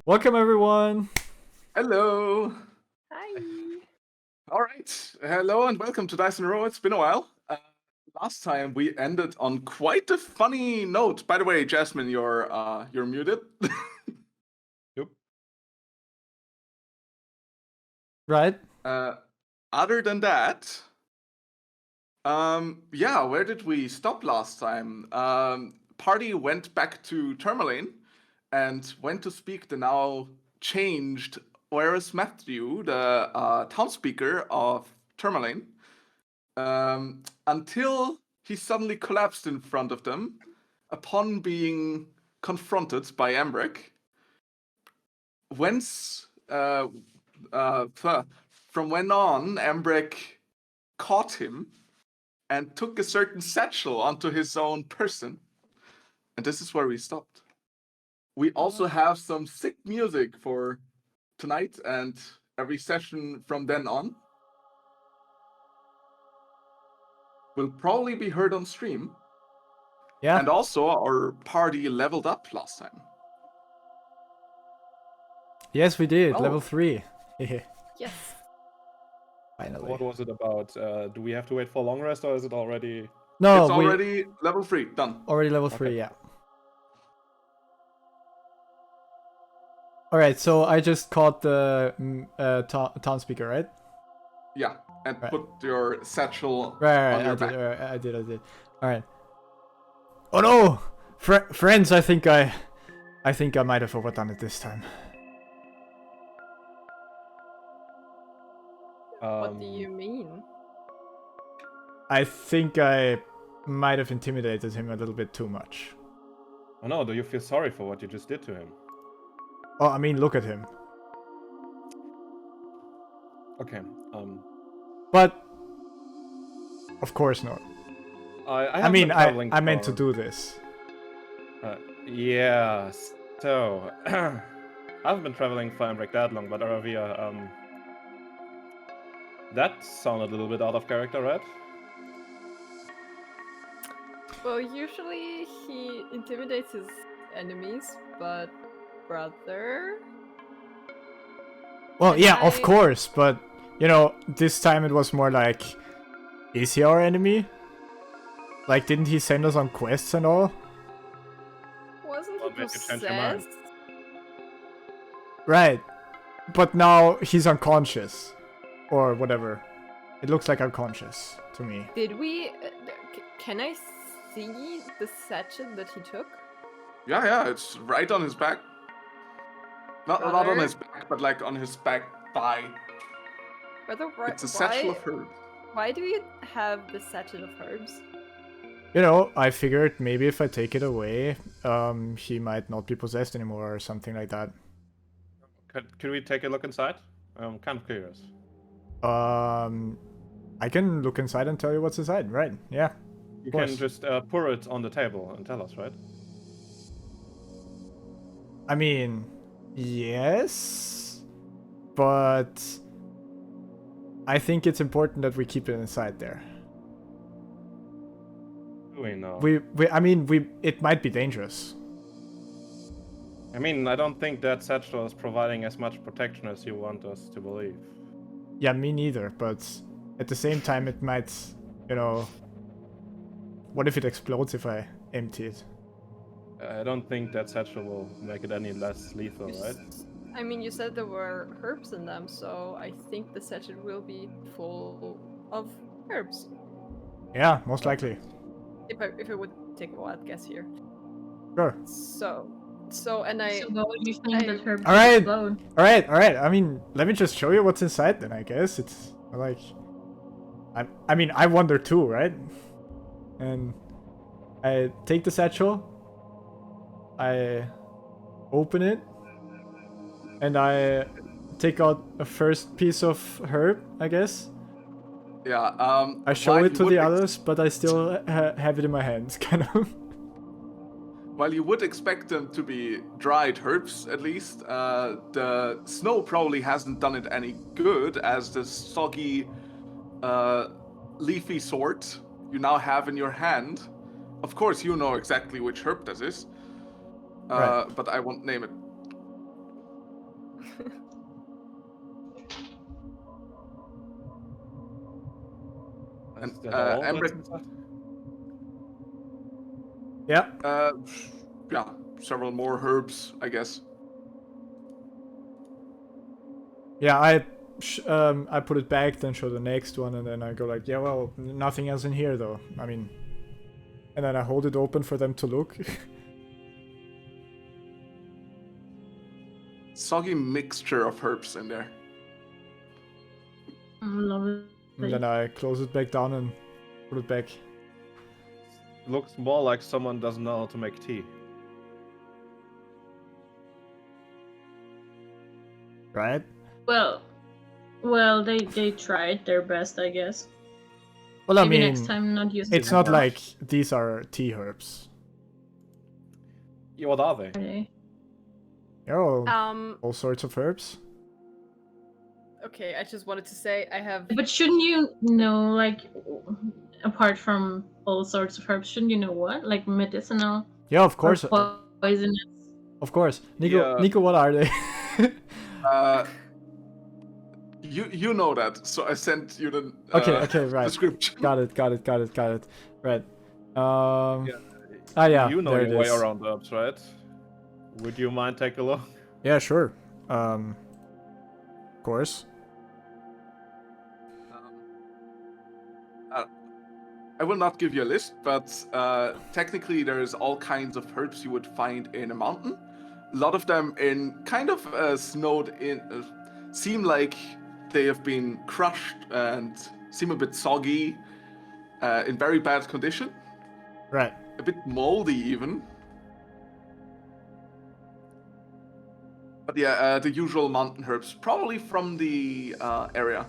Welcome, everyone. Hello. Hi. All right. Hello and welcome to Dice in a Row. It's been a while. Last time we ended on quite a funny note. By the way, Jasmine, you're muted. Yep. Right. Other than that, yeah, where did we stop last time? Party went back to Tourmaline and went to speak the now changed Oris Matthew, the townspeaker of Tourmaline, until he suddenly collapsed in front of them upon being confronted by Embrek. Whence, from when on, Embrek caught him and took a certain satchel onto his own person. And this is where we stopped. We also have some sick music for tonight and every session from then on. Will probably be heard on stream. Yeah. And also our party leveled up last time. Yes, we did. Oh. Level 3. Yes. Finally. What was it about? Do we have to wait for long rest, or is it already? No, It's already level 3, done. already level 3, Okay. yeah. Alright, so I just caught the town speaker, right? Yeah, and Right. put your satchel Right, on your I back. did, I did. Alright. Oh no! Friends, I think I might have overdone it this time. What do you mean? I think I might have intimidated him a little bit too much. Oh no! Do you feel sorry for what you just did to him? Oh, I mean, look at him. Okay. But of course not. I mean, I meant to do this. Yeah. So I haven't been traveling for Embrek that long, but Aravia, that sounded a little bit out of character, right? Well, usually he intimidates his enemies, but brother? Well, And yeah, of I- course, but you know, this time it was more like, is he our enemy? Like, didn't he send us on quests and all? Wasn't What he made you change your mind? possessed? Right. But now he's unconscious. Or whatever. It looks like unconscious to me. Did we... can I see the satchel that he took? Yeah, it's right on his back. Not on Brother? his back, but like on his back thigh. Brother, It's a satchel of herbs. Why do you have the satchel of herbs? You know, I figured maybe if I take it away, he might not be possessed anymore or something like that. Could we take a look inside? I'm kind of curious. I can look inside and tell you what's inside, right? Yeah. You course. can just pour it on the table and tell us, right? I mean, yes, but I think it's important that we keep it inside there. Do we know? It might be dangerous. I mean, I don't think that satchel is providing as much protection as you want us to believe. Yeah, me neither, but at the same time it might, you know, what if it explodes if I empty it? I don't think that satchel will make it any less lethal, right? I mean, you said there were herbs in them, so I think the satchel will be full of herbs. Yeah, most likely. If I would take a wild guess here. Sure. So and I... So what would you think that her Alright. explode? Alright. I mean, let me just show you what's inside then, I guess. It's like... I mean, I wonder too, right? And I take the satchel, I open it, and I take out a first piece of herb, I guess. Yeah, I show while it you to would the others, but I still have it in my hands, kind of. While you would expect them to be dried herbs, at least, the snow probably hasn't done it any good, as the soggy, leafy sort you now have in your hand. Of course, you know exactly which herb this is, Right. but I won't name it. And, Is that all that's Embrek- inside? Yeah. Yeah, several more herbs, I guess. Yeah, I put it back, then show the next one, and then I go like, yeah, well, nothing else in here though. I mean, and then I hold it open for them to look. Soggy mixture of herbs in there. Lovely. And then I close it back down and put it back. Looks more like someone doesn't know how to make tea. Right? Well, they tried their best, I guess. Well, I Maybe mean, next time not use. it's not like these are tea herbs. Yeah, what are they? Okay. They're Um. all sorts of herbs. Okay, I just wanted to say I have. But shouldn't you know, like, apart from all sorts of herbs, shouldn't you know what? Like medicinal Yeah, of course. or poisonous? Of course. Nico, Yeah. Nico, what are they? You know that, so I sent you the Okay, right. description. Got it. Right. Yeah. Yeah, You know there your it way is. around herbs, right? Would you mind take a look? Yeah, sure. Of course. I will not give you a list, but technically there's all kinds of herbs you would find in a mountain. A lot of them in kind of snowed in, seem like they have been crushed and seem a bit soggy, in very bad condition, Right. a bit moldy even. But yeah, the usual mountain herbs, probably from the area.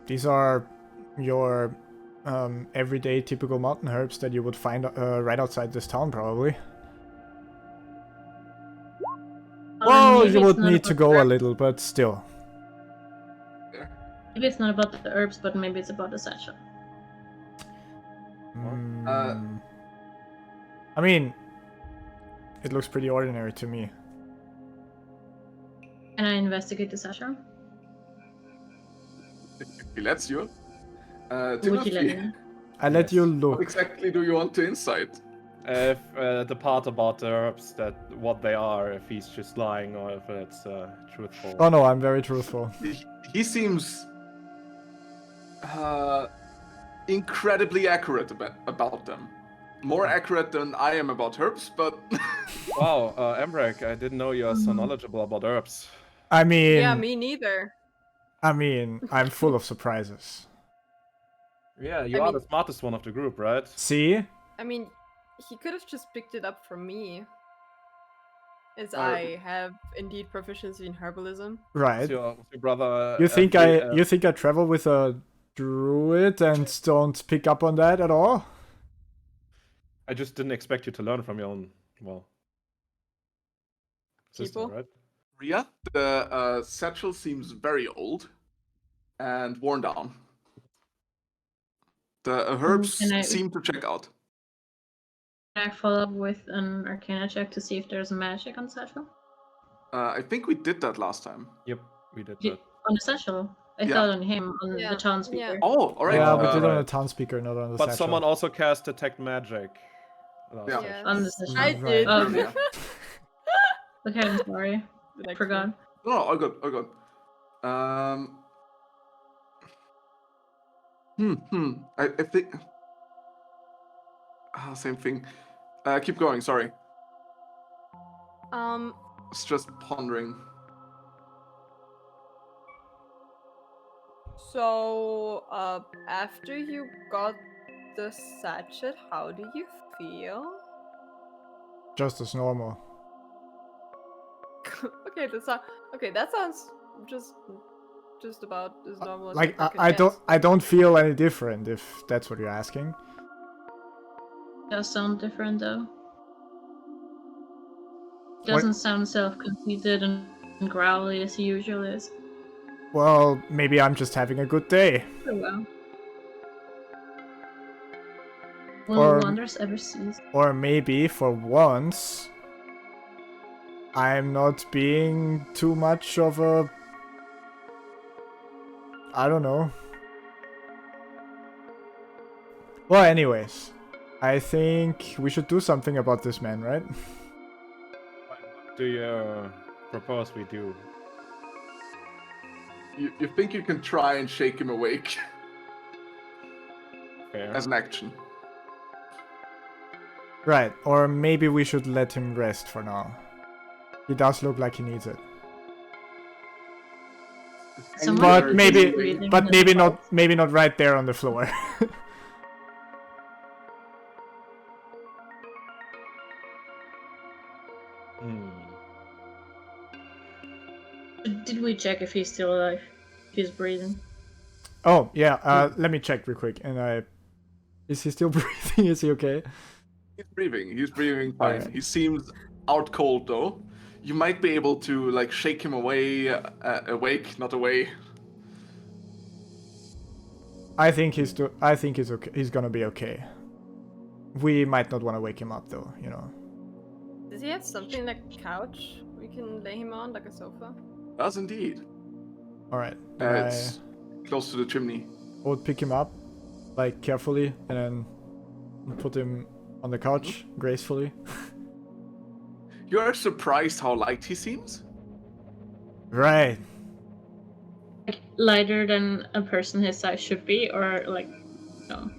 These are your everyday typical mountain herbs that you would find right outside this town, probably. Well, maybe you it's would not need to about go the a herbs. little, but still. Maybe it's not about the herbs, but maybe it's about the satchel. I mean, it looks pretty ordinary to me. Can I investigate the satchel? If he lets you. Would you let Timothy, me? I let you what look. exactly do you want to insight? If the part about the herbs, that what they are, if he's just lying or if it's truthful. Oh no, I'm very truthful. He seems incredibly accurate about them. More accurate than I am about herbs, but Wow, Embrek, I didn't know you're so knowledgeable about herbs. I mean, Yeah, me neither. I'm full of surprises. Yeah, you I are mean- the smartest one of the group, right? See? I mean, he could have just picked it up from me. As Uh, I have indeed proficiency in herbalism. Right. With your brother. You think F3, you think I travel with a druid and don't pick up on that at all? I just didn't expect you to learn from your own, sister, People? right? Ria, the satchel seems very old and worn down. The herbs can I- seem to check out. Can I follow up with an Arcana check to see if there's magic on the satchel? I think we did that last time. Yep, we did Did- that. On the satchel? I Yeah. thought on him, on Yeah, the townspeople. yeah. Oh, all right. Yeah, we Uh, did on a right. town speaker, not on the But satchel. someone also cast Detect Magic. last Yeah. session. On the satchel. I Right. did. Oh. Yeah. Okay, I'm sorry. I forgot. No, all good, all good. I think. Same thing. Keep going. Sorry, it's just pondering. So, after you got the sachet, how do you feel? Just as normal. Okay, that sounds just about as normal as Like I could I guess. I don't feel any different if that's what you're asking. Does sound different though. What- Doesn't sound self-conceited and growly as he usually is. Well, maybe I'm just having a good day. Oh well. Will Or- wonders ever cease? Or maybe for once I'm not being too much of a... I don't know. Well, anyways. I think we should do something about this man, right? What do you propose we do? You think you can try and shake him awake Fair. as an action? Right, or maybe we should let him rest for now. He does look like he needs it. Someone But is maybe, breathing but in maybe the not, pulse. maybe not right there on the floor. Did we check if he's still alive? If he's breathing? Oh, yeah, let me check real quick. And is he still breathing? Is he okay? He's breathing. He's breathing fine. Alright. He seems out cold though. You might be able to like shake him away, awake, not away. I think he's okay. He's gonna be okay. We might not want to wake him up though, you know. Does he have something like a couch we can lay him on, like a sofa? Does indeed. Alright. It's close to the chimney. I would pick him up, like carefully, and then put him on the couch gracefully. You are surprised how light he seems? Right. Like lighter than a person his size should be, or like no,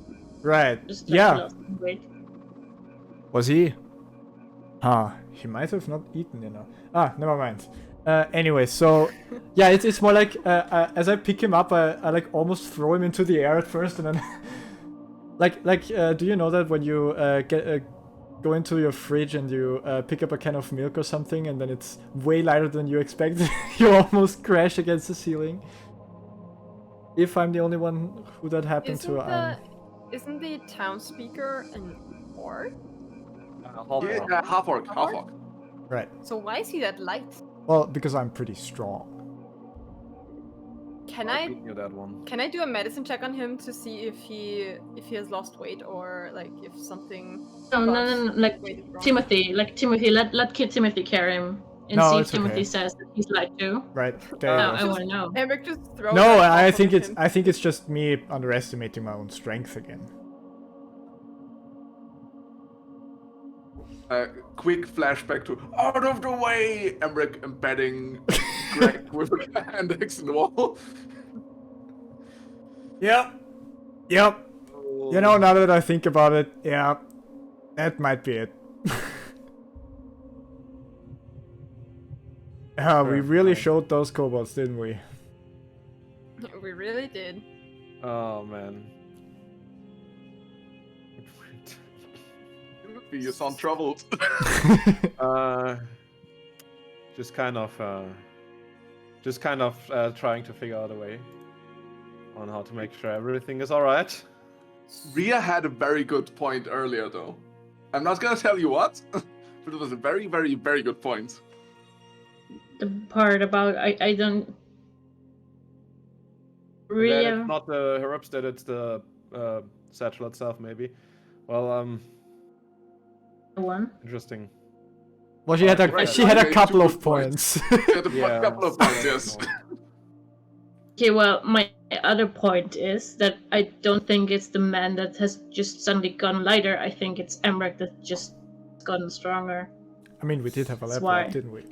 Right. just like Yeah. lost in weight. Was he? Huh. He might have not eaten enough. Ah, never mind. Anyway, so yeah, it's more like as I pick him up, I like almost throw him into the air at first, and then do you know that when you go into your fridge and you pick up a can of milk or something, and then it's way lighter than you expected, you almost crash against the ceiling? If I'm the only one who that happened to, Isn't the town speaker an orc? Yeah, half orc, half orc. right. So why is he that light? Well, because I'm pretty strong. Can I'll I beat you that one. can I do a medicine check on him to see if he has lost weight, or like if something? No, like weight is wrong? Timothy, let Kid Timothy carry him and No, see if it's Timothy okay. says that he's light too. Right. There No, you I go. want to know. Embrek just throws. No, that I off think of him. I think it's just me underestimating my own strength again. Quick flashback to out of the way. Embrek embedding Greg with a hand next in the wall. Yep. Yep. You know, now that I think about it, yeah, that might be it. Yeah, we Sure, really fine. showed those kobolds, didn't we? We really did. Oh man. You sound troubled. Just kind of trying to figure out a way on how to make sure everything is all right. Ria had a very good point earlier, though. I'm not gonna tell you what, but it was a very, very, very good point. The part about I don't That really. it's not the herbs, that it's the satchel itself, maybe. Well, One. interesting. Well, she had a Right, she had I a made couple two of good points. points. Yeah, a Yeah, couple of points, yes. Okay, well, my other point is that I don't think it's the man that has just suddenly gone lighter. I think it's Embrek that just gotten stronger. I mean, we did have a That's level why. up, didn't we?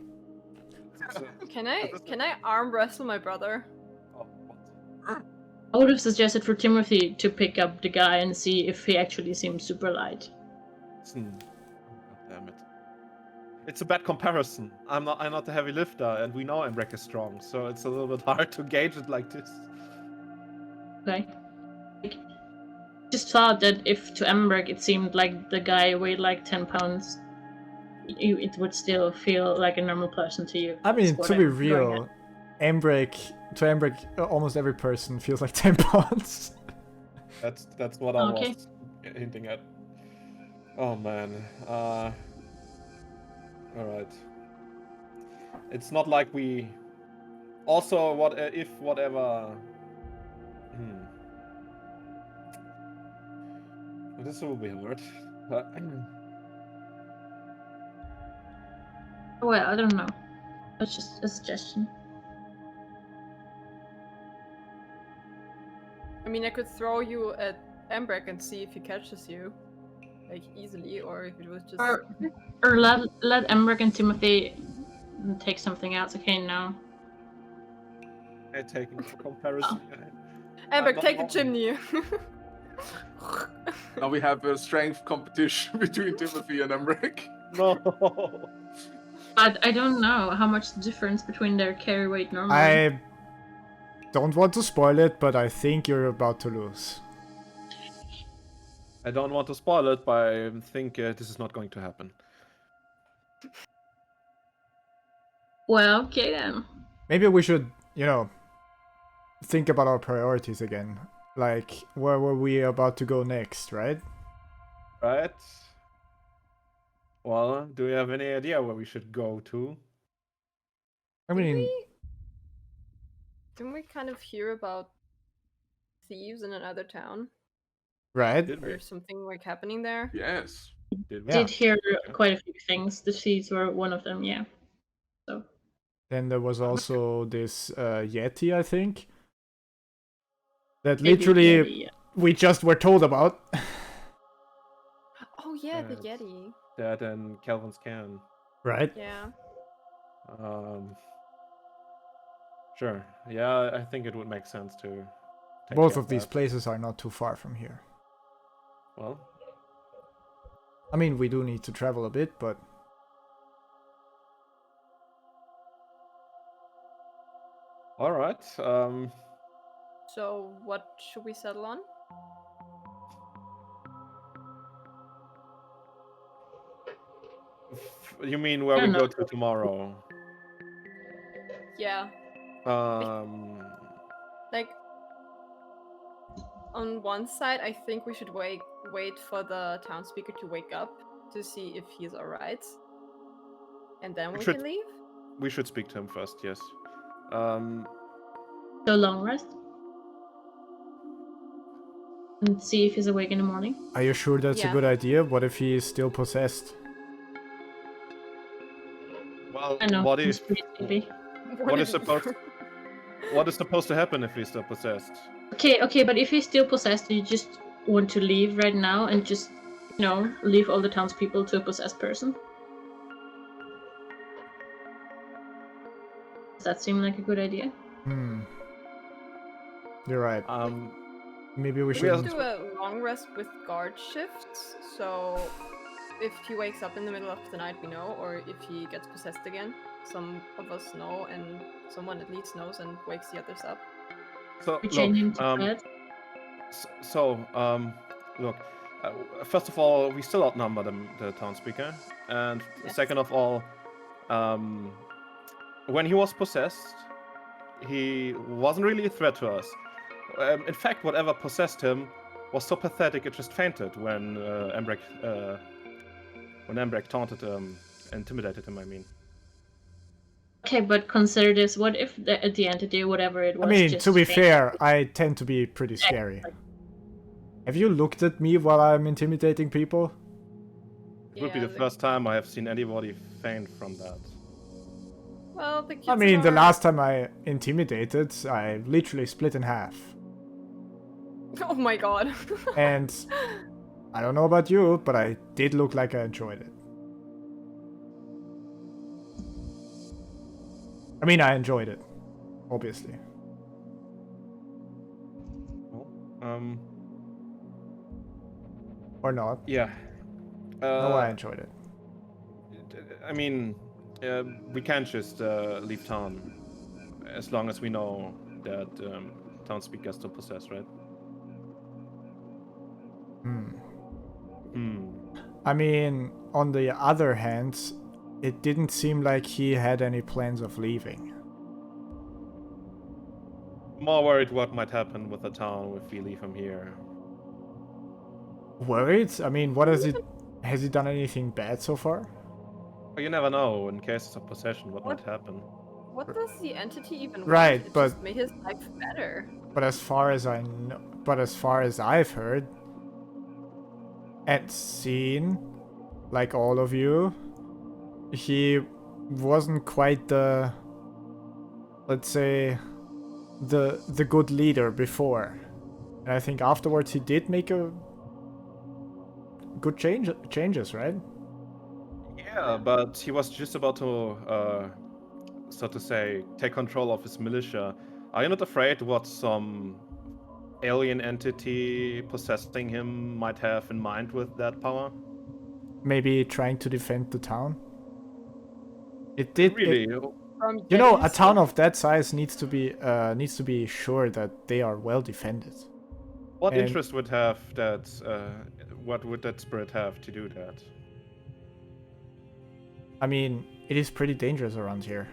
Can I arm wrestle my brother? Oh, what? I would have suggested for Timothy to pick up the guy and see if he actually seems super light. God damn it. It's a bad comparison. I'm not a heavy lifter, and we know Embrek is strong, so it's a little bit hard to gauge it like this. Okay. Like, just thought that if to Embrek it seemed like the guy weighed like 10 pounds, it would still feel like a normal person to you. I mean, That's to what be I'm going real, Embrek, almost every person feels like 10 pounds. That's what I Okay. was hinting at. Oh man. Alright. It's not like we. Also, whatever. This will be hard. Well, I don't know. That's just a suggestion. I mean, I could throw you at Embrek and see if he catches you, like easily, or if it was just. Or let Embrek and Timothy take something else. Okay, now. I taking for comparison. Embrek, not take a wrong. chimney. Now we have a strength competition between Timothy and Embrek. No. But I don't know how much the difference between their carry weight normally. I don't want to spoil it, but I think you're about to lose. I don't want to spoil it, but I think this is not going to happen. Well, okay then. Maybe we should, think about our priorities again. Like, where were we about to go next, right? Right? Well, do you have any idea where we should go to? I mean, Didn't we kind of hear about thieves in another town? right? Did we? Or something like happening there? Yes. Did we? Yeah. Did hear quite a few things. The seeds were one of them, yeah. So Then there was also this Yeti, I think. That maybe, literally yeah. we just were told about. Oh yeah, the Yes. Yeti. That and Kelvin's Caern. Right? Yeah. Sure. Yeah, I think it would make sense to take Both care of these that. places are not too far from here. Well, I mean, we do need to travel a bit, but all right. So what should we settle on? You mean where I we don't go know. to tomorrow? Yeah. Like on one side, I think we should wait for the townspeople to wake up to see if he's alright. And then we should- can leave? We should speak to him first. Yes. So long rest. And see if he's awake in the morning. are you sure that's a Yeah. good idea? What if he is still possessed? Well, I know. what he's if? pretty sleepy. What is supposed? What is supposed to happen if he's still possessed? Okay, but if he's still possessed, you just want to leave right now and just, leave all the townspeople to a possessed person? Does that seem like a good idea? You're right. Maybe we We should. are- Do a long rest with guard shifts, so if he wakes up in the middle of the night, we know, or if he gets possessed again, some of us know, and someone at least knows and wakes the others up. So We change him look. to bed? Look. First of all, we still outnumber the townspeople, and Yes. second of all, when he was possessed, he wasn't really a threat to us. In fact, whatever possessed him was so pathetic it just fainted when Embrek taunted him, intimidated him. I mean. Okay, but consider this. What if the entity, whatever it was, I mean, just to be fainted? fair, I tend to be pretty scary. Have you looked at me while I'm intimidating people? It would be Yeah, the first time I have seen anybody faint from that. Well, the kids I mean, the are- last time I intimidated, I literally split in half. Oh my god. And I don't know about you, but I did look like I enjoyed it. I mean, I enjoyed it, obviously. Well, Or not. yeah. No, I enjoyed it. I mean, we can't just leave town as long as we know that townspeople are still possessed, right? I mean, on the other hand, it didn't seem like he had any plans of leaving. More worried what might happen with the town if we leave him here. Worried? I mean, what has he done anything bad so far? But you never know in cases of possession what might happen. What does the entity even want? Right, It but- just made his life better. But as far as I know, but as far as I've heard and seen, like all of you, he wasn't quite the, let's say, the good leader before. And I think afterwards he did make a good changes, right? Yeah, but he was just about to, so to say, take control of his militia. Are you not afraid what some alien entity possessing him might have in mind with that power? Maybe trying to defend the town. It did. Really? From You know, getting a town stuff- of that size needs to be sure that they are well defended. What And- interest would have that? What would that spirit have to do that? I mean, it is pretty dangerous around here.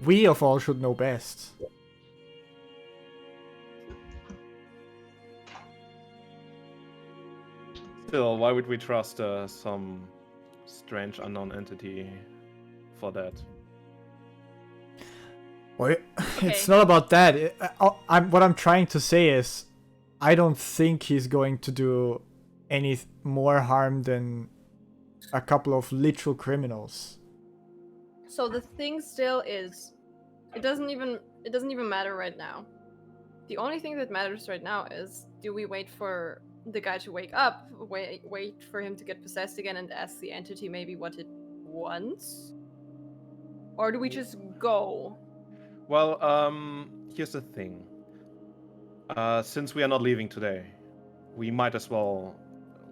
We of all should know best. Still, why would we trust some strange unknown entity for that? Well, it's Okay. not about that. What I'm trying to say is, I don't think he's going to do any more harm than a couple of literal criminals. So the thing still is, it doesn't even matter right now. The only thing that matters right now is, do we wait for the guy to wake up, wait for him to get possessed again, and ask the entity maybe what it wants, or do we just go? Well, here's the thing. Since we are not leaving today, we might as well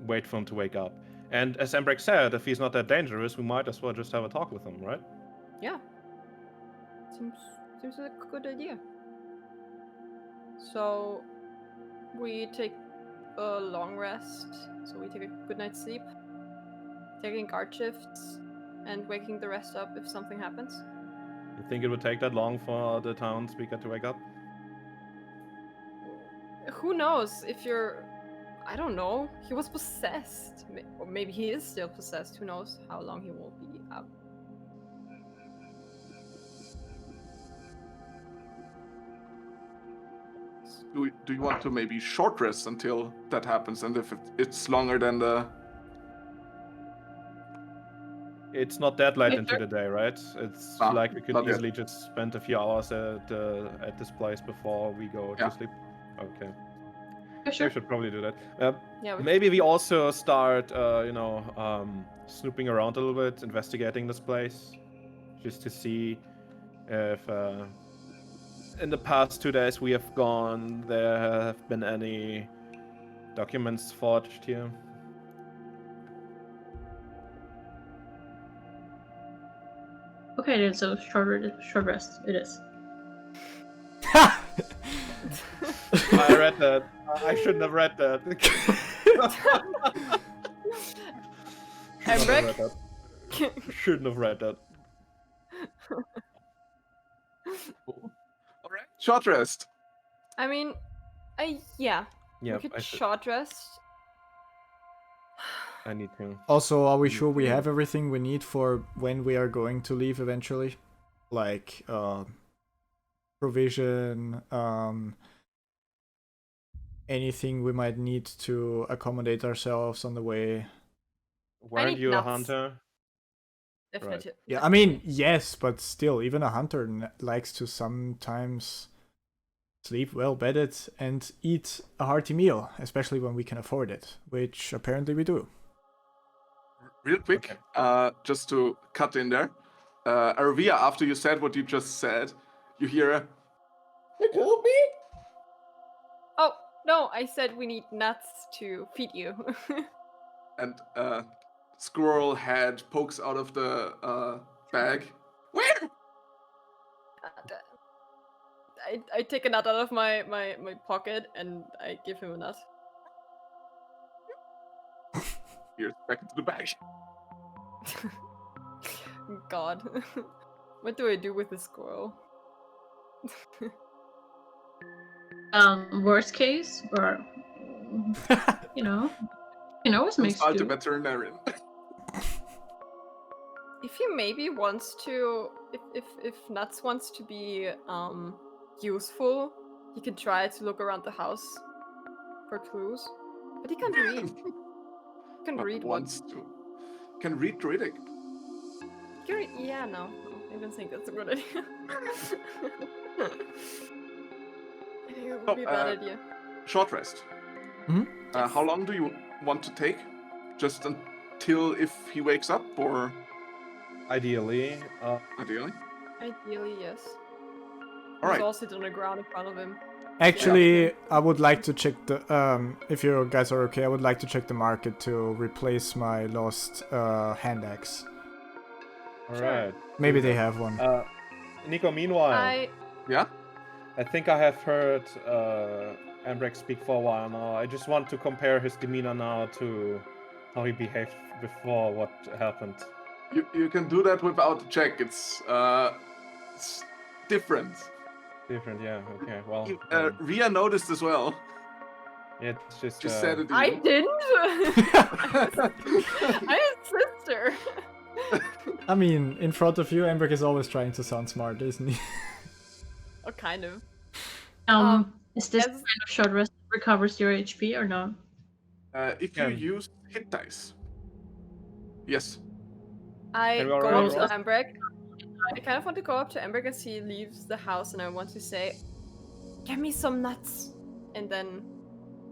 wait for him to wake up. And as Embrek said, if he's not that dangerous, we might as well just have a talk with him, right? Yeah, seems like a good idea. So we take a long rest. So we take a good night's sleep, taking guard shifts, and waking the rest up if something happens. You think it would take that long for the townspeople to wake up? Who knows if you're... I don't know. He was possessed. Or maybe he is still possessed. Who knows how long he will be up. Do you want to maybe short rest until that happens? And if it's longer than the... It's not that late Wait, into the day, right? It's Ah, like we could not yet. easily just spend a few hours at this place before we go Yeah. to sleep. Okay. Yeah, sure. We should probably do that. Yeah, Maybe we also start, snooping around a little bit, investigating this place, just to see if in the past 2 days we have gone, there have been any documents forged here. Okay, then so short rest it is. I read that. I shouldn't have read that. Embrek? Shouldn't have read that. All right, short rest. I mean, yeah. Yeah, We could I should. short rest. I need to. Also, are we sure we have everything we need for when we are going to leave eventually? Like, provision, anything we might need to accommodate ourselves on the way. Weren't need you a nuts. hunter? Definitely. Yeah, I mean, yes, but still, even a hunter likes to sometimes sleep well bedded and eat a hearty meal, especially when we can afford it, which apparently we do. Real quick, just to cut in there. Arvia, after you said what you just said, you hear a... "You killed me?" Oh, no, I said we need nuts to feed you. And squirrel head pokes out of the bag. Where? I take a nut out of my pocket and I give him a nut. Here's back into the bag. God. What do I do with the squirrel? Worst case, or you know, always makes Consult a do. veterinarian. If he maybe wants to, if Nuts wants to be useful, he can try to look around the house for clues, but he can't read. Can read what? wants to. Can read Druidic. Yeah, no, I don't think that's a good idea. I think it would be a bad idea. Short rest. Mhm. How long do you want to take? Just until if he wakes up, or Ideally, ideally? Ideally, yes. All right. He's all sitting on the ground in front of him. Actually, I would like to check the if you guys are okay, I would like to check the market to replace my lost hand axe. all Sure. right. Maybe they have one. Nico, meanwhile, Yeah. I think I have heard Embrek speak for a while now. I just want to compare his demeanor now to how he behaved before what happened. You can do that without a check. It's different. Different, yeah. Okay, well, Ria noticed as well. it's just. Just said it. To I you. didn't. I'm his sister. I mean, in front of you, Embrek is always trying to sound smart, isn't he? Oh, kind of. Is this as- kind of short rest recovers your HP or no? If you use hit dice. Yes. I Can we go already up to roll? Embrek. I kind of want to go up to Embrek as he leaves the house, and I want to say, "Get me some nuts," and then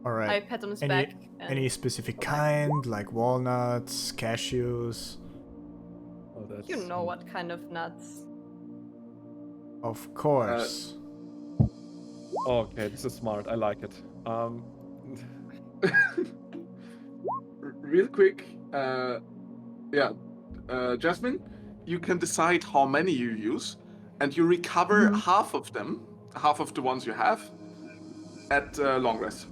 All right. I pat on his Any- back. And Any specific kind, like walnuts, cashews? Oh, that's... you know what kind of nuts? Of course. Okay, this is smart. I like it. Real quick. Jasmine, you can decide how many you use, and you recover half of them, half of the ones you have, at long rest.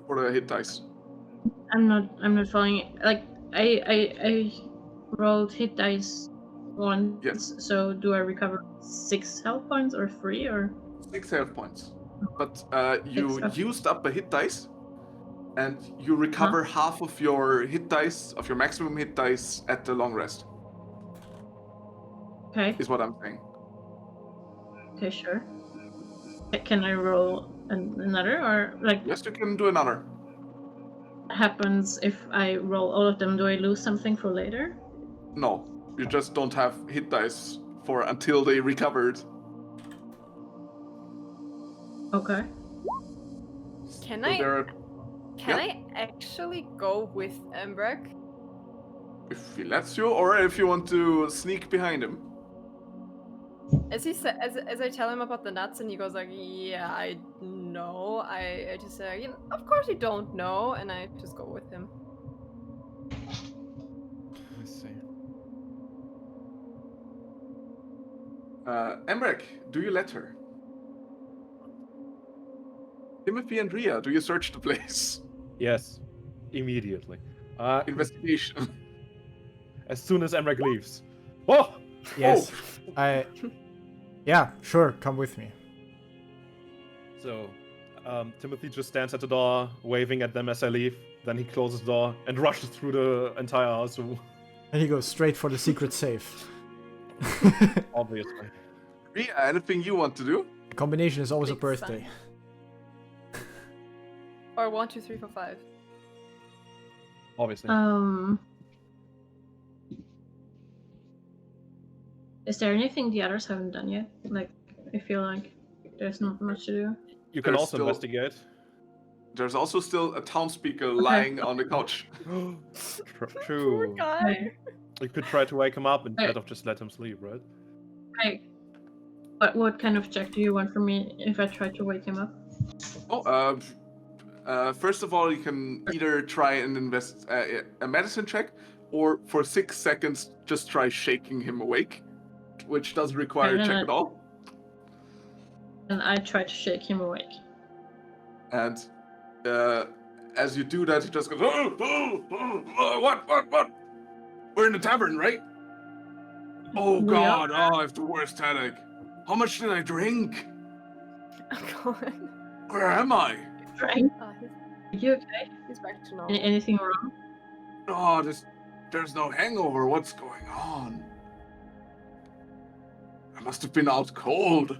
For the hit dice. I'm not following it. Like I rolled hit dice once. Yes. So do I recover 6 health points or 3 or? 6 health points. But you Six, okay. used up a hit dice, and you recover half of your hit dice, of your maximum hit dice at the long rest, Okay. is what I'm saying. Okay, sure. Can I roll another or like? Yes, you can do another. Happens if I roll all of them? Do I lose something for later? No, you just don't have hit dice for until they recovered. Okay. Can So there I? are, Can yeah. I actually go with Embrek? if he lets you, or if you want to sneak behind him. As he said, as I tell him about the nuts, and he goes like, "Yeah, I know." I just say, "Of course you don't know," and I just go with him. Let's see. Embrek, do you let her? Timothy and Ria, do you search the place? Yes, immediately. Investigation. As soon as Emrek leaves. Oh! Yes. Yeah, sure, come with me. So, Timothy just stands at the door, waving at them as I leave. Then he closes the door and rushes through the entire house, And he goes straight for the secret safe. obviously. Ria, anything you want to do? The combination is always a Big birthday. Or 1, 2, 3, 4, 5. Obviously. Is there anything the others haven't done yet? Like, I feel like there's not much to do. You can there's also still- investigate. There's also still a townspeople lying on the couch. True. guy. You could try to wake him up instead of just let him sleep, right? Hey, what kind of check do you want from me if I try to wake him up? First of all, you can either try and invest a medicine check, or for 6 seconds just try shaking him awake, which doesn't require a check at all. And I try to shake him awake. And as you do that, he just goes, What? We're in the tavern, right? Oh We are. God, I have the worst headache. How much did I drink? Oh god. Where am I? Frank, He's, are you okay? he's back to normal. Anything wrong? Oh, there's no hangover. What's going on? I must have been out cold.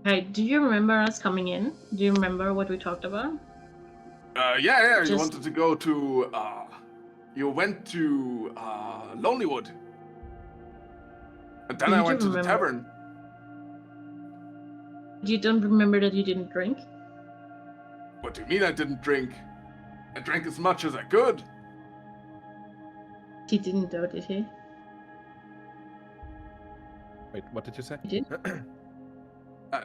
Hey, do you remember us coming in? Do you remember what we talked about? Yeah. You Just- wanted to go to. You went to Lonelywood, and then You I do went to the remember. tavern. You don't remember that you didn't drink? What do you mean I didn't drink? I drank as much as I could. He didn't though, did he? Wait, what did you say? He did?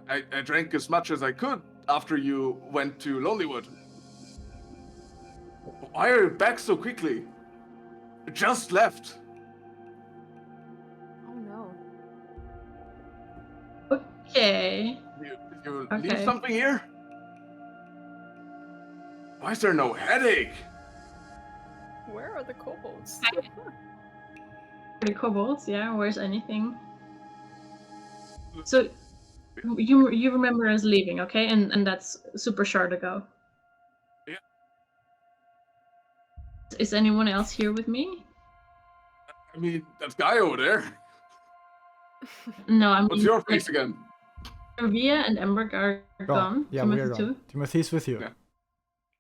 I drank as much as I could after you went to Lonelywood. Why are you back so quickly? You just left. Oh no. Okay. You leave Okay. something here? Why is there no headache? Where are the kobolds? The kobolds, yeah, where's anything? So you remember us leaving, okay? And that's super short ago. Yeah. Is anyone else here with me? I mean, that guy over there. No, I mean What's your face again? Via and Embrek are gone. Yeah, we are Timothy gone. too. Timothy's with you. Yeah.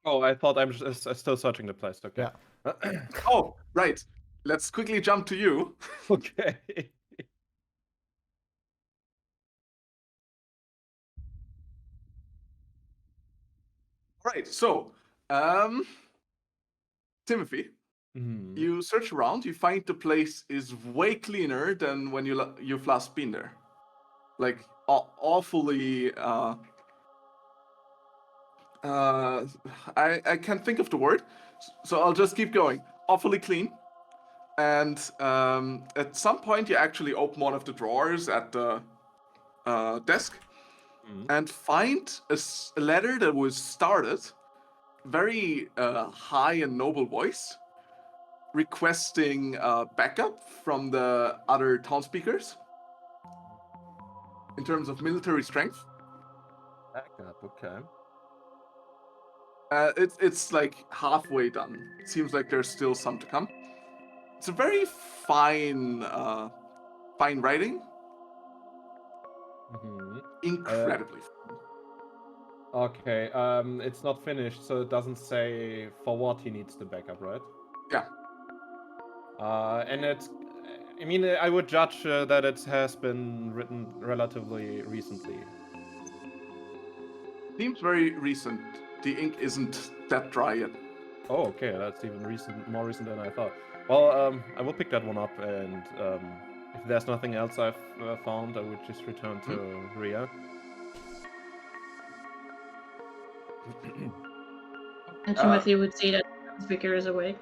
Oh, I thought I'm still searching the place. Okay. Yeah. Oh, right. Let's quickly jump to you. Okay. Right. So, Timothy, Hmm. you search around. You find the place is way cleaner than when you've last been there. Like awfully. I can't think of the word, so I'll just keep going. Awfully clean. And at some point, you actually open one of the drawers at the desk and find a letter that was started, very high and noble voice, requesting backup from the other town speakers in terms of military strength. Backup. Okay. It's like halfway done. It seems like there's still some to come. It's a very fine writing. Hmm. Incredibly. Okay. It's not finished, so it doesn't say for what he needs the backup, right? Yeah. And it's. I mean, I would judge that it has been written relatively recently. Seems very recent. The ink isn't that dry yet. Oh, okay, that's even more recent than I thought. Well, I will pick that one up, and if there's nothing else I've found, I would just return to Ria. And Timothy would see that the speaker is awake.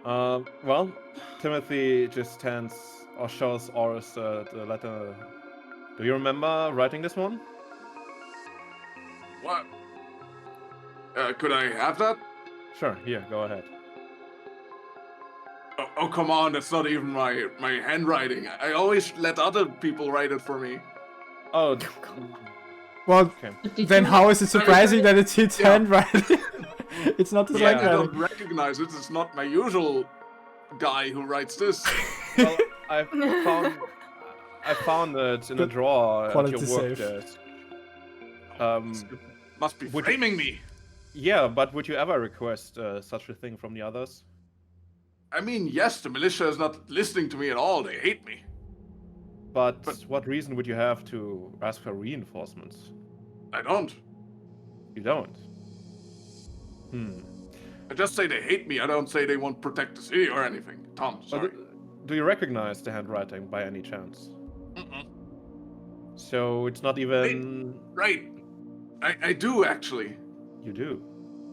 Well, Timothy just hands or shows Oris the letter. Do you remember writing this one? What? Could I have that? Sure, here, go ahead. Oh, come on, that's not even my handwriting. I always let other people write it for me. Oh, Well, okay. But did then you how is it write surprising that it's his Yeah. handwriting? It's not his Yeah. I handwriting. don't recognize it. It's not my usual guy who writes this. Well, I found it in a Good drawer at quality your work save. desk. Must be Would you- framing me. Yeah, but would you ever request such a thing from the others? I mean, yes, the militia is not listening to me at all. They hate me. But But- what reason would you have to ask for reinforcements? I don't. You don't. I just say they hate me. I don't say they won't protect the city or anything. Tom, But sorry. do you recognize the handwriting by any chance? Mm-mm. So it's not even. Right. I do actually. You do.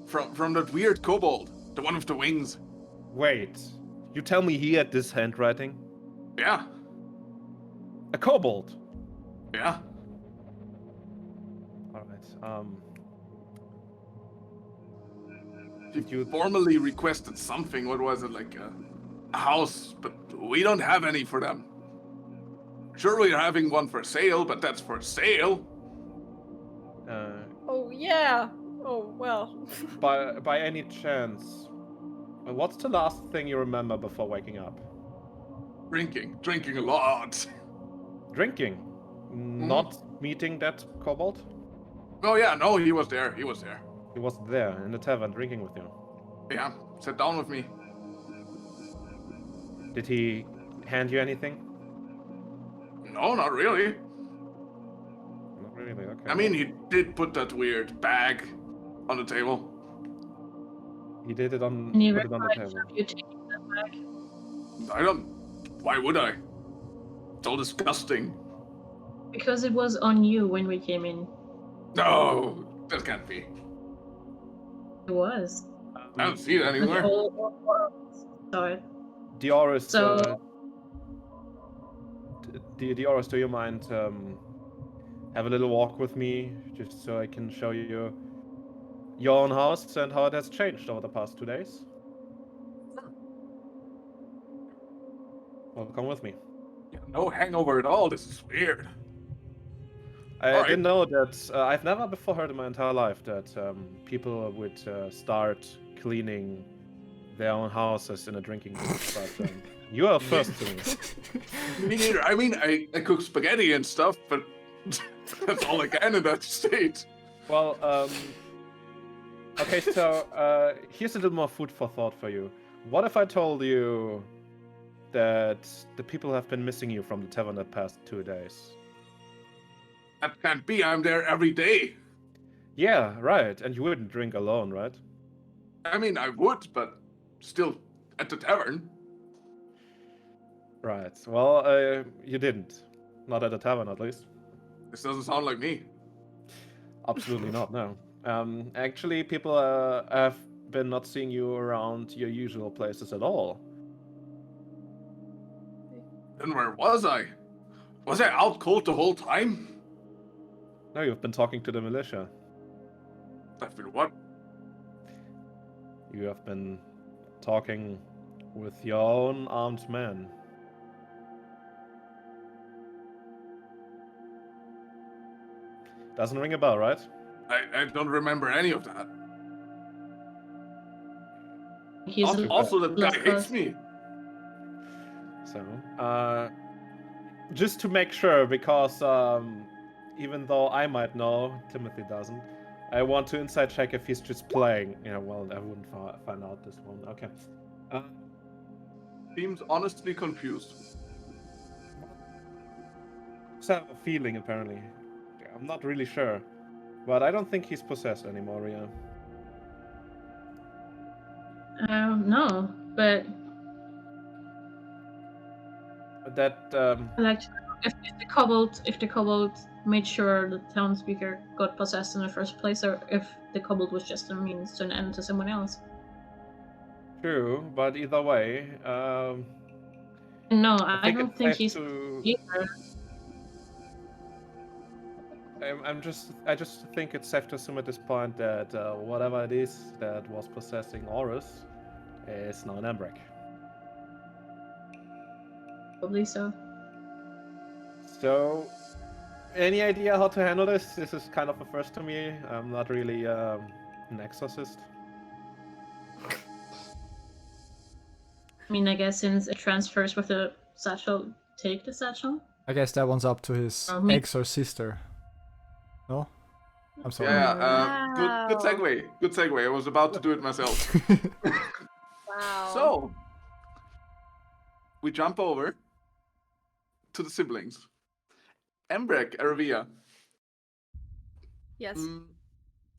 From that weird kobold, the one with the wings. Wait. You tell me he had this handwriting? Yeah. A kobold. Yeah. All right. He You- formally requested something. What was it, like a house? But we don't have any for them. Sure, we're having one for sale, but that's for sale. Oh yeah. Oh well. By any chance, what's the last thing you remember before waking up? Drinking a lot. Drinking. not meeting that kobold? Oh yeah, no, he was there. He was there. He was there in the tavern drinking with you. Yeah, sat down with me. Did he hand you anything? No, not really. Not really, okay. I mean, he did put that weird bag on the table. He did it on, And you put it on the replied, table. "Have you taken that back?" I don't. Why would I? It's all disgusting. Because it was on you when we came in. No, that can't be. It was. I don't see it anywhere. Sorry. Dioris, So- Dioris, do you mind have a little walk with me, just so I can show you your own house and how it has changed over the past 2 days? Well, come with me. Yeah, no hangover at all. This is weird. I Alright. didn't know that. I've never before heard in my entire life that people would start cleaning their own houses in a drinking mood. But you are first to me. Me neither. I mean, I cook spaghetti and stuff, but that's all I can in that state. Well, okay, so here's a little more food for thought for you. What if I told you that the people have been missing you from the tavern the past 2 days? That can't be. I'm there every day. Yeah, right. And you wouldn't drink alone, right? I mean, I would, but still at the tavern. Right. Well, you didn't. Not at the tavern, at least. This doesn't sound like me. Absolutely not, no. Actually, people have been not seeing you around your usual places at all. Then where was I? Was I out cold the whole time? No, you've been talking to the militia. I've been what? You have been talking with your own armed men. Doesn't ring a bell, right? I don't remember any of that. He's Also, that guy hates lost. me. So, just to make sure, because even though I might know, Timothy doesn't, I want to inside check if he's just playing. Yeah, well, I wouldn't find out this one. Okay. Seems honestly confused. Just have a feeling, apparently. I'm not really sure. But I don't think he's possessed anymore, Ria. No, but That, I'd like to know if the kobold made sure the town speaker got possessed in the first place, or if the kobold was just a means to an end to someone else. true, but either way, No, I think don't it's think safe he's to... either. I just think it's safe to assume at this point that whatever it is that was possessing Horus is now an Embrek. Probably so. So, any idea how to handle this? This is kind of a first to me. I'm not really an exorcist. I mean, I guess since it transfers with the satchel, take the satchel. I guess that one's up to his Oh, me- ex or sister. No? I'm sorry. Yeah, good Wow. segue. Good segue. I was about to do it myself. Wow. So, we jump over to the siblings. Embrek, Aravia. Yes.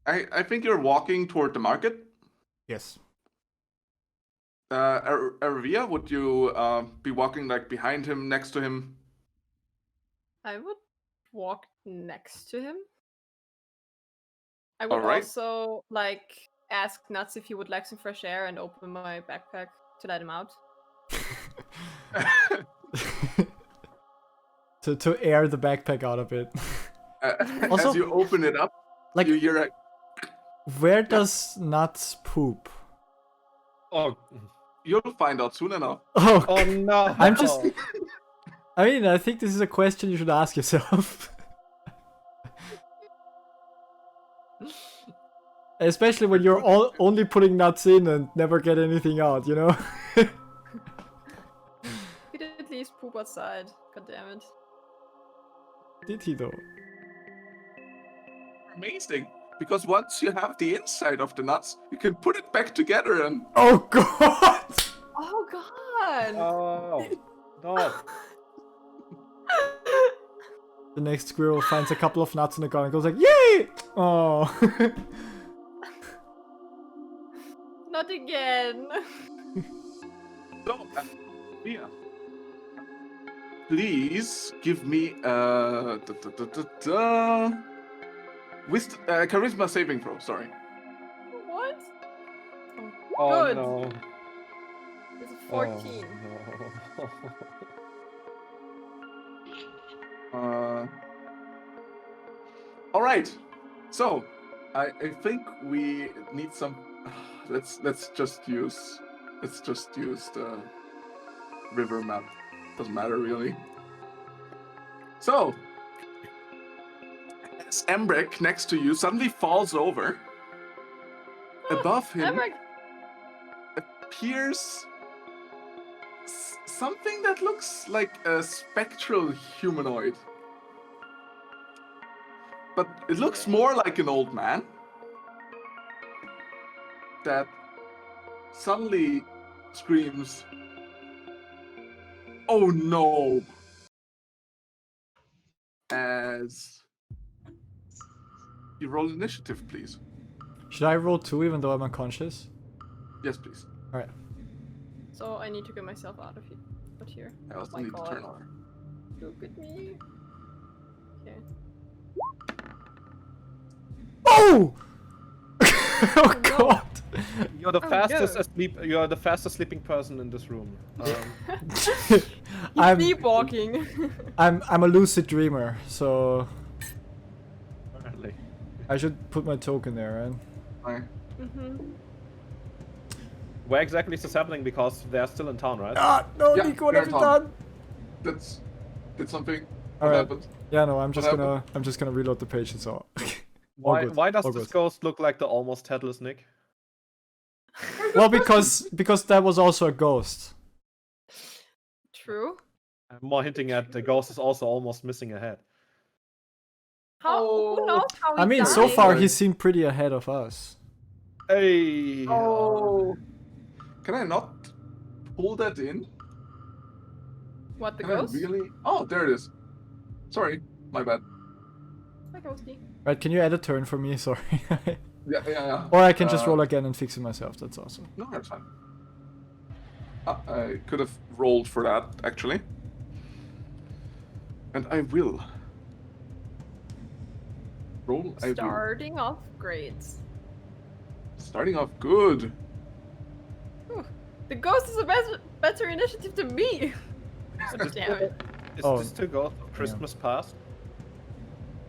I think you're walking toward the market. Yes. Aravia, would you be walking like behind him, next to him? I would walk next to him. I would Alright. also like ask Nuts if he would like some fresh air and open my backpack to let him out. to air the backpack out a bit. Also- As you open it up, Like, you hear a where does Nuts poop? Oh, You'll find out soon enough. Oh, oh no! I'm just- I mean, I think this is a question you should ask yourself. Especially when you're only putting nuts in and never get anything out, you know? He did at least poop outside. God damn it. Did he though? Amazing. Because once you have the inside of the nuts, you can put it back together and Oh god! Oh god! Oh, no. The next squirrel finds a couple of nuts in the ground and goes like, yay! Oh. Not again. so yeah. Please give me charisma saving throw. Sorry. What? Oh Good. no. It's a Oh, 14. no. All right. So I think we need some. Let's just use the river map. Doesn't matter really. So as Embrek next to you suddenly falls over, above him Embrek. appears something that looks like a spectral humanoid. But it looks more like an old man that suddenly screams, "Oh no!" As you roll initiative, please. Should I roll 2 even though I'm unconscious? Yes, please. Alright. So I need to get myself out of here. I Oh also my need god. to turn on. Look at me. Okay. Oh! Oh god! You're the Oh, fastest no. asleep. You are the fastest sleeping person in this room. I'm, Sleepwalking. I'm a lucid dreamer, so Apparently. I should put my token there, right? Mm-hmm. Where exactly is this happening? Because they're still in town, right? Ah, no, Yeah, Nico, what you're have you on. done? Did something? What Alright. happened? Yeah, no, I'm just What gonna reload the page, it's all. Why? good, Why does all this good. ghost look like the almost headless Nick? Well, because that was also a ghost. True. I'm more hinting at the ghost is also almost missing a head. Who knows how he I mean, so died? far Right. he seemed pretty ahead of us. Hey. Oh. Can I not pull that in? What, the Can ghost? I really? Oh, there it is. Sorry, my bad. My ghosty. Right, can you add a turn for me? Sorry. Yeah. Or I can just roll again and fix it myself, that's awesome. No, that's fine. I could have rolled for that, actually. And I will. Roll, I will. Starting off grades. Starting off good. Whew. The ghost is a better initiative than me. Damn it. Is Oh. this to go Christmas past?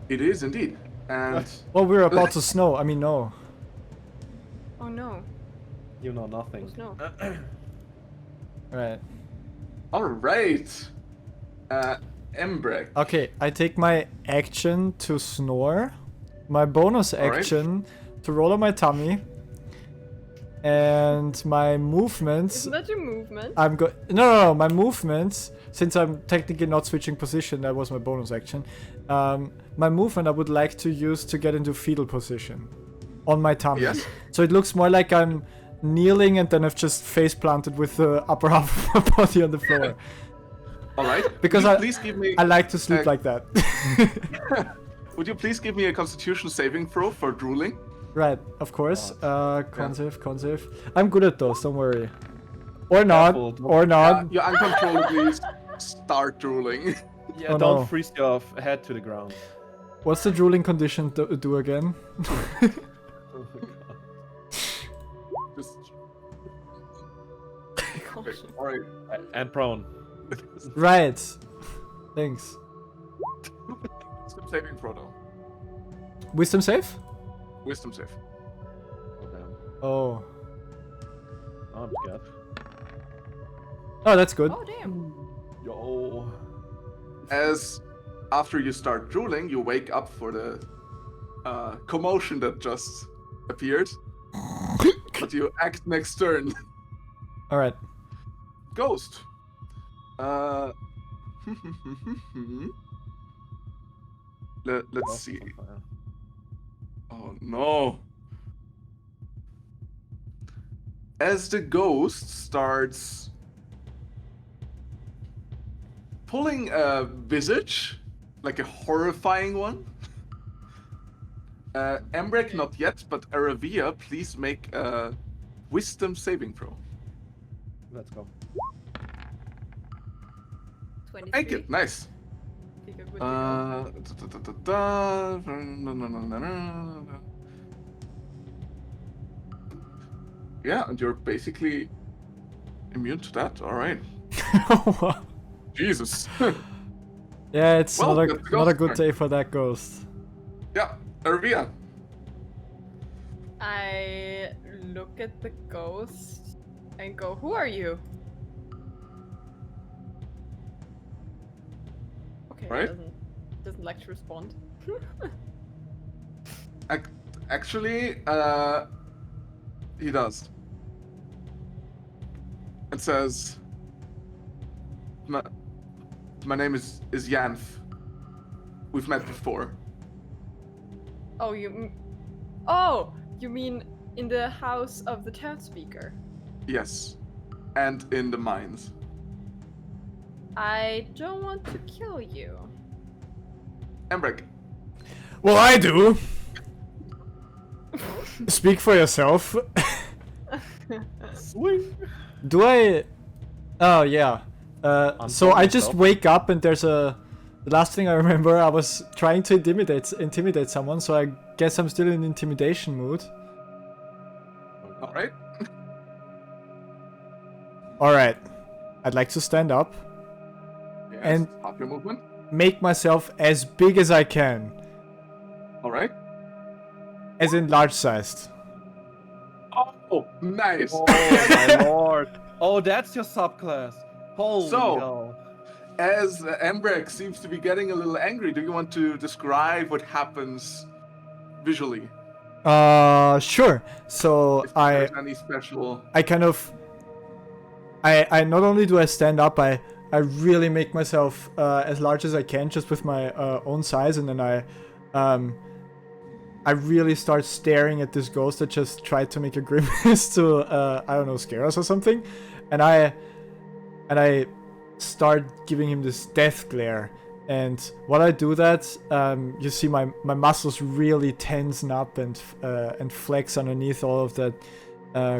It is indeed. And Well, we're about to snow, I mean, no. Oh no. You know nothing. No. Right. alright. Embrek. Okay, I take my action to snore, my bonus Alright. action to roll on my tummy, and my movements. Isn't that your movement? No, my movements, since I'm technically not switching position, that was my bonus action. My movement I would like to use to get into fetal position on my tummy. Yes. So it looks more like I'm kneeling and then I've just face planted with the upper half of my body on the floor. Alright. Because Would you please give me I like to sleep Uh, like that. Would you please give me a constitution saving throw for drooling? Right, of course. Con-save. I'm good at those, don't worry. Or not, Careful, or not. You uncontrollably start drooling. Yeah, Oh, don't no. freeze your head to the ground. What's the drooling condition do again? Oh my god. Just Gosh. alright. And prone. Right. Thanks. Wisdom saving throw though. Wisdom save? Wisdom save. Oh damn. Oh. Oh, I'm scared. Oh, that's good. Oh damn. Yo. As after you start drooling, you wake up for the commotion that just appeared. But you act next turn. Alright. Ghost. Let's see. Oh no. As the ghost starts pulling a visage, like a horrifying one. Embrek, not yet, but Aravia, please make a wisdom saving throw. Let's go. 23. Make it, nice. Think it would be good. Yeah, and you're basically immune to that. All right. Jesus. Yeah, it's Well, not that's the a ghost good turn. day for that ghost. Yeah, Aravia. I look at the ghost and go, "Who are you?" Okay, Right. doesn't like to respond. Actually, he does. It says, my name is Yanf. We've met before. Oh, you mean in the house of the town speaker? Yes. And in the mines. I don't want to kill you. Embrek. Well, I do. Speak for yourself. Swing. Do I? Oh yeah. So I just myself. wake up and there's a. The last thing I remember, I was trying to intimidate someone. So I guess I'm still in intimidation mood. All right. All right. I'd like to stand up, Yes. And- Half your movement. make myself as big as I can, All right. as in large-sized. Oh, nice. Oh my lord. Oh, that's your subclass. Holy So- hell. As Embrek seems to be getting a little angry, do you want to describe what happens visually? Sure. So If there's any special. I kind of I not only do I stand up, I really make myself as large as I can just with my own size, and then I really start staring at this ghost that just tried to make a grimace to I don't know, scare us or something, and I start giving him this death glare. And while I do that, you see my muscles really tensen up and flex underneath all of that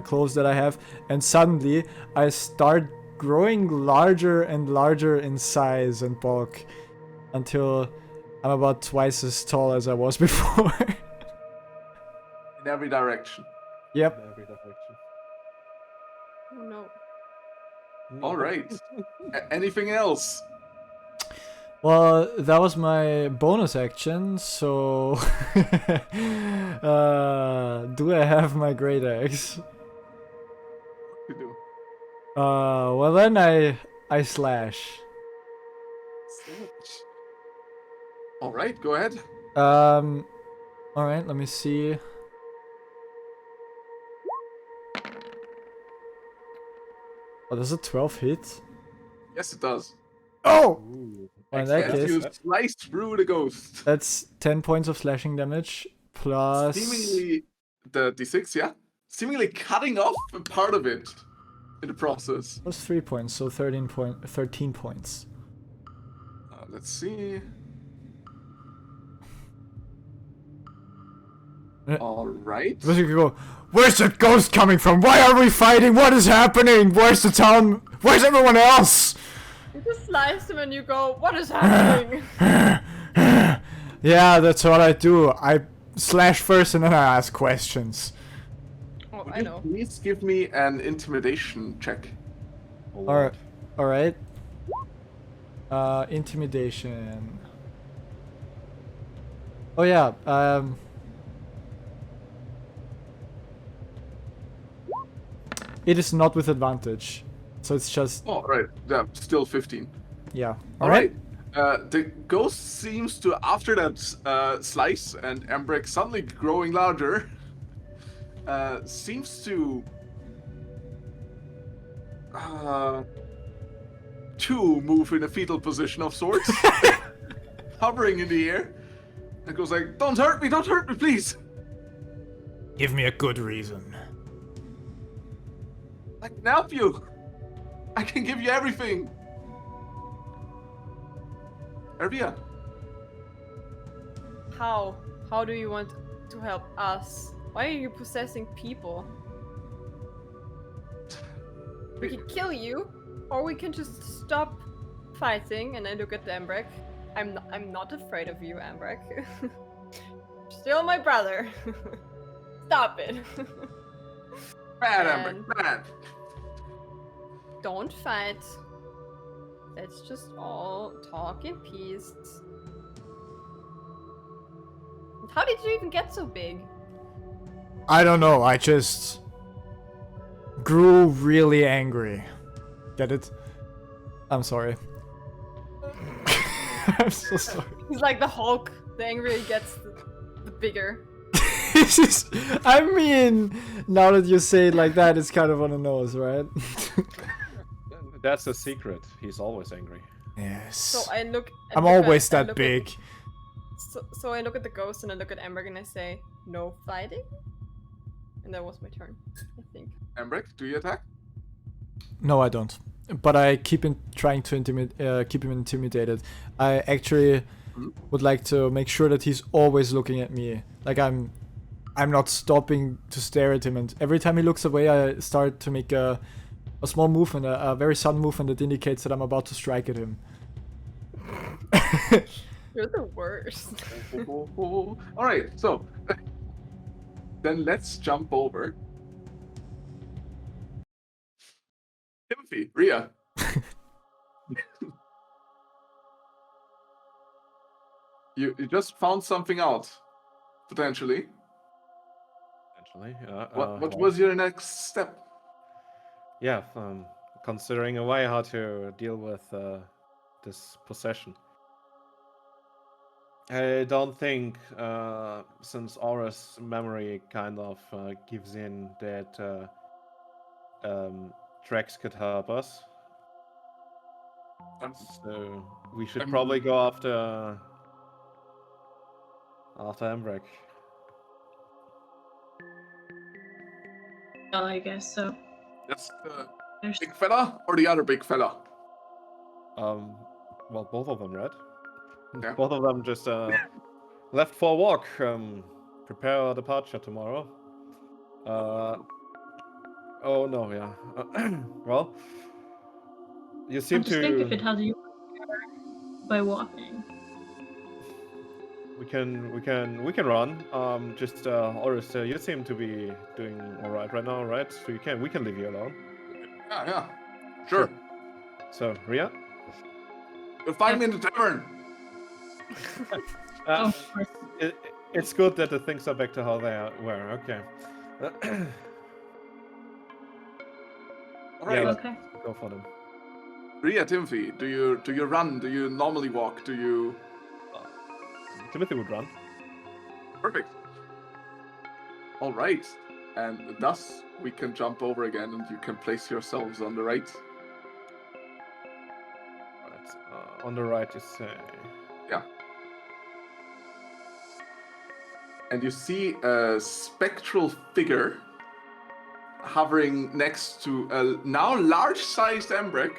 clothes that I have, and suddenly I start growing larger and larger in size and bulk until I'm about twice as tall as I was before. In every direction. Yep. In every direction. Oh no. All right. Anything else? Well, that was my bonus action, so do I have my great axe? You do. Well then I slash. All right, go ahead. All right, let me see. Oh, does a 12 hit? Yes, it does. Oh! Ooh. Well, in that As case, you slice through the ghost. that's 10 points of slashing damage plus. Seemingly the d6, yeah? Seemingly cutting off a part of it in the process. Plus 3 points, so 13 points. Let's see. All right. Because you could go, where's that ghost coming from? Why are we fighting? What is happening? Where's the town? Where's everyone else? You just slice him and you go, "What is happening?" Yeah, that's what I do. I slash first and then I ask questions. Oh, Would I you know. please give me an intimidation check? Alright. Alright. Intimidation. Oh yeah, it is not with advantage. So it's just, Oh, right. Yeah, still 15. yeah. All right. The ghost seems to, after that slice and Embrek suddenly growing larger, seems to move in a fetal position of sorts, hovering in the air, It goes like, don't hurt me, please. Give me a good reason. I can help you. I can give you everything. Ervia, How? How do you want to help us? Why are you possessing people? We can kill you, or we can just stop fighting. And I look at the Embrek. I'm not afraid of you, Embrek. Still my brother. Stop it. bad And- Embrek, bad. Don't fight. Let's just all talk in peace. How did you even get so big? I don't know, I just grew really angry. Get it? I'm sorry. I'm so sorry. He's like the Hulk. The angrier he gets, the bigger. This is, I mean, now that you say it like that, it's kind of on the nose, right? That's the secret. He's always angry. Yes. So I look. I'm always that big. So I look at the ghost and I look at Embrek and I say, no fighting? And that was my turn, I think. Embrek, do you attack? No, I don't. But I keep trying to keep him intimidated. I actually would like to make sure that he's always looking at me. Like I'm not stopping to stare at him. And every time he looks away, I start to make a small movement, a very sudden movement that indicates that I'm about to strike at him. You're the worst. Alright, so then let's jump over. Timothy, Rhea. You just found something out, potentially. Potentially. What was your next step? Yeah, considering a way how to deal with this possession. I don't think, since Aura's memory kind of gives in, that Drex could help us. So we should probably go after Embrek. Oh, I guess so. That's the There's big fella or the other big fella? Well, both of them, right? Yeah. Both of them just left for a walk. Prepare our departure tomorrow. Oh no, yeah. Well, you seem I'm just to. think if it has you by walking. We can run. Just Oris, you seem to be doing all right now, right? So we can leave you alone. Yeah. Sure. So Rhea. You'll find me in the tavern. Oh, of course. It's good that the things are back to how they were. Okay. All right. Yeah, Okay. go for them. Rhea, Timothy, do you run? Do you normally walk? Do you? Timothy would run. Perfect. All right. And thus we can jump over again, and you can place yourselves on the right. Right. On the right is Yeah. And you see a spectral figure hovering next to a now large-sized Embrek,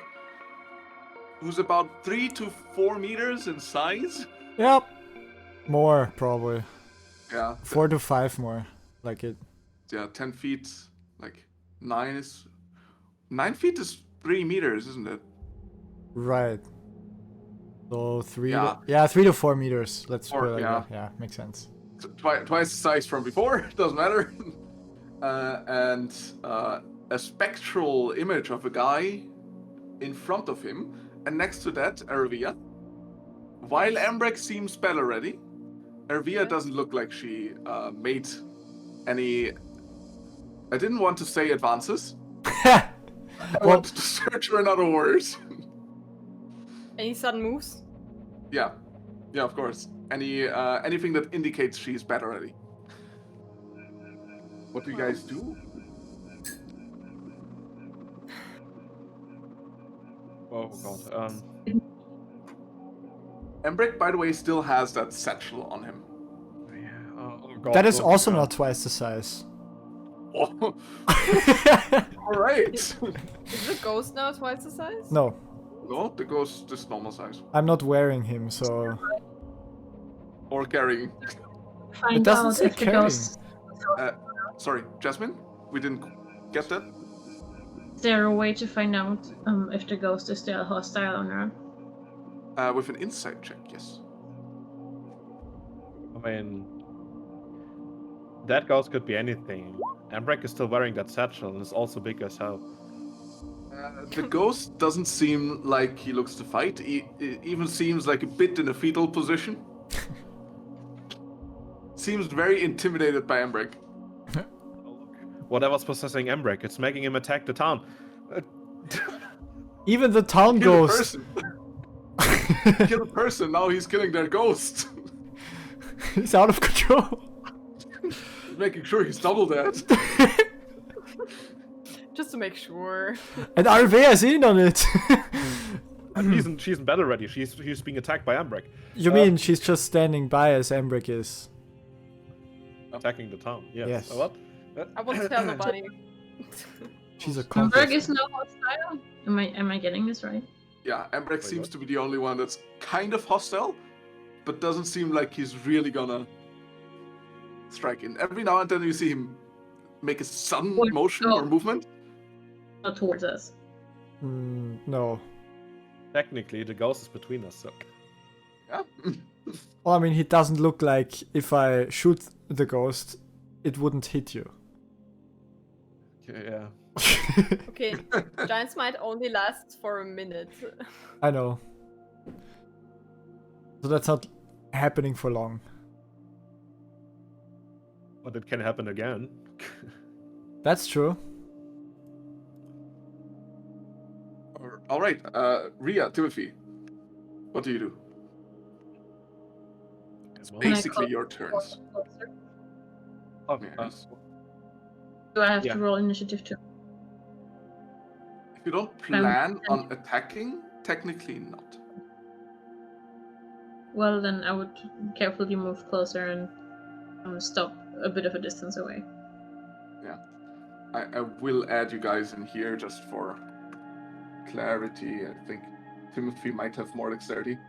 who's about 3 to 4 meters in size. Yep. More, probably. Yeah. 4 to 5 more. Like it. Yeah, 10 feet. Like 9 feet is 3 meters, isn't it? Right. So 3 Yeah. yeah, 3 to 4 meters. Let's Or- put it like yeah. that. Yeah, makes sense. Twice the size from before. Doesn't matter. And a spectral image of a guy in front of him, and next to that, Ervia. While Embrek seems battle ready, Ervia doesn't look like she made any. I didn't want to say advances. I wanted to search for another word. Any sudden moves? Yeah, of course. Anything that indicates she's battle ready. What do you guys do? Oh god. Embrek, by the way, still has that satchel on him. That is also not twice the size. Oh. All right. Is the ghost now twice the size? No, No, the ghost is normal size. I'm not wearing him, so Or carrying. Find doesn't out say if the carrying. ghost. Sorry, Jasmine? We didn't get that? Is there a way to find out if the ghost is still hostile or not? With an insight check, yes. I mean, that ghost could be anything. Embrek is still wearing that satchel and is also big as hell. The ghost doesn't seem like he looks to fight. He even seems like a bit in a fetal position. Seems very intimidated by Embrek. Whatever's possessing Embrek, it's making him attack the town. even the town Kill a ghost. person. Kill a person, now he's killing their ghost. He's out of control. Making sure he's double that. Just to make sure. And Arvea is in on it. And she's in battle ready. She's being attacked by Embrek. You mean she's just standing by as Embrek is? Attacking the town. Yes. Yes. What? I won't tell nobody. She's a Embrek conflict. is now hostile. Am I getting this right? Yeah, Embrek Wait, seems what? to be the only one that's kind of hostile, but doesn't seem like he's really gonna strike in. Every now and then you see him make a sudden What? motion Oh. or movement. Not towards us. No. Technically, the ghost is between us, so. Yeah. Well, I mean, he doesn't look like if I shoot the ghost, it wouldn't hit you. Okay, yeah. Okay, giants might only last for a minute. I know. So that's not happening for long. But it can happen again. That's true. All right, Ria, Timothy, what do you do? It's Well, Can I basically call- your turns. okay, Yes. Do I have Yeah. to roll initiative too? If you don't plan on attacking, technically not. Well, then I would carefully move closer and stop a bit of a distance away. I will add you guys in here just for clarity. I think Timothy might have more dexterity.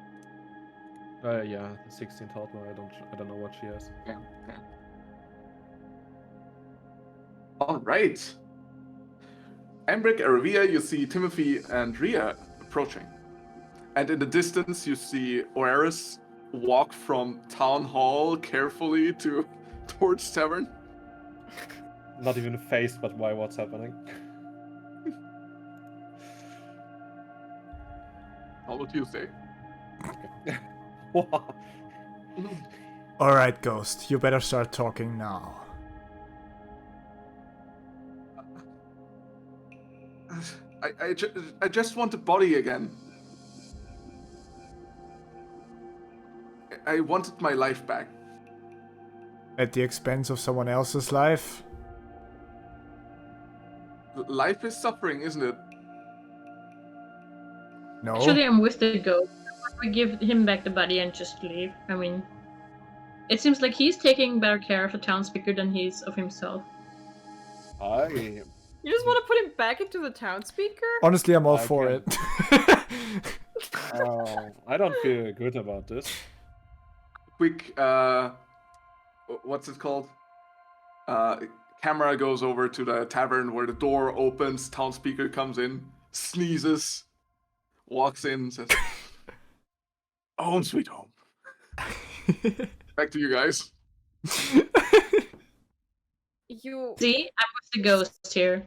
yeah, the 16 total. I don't know what she has. Yeah. All right. Embrek, Aravia, you see Timothy and Ria approaching. And in the distance, you see Oeris walk from town hall carefully towards tavern. Not even phased, but by what's happening. How would you say? Wow. Alright, Ghost, you better start talking now. I just want a body again. I wanted my life back. At the expense of someone else's life? Life is suffering, isn't it? No. Actually, I'm with the ghost. We give him back the body and just leave. I mean, it seems like he's taking better care of the townspeople than he is of himself. I You just want to put him back into the town speaker? Honestly, I'm all I for can- it. I don't feel good about this. Quick, what's it called? Camera goes over to the tavern where the door opens, townspeaker comes in, sneezes, walks in, says, "Home sweet home." Back to you guys. You. See, I'm with the ghost here.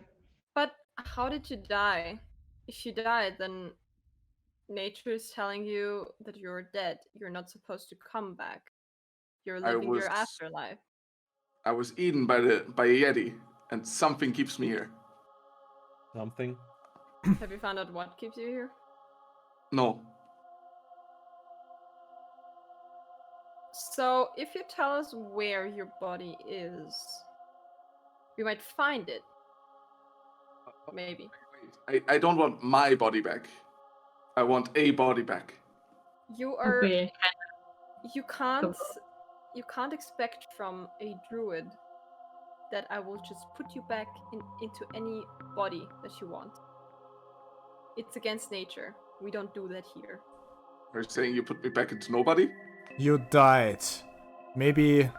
But how did you die? If you died, then nature is telling you that you're dead. You're not supposed to come back. You're living was- your afterlife. I was eaten by a yeti, and something keeps me here. Something. Have you found out what keeps you here? No. So, if you tell us where your body is, we might find it. Maybe. I don't want my body back. I want a body back. You are. Okay. You can't you can't expect from a druid that I will just put you back into any body that you want. It's against nature. We don't do that here. Are you saying you put me back into nobody? You died. Maybe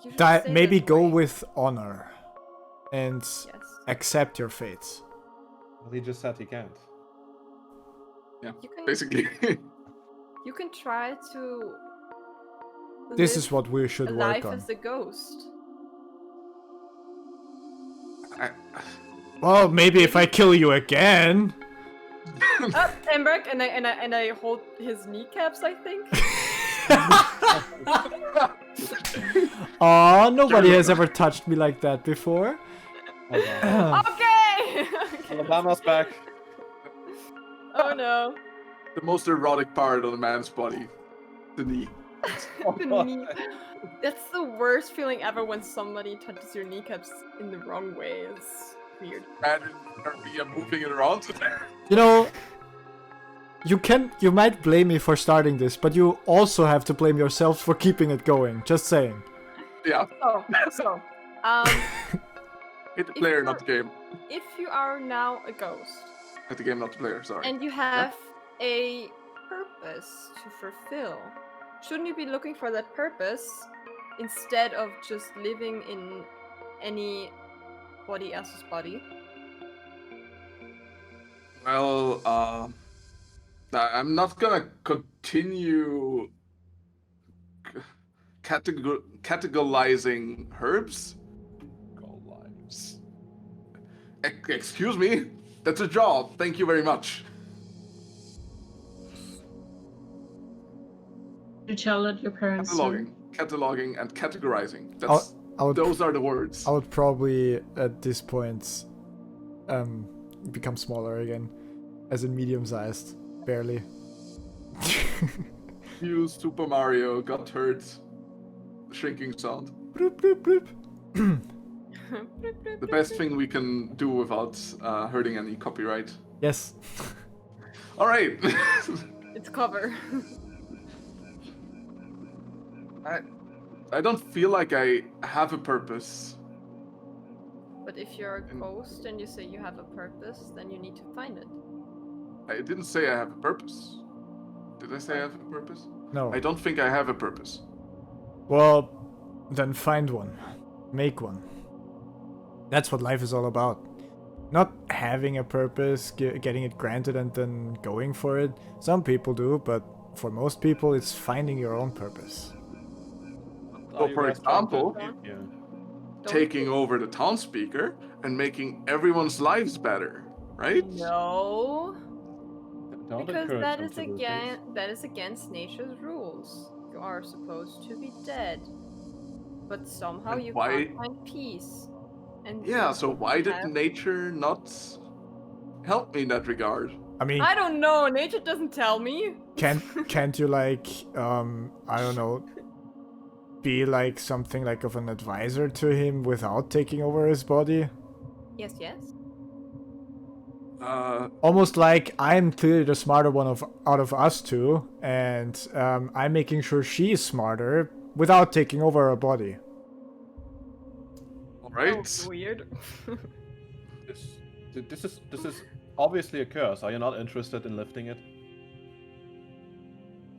You should stay maybe this go way. with honor and Yes. accept your fate. Well, he just said he can't. Yeah, You can basically. you can try to This live is what we should a work life on. as a ghost. I, Well, maybe if I kill you again. Embrek, and I hold his kneecaps, I think. Aw, nobody has ever touched me like that before. Okay! Alabama's back. Oh no. the most erotic part of a man's body, the knee. The knee. That's the worst feeling ever when somebody touches your kneecaps in the wrong way. It's weird. Imagine me moving it around. You know, you might blame me for starting this, but you also have to blame yourself for keeping it going. Just saying. Yeah, So, hit the player, not the game. if you are now a ghost Hit the game, not the player. Sorry. and you have a purpose to fulfill, shouldn't you be looking for that purpose instead of just living in anybody else's body? Well, I'm not gonna continue categorizing herbs. Excuse me, that's a job. Thank you very much. You tell it your parents. Cataloging, and categorizing. That's those are the words. I would probably at this point become smaller again, as in medium-sized, barely. You Super Mario got hurt. Shrinking sound. Bloop, bloop, bloop. The best thing we can do without hurting any copyright. Yes. All right. It's cover. I don't feel like I have a purpose. But if you're a ghost and you say you have a purpose, then you need to find it. I didn't say I have a purpose. Did I say I have a purpose? No. I don't think I have a purpose. Well, then find one. Make one. That's what life is all about. Not having a purpose, getting it granted and then going for it. Some people do, but for most people it's finding your own purpose. So, for example, Yeah. taking over the town speaker and making everyone's lives better, right? No. Don't Because encourage that them is to do that is against nature's rules. You are supposed to be dead. But somehow And you why- can't find peace. And Yeah, you so why did have- nature not help me in that regard? I mean, I don't know, nature doesn't tell me. can't you like I don't know, be like something like of an advisor to him without taking over his body? Yes, yes. Almost like I'm clearly the smarter one out of us two, and I'm making sure she's smarter without taking over her body. All right. Oh, weird. This is obviously a curse. Are you not interested in lifting it?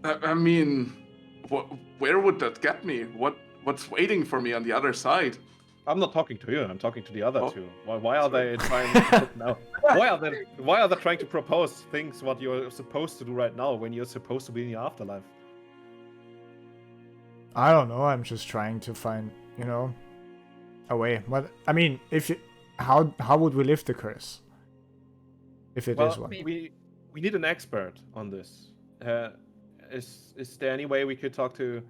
I mean, where would that get me? What's waiting for me on the other side? I'm not talking to you. I'm talking to the other Oh. two. Why are they trying? No. Why are they trying to propose things what you're supposed to do right now when you're supposed to be in the afterlife? I don't know. I'm just trying to find, a way. But I mean, how would we lift the curse? If it is one. We need an expert on this. Is there any way we could talk to?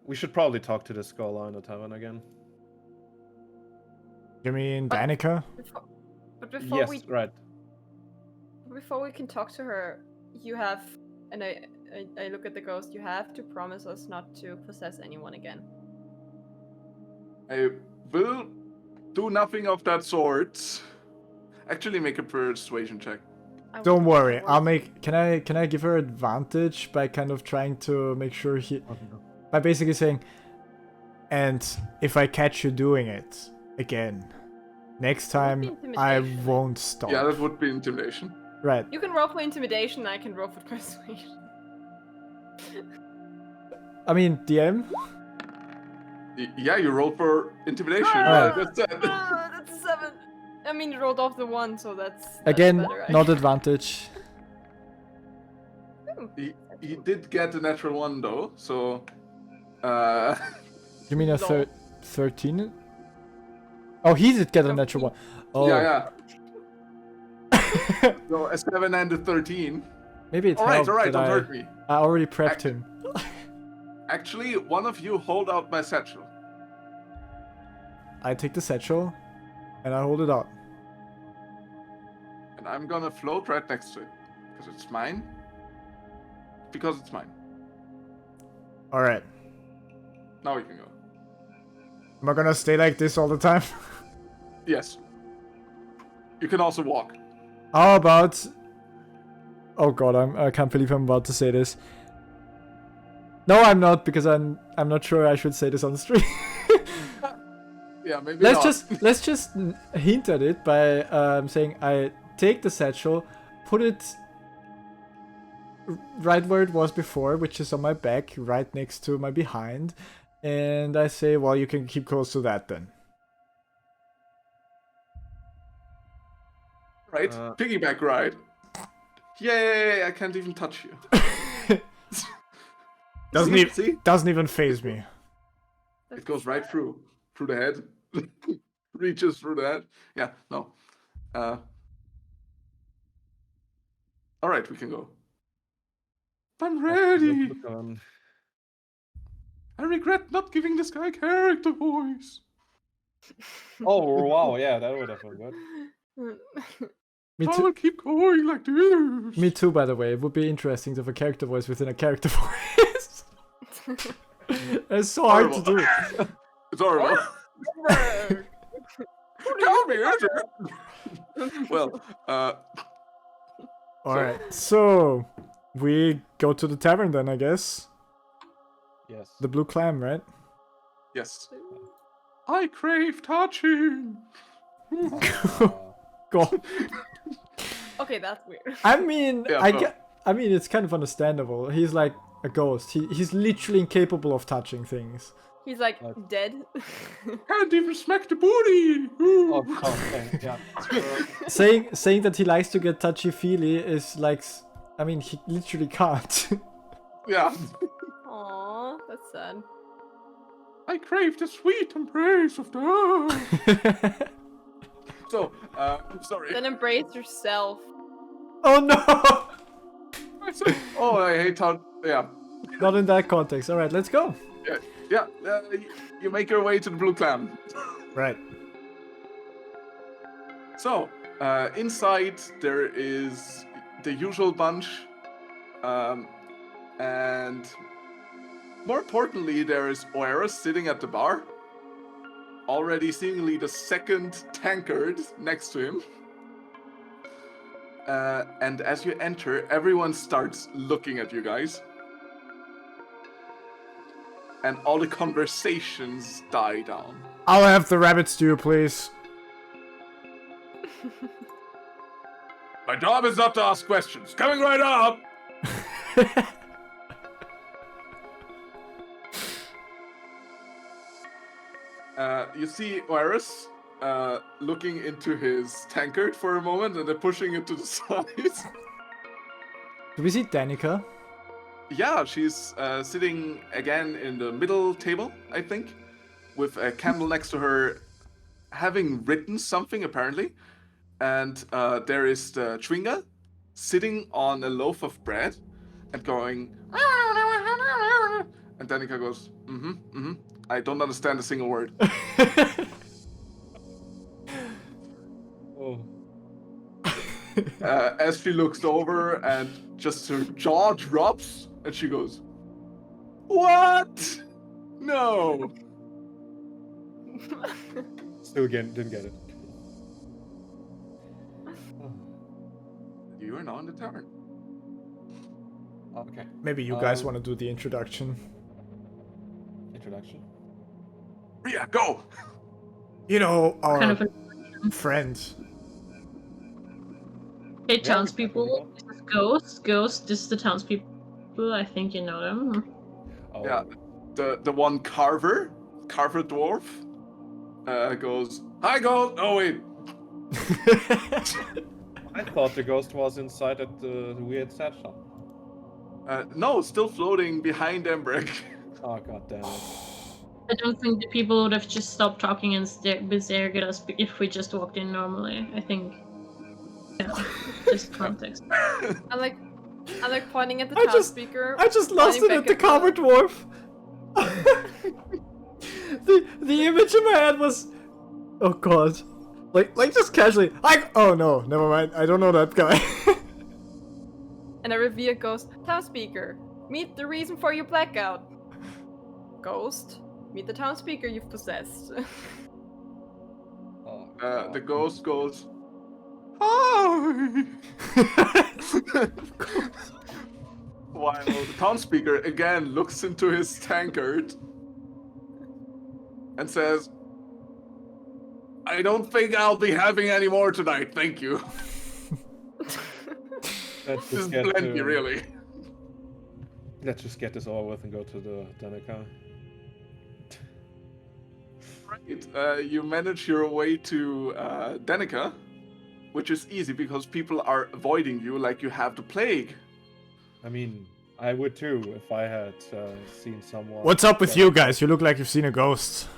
We should probably talk to the scholar in the tavern again. You mean Danica? But before Yes, we right. before we can talk to her, you have, and I look at the ghost. You have to promise us not to possess anyone again. I will do nothing of that sort. Actually, make a persuasion check. I Don't will- worry. I will- Can I give her advantage by kind of trying to make sure by basically saying, and if I catch you doing it again, next time I intimidation. won't stop. Yeah, that would be intimidation. Right. You can roll for intimidation, I can roll for persuasion. I mean, DM? Yeah, you roll for intimidation. Alright. That's it. That's a 7. I mean, you rolled off the 1, so that's Again, better, not advantage. He did get a natural 1 though, so You mean a Lol. 13? Oh, he did get a natural 1. Oh, yeah. So a 7 and a 13. maybe it Alright, helped that don't hurt me. I already prepped him. Actually, one of you hold out my satchel. I take the satchel and I hold it out. And I'm gonna float right next to it. Because it's mine. Because it's mine. Alright. Now we can go. Am I gonna stay like this all the time? Yes. You can also walk. How about... Oh god, I can't believe I'm about to say this. No, I'm not, because I'm not sure I should say this on the stream. Yeah, maybe Let's just hint at it by saying I take the satchel, put it right where it was before, which is on my back, right next to my behind, and I say, well, you can keep close to that then. Right? Piggyback ride. Yay, I can't even touch you. See? Doesn't even phase me. It goes right through the head. Reaches through the head. Yeah, no. Alright, we can go. I'm ready. I regret not giving this guy character voice. Oh wow, yeah, that would have been good. Me I too. will keep going like this. Me too, by the way. It would be interesting to have a character voice within a character voice. It's so hard to do. It's horrible. Tell me, is it? Well, Alright, so we go to the tavern then, I guess. Yes. The Blue Clam, right? yes. I crave touching. Go. Okay, that's weird. I mean, Yeah, I mean, it's kind of understandable. He's like a ghost. He's literally incapable of touching things. He's like dead. Can't even smack the booty. Ooh. Oh, okay, yeah. Saying that he likes to get touchy-feely is like, I mean, he literally can't. Yeah. Aww, that's sad. I crave the sweet embrace of the. So, sorry. Then embrace yourself. Oh no! I said, oh, I hate how. Yeah. Not in that context. Alright, let's go. Yeah. You make your way to the Blue Clam. Right. So, inside there is the usual bunch, and more importantly, there is Oera sitting at the bar, already seemingly the second tankard next to him. And as you enter, everyone starts looking at you guys. And all the conversations die down. I'll have the rabbit stew, please. My job is not to ask questions. Coming right up! You see Oeris looking into his tankard for a moment and then pushing it to the side. Do we see Danica? Yeah, she's sitting again in the middle table, I think, with a candle next to her, having written something apparently. And there is the Chwinga sitting on a loaf of bread and going. And Danica goes, I don't understand a single word. Oh. As she looks over and just her jaw drops and she goes, what? No. Still again, didn't get it. You are now in the tavern. Okay. Maybe you guys want to do the introduction. introduction. Ria, go! You know, our Kind of a friends. hey, Yeah, townspeople. This is Ghost. This is the townspeople. I think you know them. Oh, Yeah, the one Carver dwarf, goes, "Hi, Gold." Oh wait, I thought the ghost was inside at the weird satchel. no, still floating behind Embrek. Oh god damn it. I don't think the people would have just stopped talking and been staring at us if we just walked in normally. I think. Yeah, just context. I like pointing at the I town just- speaker. I just lost it pointing at back the cover dwarf. the image in my head was, oh god, like just casually. Oh no, never mind. I don't know that guy. And a revere goes, town speaker, meet the reason for your blackout. Ghost, meet the town speaker you've possessed. Oh, The ghost goes, "Hi." While the town speaker again looks into his tankard and says, "I don't think I'll be having any more tonight, thank you. let's This is just get plenty, to, really." Let's just get this over with and go to the Danica. Right, you manage your way to Danica, which is easy because people are avoiding you like you have the plague. I mean, I would too if I had seen someone. What's up with you guys? You look like you've seen a ghost.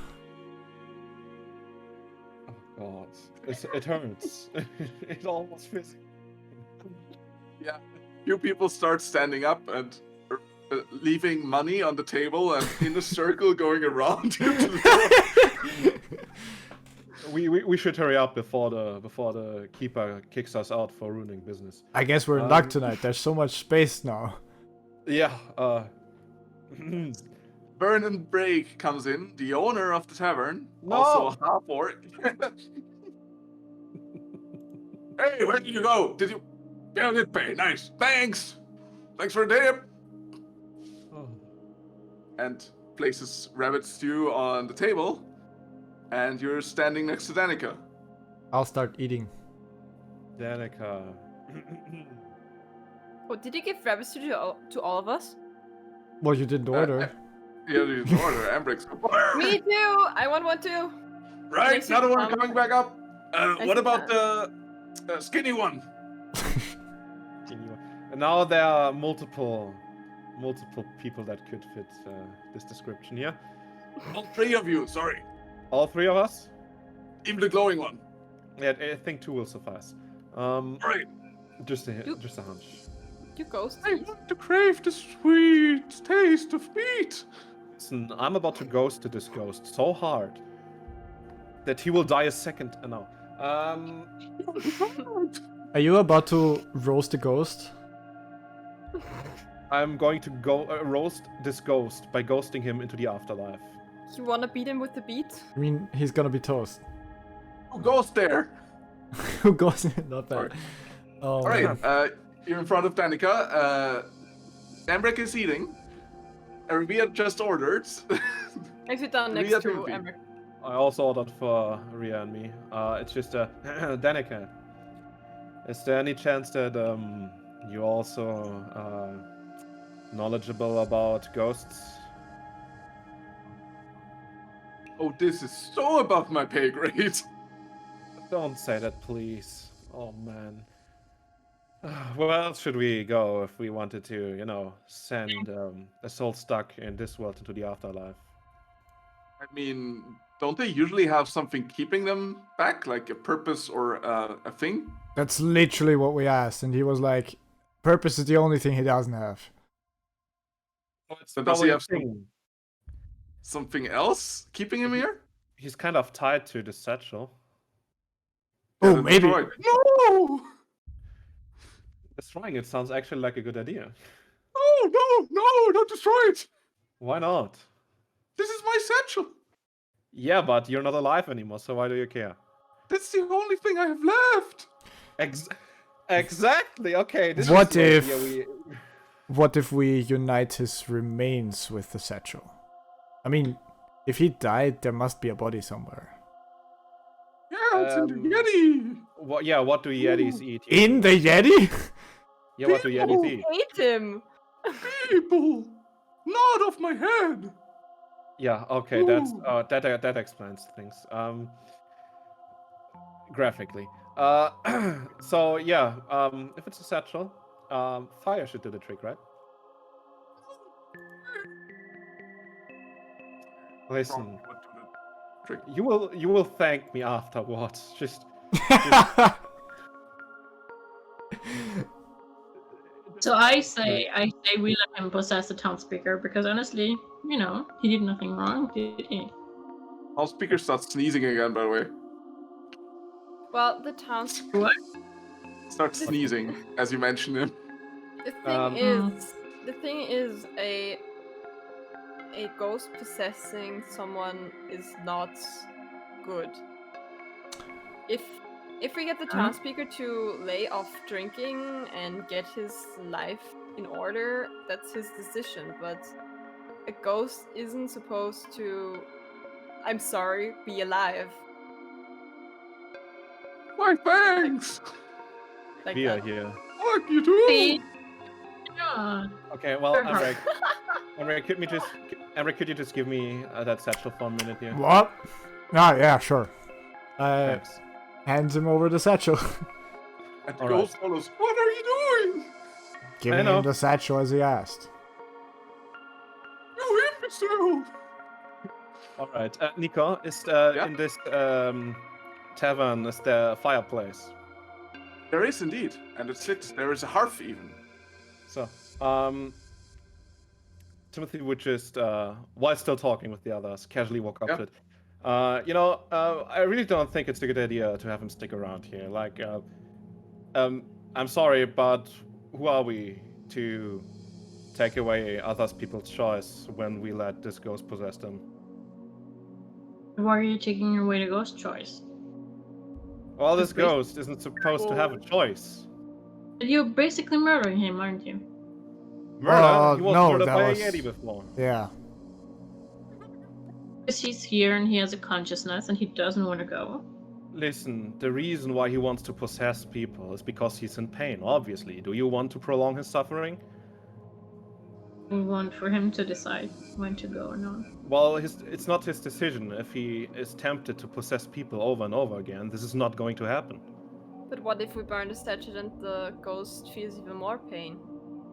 Oh god, it hurts. It almost feels. Yeah, you people start standing up and leaving money on the table and in a circle going around you to the door. We should hurry up before the keeper kicks us out for ruining business. I guess we're in luck tonight. There's so much space now. Yeah. Vernon Brake comes in, the owner of the tavern, No! also a half orc. Hey, where did you go? Did you? Yeah, I did pay. Nice. Thanks. Thanks for the tip. Oh. And places rabbit stew on the table. And you're standing next to Danica. I'll start eating. Danica. Oh, did you give rabbits to all of us? Well, you didn't order. Yeah, you didn't order. Ambrex. Me too! I want one too! Right, Makes you another one calm. coming back up. I What see about the skinny one? And now there are multiple people that could fit this description here. All three of you, sorry. All three of us? Even the glowing one. Yeah, I think two will suffice. Right. Just a hunch. You ghost. I want to crave the sweet taste of meat. Listen, I'm about to ghost this ghost so hard that he will die a second. No. Are you about to roast the ghost? I'm going to go roast this ghost by ghosting him into the afterlife. You wanna beat him with the beat? I mean, he's gonna be toast. Who goes there? Who goes? Not bad. All right, you're in front of Danica. Embrek is eating. Arabia just ordered. I sit down next Rhea to Ruby. Embrek. I also ordered for Ria and me. It's just Danica. Is there any chance that you also knowledgeable about ghosts? Oh, this is so above my pay grade. Don't say that, please. Oh man. Where else should we go if we wanted to, send a soul stuck in this world into the afterlife? I mean, don't they usually have something keeping them back, like a purpose or a thing? That's literally what we asked, and he was like, "Purpose is the only thing he doesn't have." So does he have thing. something else keeping him here? He's kind of tied to the satchel. Oh, Yeah, maybe. destroyed. No! Destroying it sounds actually like a good idea. Oh, no, don't destroy it! Why not? This is my satchel! Yeah, but you're not alive anymore, so why do you care? That's the only thing I have left! Exactly. Okay. This What is the if- idea What if we unite his remains with the satchel? I mean, if he died, there must be a body somewhere. Yeah, it's in the Yeti. What? Yeah. What do Yetis eat? In the Yeti? Yeah. What do Yetis eat? Hate him. People, not off my head. Yeah. Okay. That's Ooh. that explains things. Graphically. So yeah. If it's a satchel, fire should do the trick, right? Listen, What do the trick? you will thank me afterwards. Just So I say we let him possess the town speaker because honestly, you know, he did nothing wrong, did he? Our speaker starts sneezing again, by the way. Well, the town. Starts sneezing as you mention him. The thing is, a ghost possessing someone is not good. If we get the town speaker to lay off drinking and get his life in order, that's his decision. But a ghost isn't supposed to, I'm sorry, be alive. Why, thanks. Like Via that. here. Fuck you too. Yeah. Okay. Well, Very Embrek, Embrek, could you just give me that satchel for a minute here? What? Ah, yeah, sure. Thanks. Hands him over the satchel. And All Ghost follows. What are you doing? Giving know. him the satchel as he asked. You imbecile. All right. Nico, is Yeah? in this tavern is there a fireplace? There is indeed, and it's lit. There is a hearth even. So, Timothy would just, while still talking with the others, casually walk up Yeah. to it. I really don't think it's a good idea to have him stick around here. Like, I'm sorry, but who are we to take away other people's choice when we let this ghost possess them? Why are you taking away the ghost choice? Well, this Just basi- ghost isn't supposed to have a choice. You're basically murdering him, aren't you? Murder? He was no, murdered that by was- a Yeti before. Yeah. Because he's here and he has a consciousness and he doesn't want to go. Listen, the reason why he wants to possess people is because he's in pain, obviously. Do you want to prolong his suffering? We want for him to decide when to go or not. Well, it's not his decision. If he is tempted to possess people over and over again, this is not going to happen. But what if we burn the statue and the ghost feels even more pain?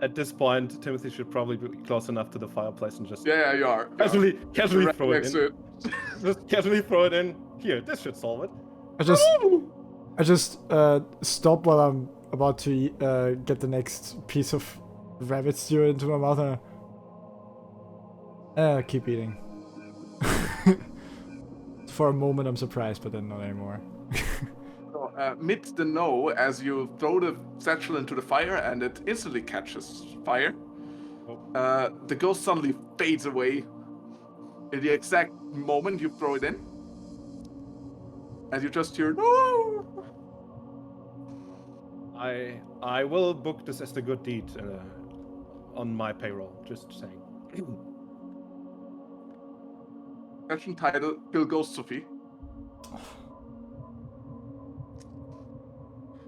At this point, Timothy should probably be close enough to the fireplace and just Yeah, you are. casually Right throw it next in. to it. Just casually throw it in. Here, this should solve it. I just stop while I'm about to get the next piece of rabbit stew into my mouth and keep eating. For a moment I'm surprised, but then not anymore. So, mid the no, as you throw the satchel into the fire and it instantly catches fire, the ghost suddenly fades away in the exact moment you throw it in. And you just hear, no! I will book this as a good deed on my payroll. Just saying. Session title, Kill Ghost Sophie.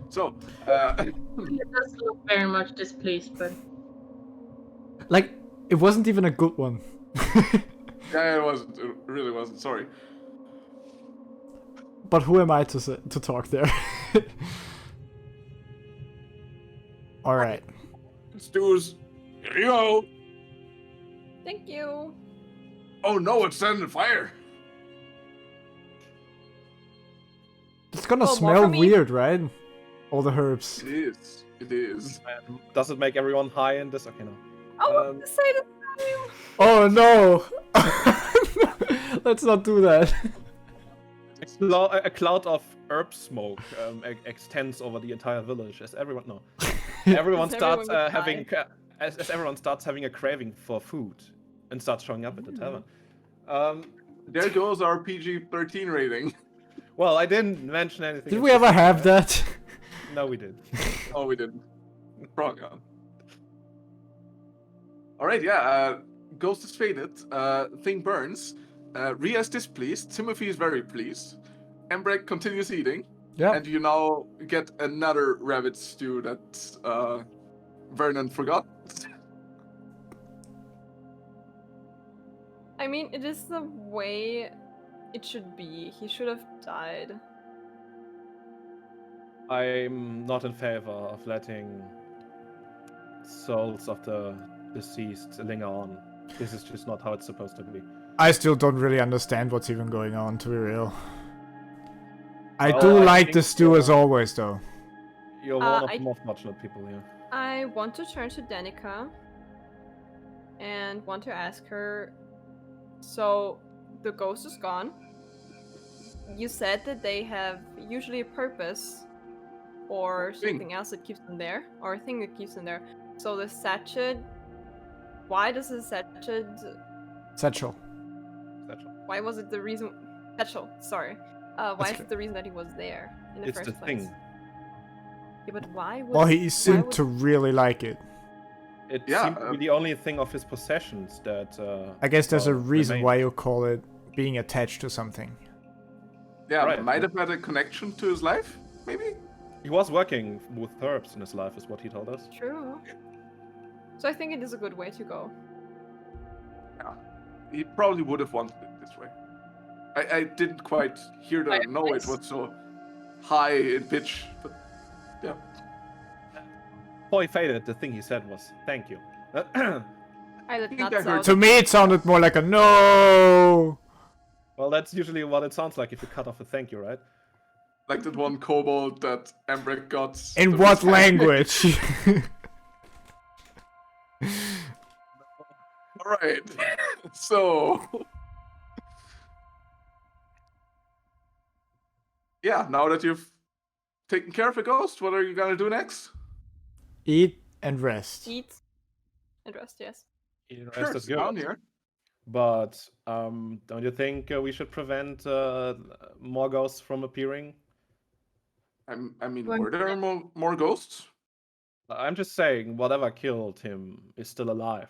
So, He does look very much displeased, but Like, it wasn't even a good one. yeah, it wasn't. It really wasn't. Sorry. But who am I to talk there? Alright. Stews, here you go. Thank you. Oh no, it's set in fire. It's gonna Oh, more smell for me? weird, right? All the herbs. It is. It is. Does it make everyone high in this? Okay, no. I wanted to say the same. Oh no! Let's not do that. A cloud of herb smoke extends over the entire village as everyone everyone As starts everyone gets having as everyone starts having a craving for food and starts showing up at the tavern. There goes our PG-13 rating. Well, I didn't mention anything. Did we ever have that? No, we did. Oh, we didn't. Wrong on. Alright, yeah. Ghost is faded. Thing burns. Ria is displeased. Timothy is very pleased. Embrek continues eating. Yeah. And you now get another rabbit stew that Vernon forgot. I mean, it is the way it should be. He should have died. I'm not in favor of letting souls of the deceased linger on. This is just not how it's supposed to be. I still don't really understand what's even going on, to be real. I Well, do I like think the stew as always, though. You're one of I- the more fortunate people here. I want to turn to Danica and want to ask her. So, the ghost is gone. You said that they have usually a purpose or Thing. something else that keeps them there, or a thing that keeps them there. So the satchet. Why does the satchet? Satchel. That's all. Why was it the reason? Satchel. Sorry. Why That's is okay. it the reason that he was there in the It's first the place? thing. Yeah, but why would? Well, he why seemed would- to really like it. It Yeah, seemed to be the only thing of his possessions that. I guess there's a well, reason remained. why you call it being attached to something. Yeah, Right. might have had a connection to his life, maybe? He was working with herbs in his life, is what he told us. True. So I think it is a good way to go. Yeah. He probably would have wanted it this way. I didn't quite hear the no, it was so high in pitch, but yeah. Before he faded, the thing he said was, "Thank you." I did think not I heard sound. To me, it sounded more like a no. Well, that's usually what it sounds like if you cut off a thank you, right? Like that one kobold that Embrek got. In that what was- language? Alright. So. Yeah, now that you've taken care of a ghost, what are you gonna do next? Eat and rest. Eat and rest. Yes. You know, Sure, that's it's down good. here. But don't you think we should prevent more ghosts from appearing? I mean, Well, were there more ghosts? I'm just saying, whatever killed him is still alive.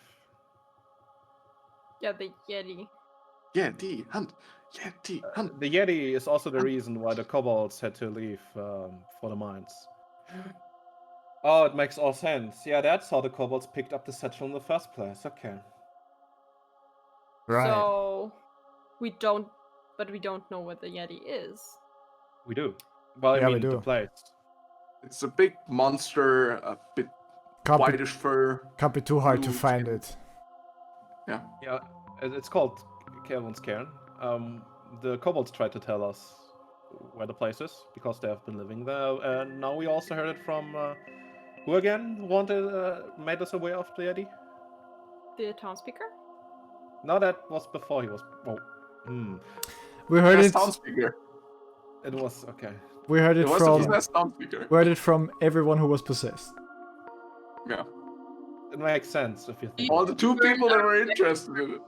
Yeah, the Yeti. Yeah, D hunt. Yeah, D hunt. The Yeti is also the reason why the kobolds had to leave for the mines. Oh, it makes all sense. Yeah, that's how the kobolds picked up the satchel in the first place. Okay. Right. So we don't know what the Yeti is. We do. Well, Yeah, I we mean, the do. place. It's a big monster, a bit Can't be, whitish fur. can't be too hard to blue find skin. it. Yeah. Yeah, it's called Kelvin's Cairn. The kobolds tried to tell us where the place is because they have been living there, and now we also heard it from who again made us aware of the Yeti? The town speaker? No, that was before he was. Oh, We heard Best it. sound speaker. it was okay. We heard It it was the from. best sound speaker. We heard it from everyone who was possessed. Yeah. It makes sense if you think, All the two people that were interested in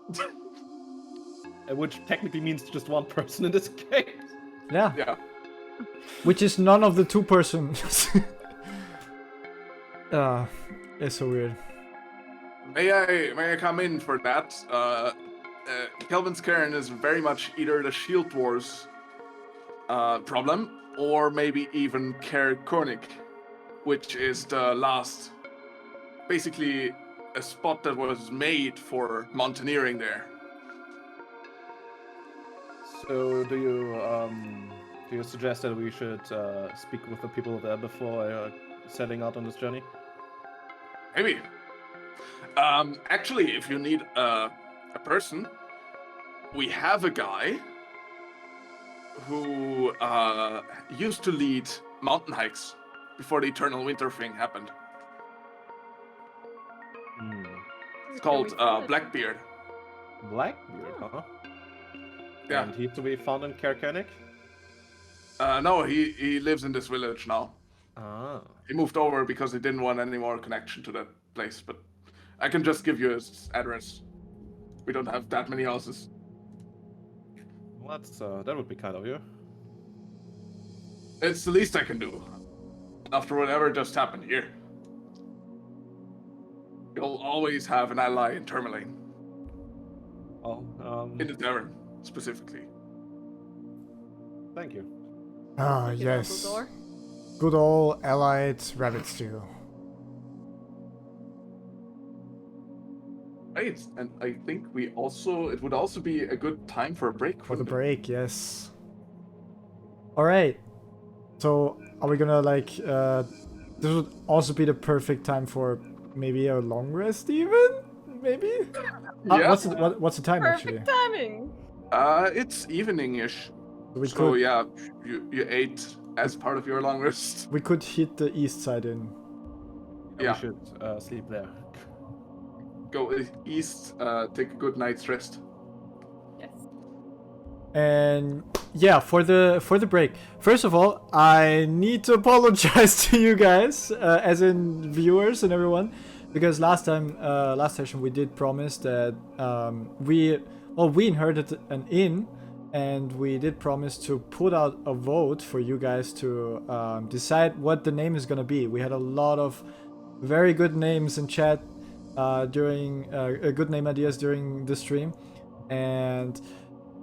it. which technically means just one person in this case. Yeah. Yeah. Which is none of the two persons. It's so weird. May I come in for that? Kelvin's Cairn is very much either the Shield Wars problem, or maybe even Caern, which is the last, basically a spot that was made for mountaineering there. So do you suggest that we should speak with the people there before setting out on this journey? Maybe. Actually, if you need a person, we have a guy who used to lead mountain hikes before the Eternal Winter thing happened. It's called Blackbeard. Blackbeard, huh? Yeah. And he's to be found in Caern? No, he lives in this village now. Ah. He moved over because he didn't want any more connection to that place, but I can just give you his address. We don't have that many houses. Well, that would be kind of you. It's the least I can do. After whatever just happened here. You'll always have an ally in Tourmaline. In the tavern, specifically. Thank you. Ah, Thank you, yes. Dumbledore. Good old allied rabbit stew. Right, and I think it would also be a good time for a break. For the wouldn't it? break, yes. Alright. So, are we gonna like, this would also be the perfect time for maybe a long rest even? Maybe? Yeah. What's the time actually? Perfect timing. It's evening-ish. We So could yeah, you ate as part of your long rest. we could hit the east side in. Yeah. We should sleep there. Go east, take a good night's rest. Yes. And yeah, for the break. First of all, I need to apologize to you guys, as in viewers and everyone, because last session we did promise that we inherited an inn, and we did promise to put out a vote for you guys to decide what the name is gonna be. We had a lot of very good names in chat during good name ideas during the stream, and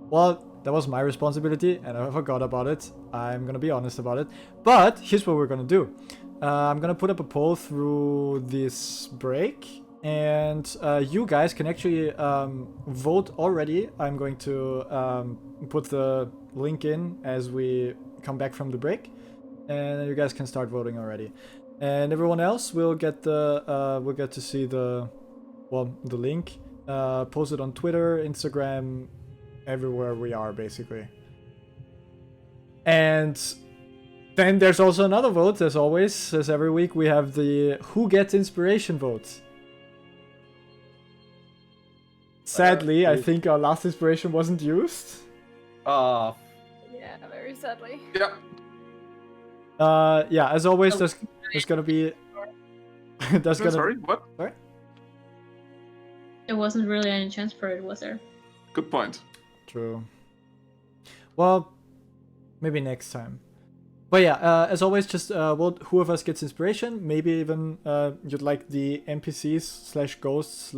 well, that was my responsibility and I forgot about it. I'm gonna be honest about it. But here's what we're gonna do. I'm gonna put up a poll through this break, and you guys can actually vote already. I'm going to put the link in as we come back from the break, and you guys can start voting already. And everyone else will get to see the link posted on Twitter, Instagram, everywhere we are basically. And then there's also another vote, as always, as every week we have the who gets inspiration votes. Sadly, I think our last inspiration wasn't used. Ah, Yeah, very sadly. Yeah. Yeah, as always, there's gonna be Sorry, what? Sorry? There wasn't really any chance for it, was there? Good point. True. Well, maybe next time. But yeah, as always, just vote who of us gets inspiration. Maybe even you'd like the NPCs / ghosts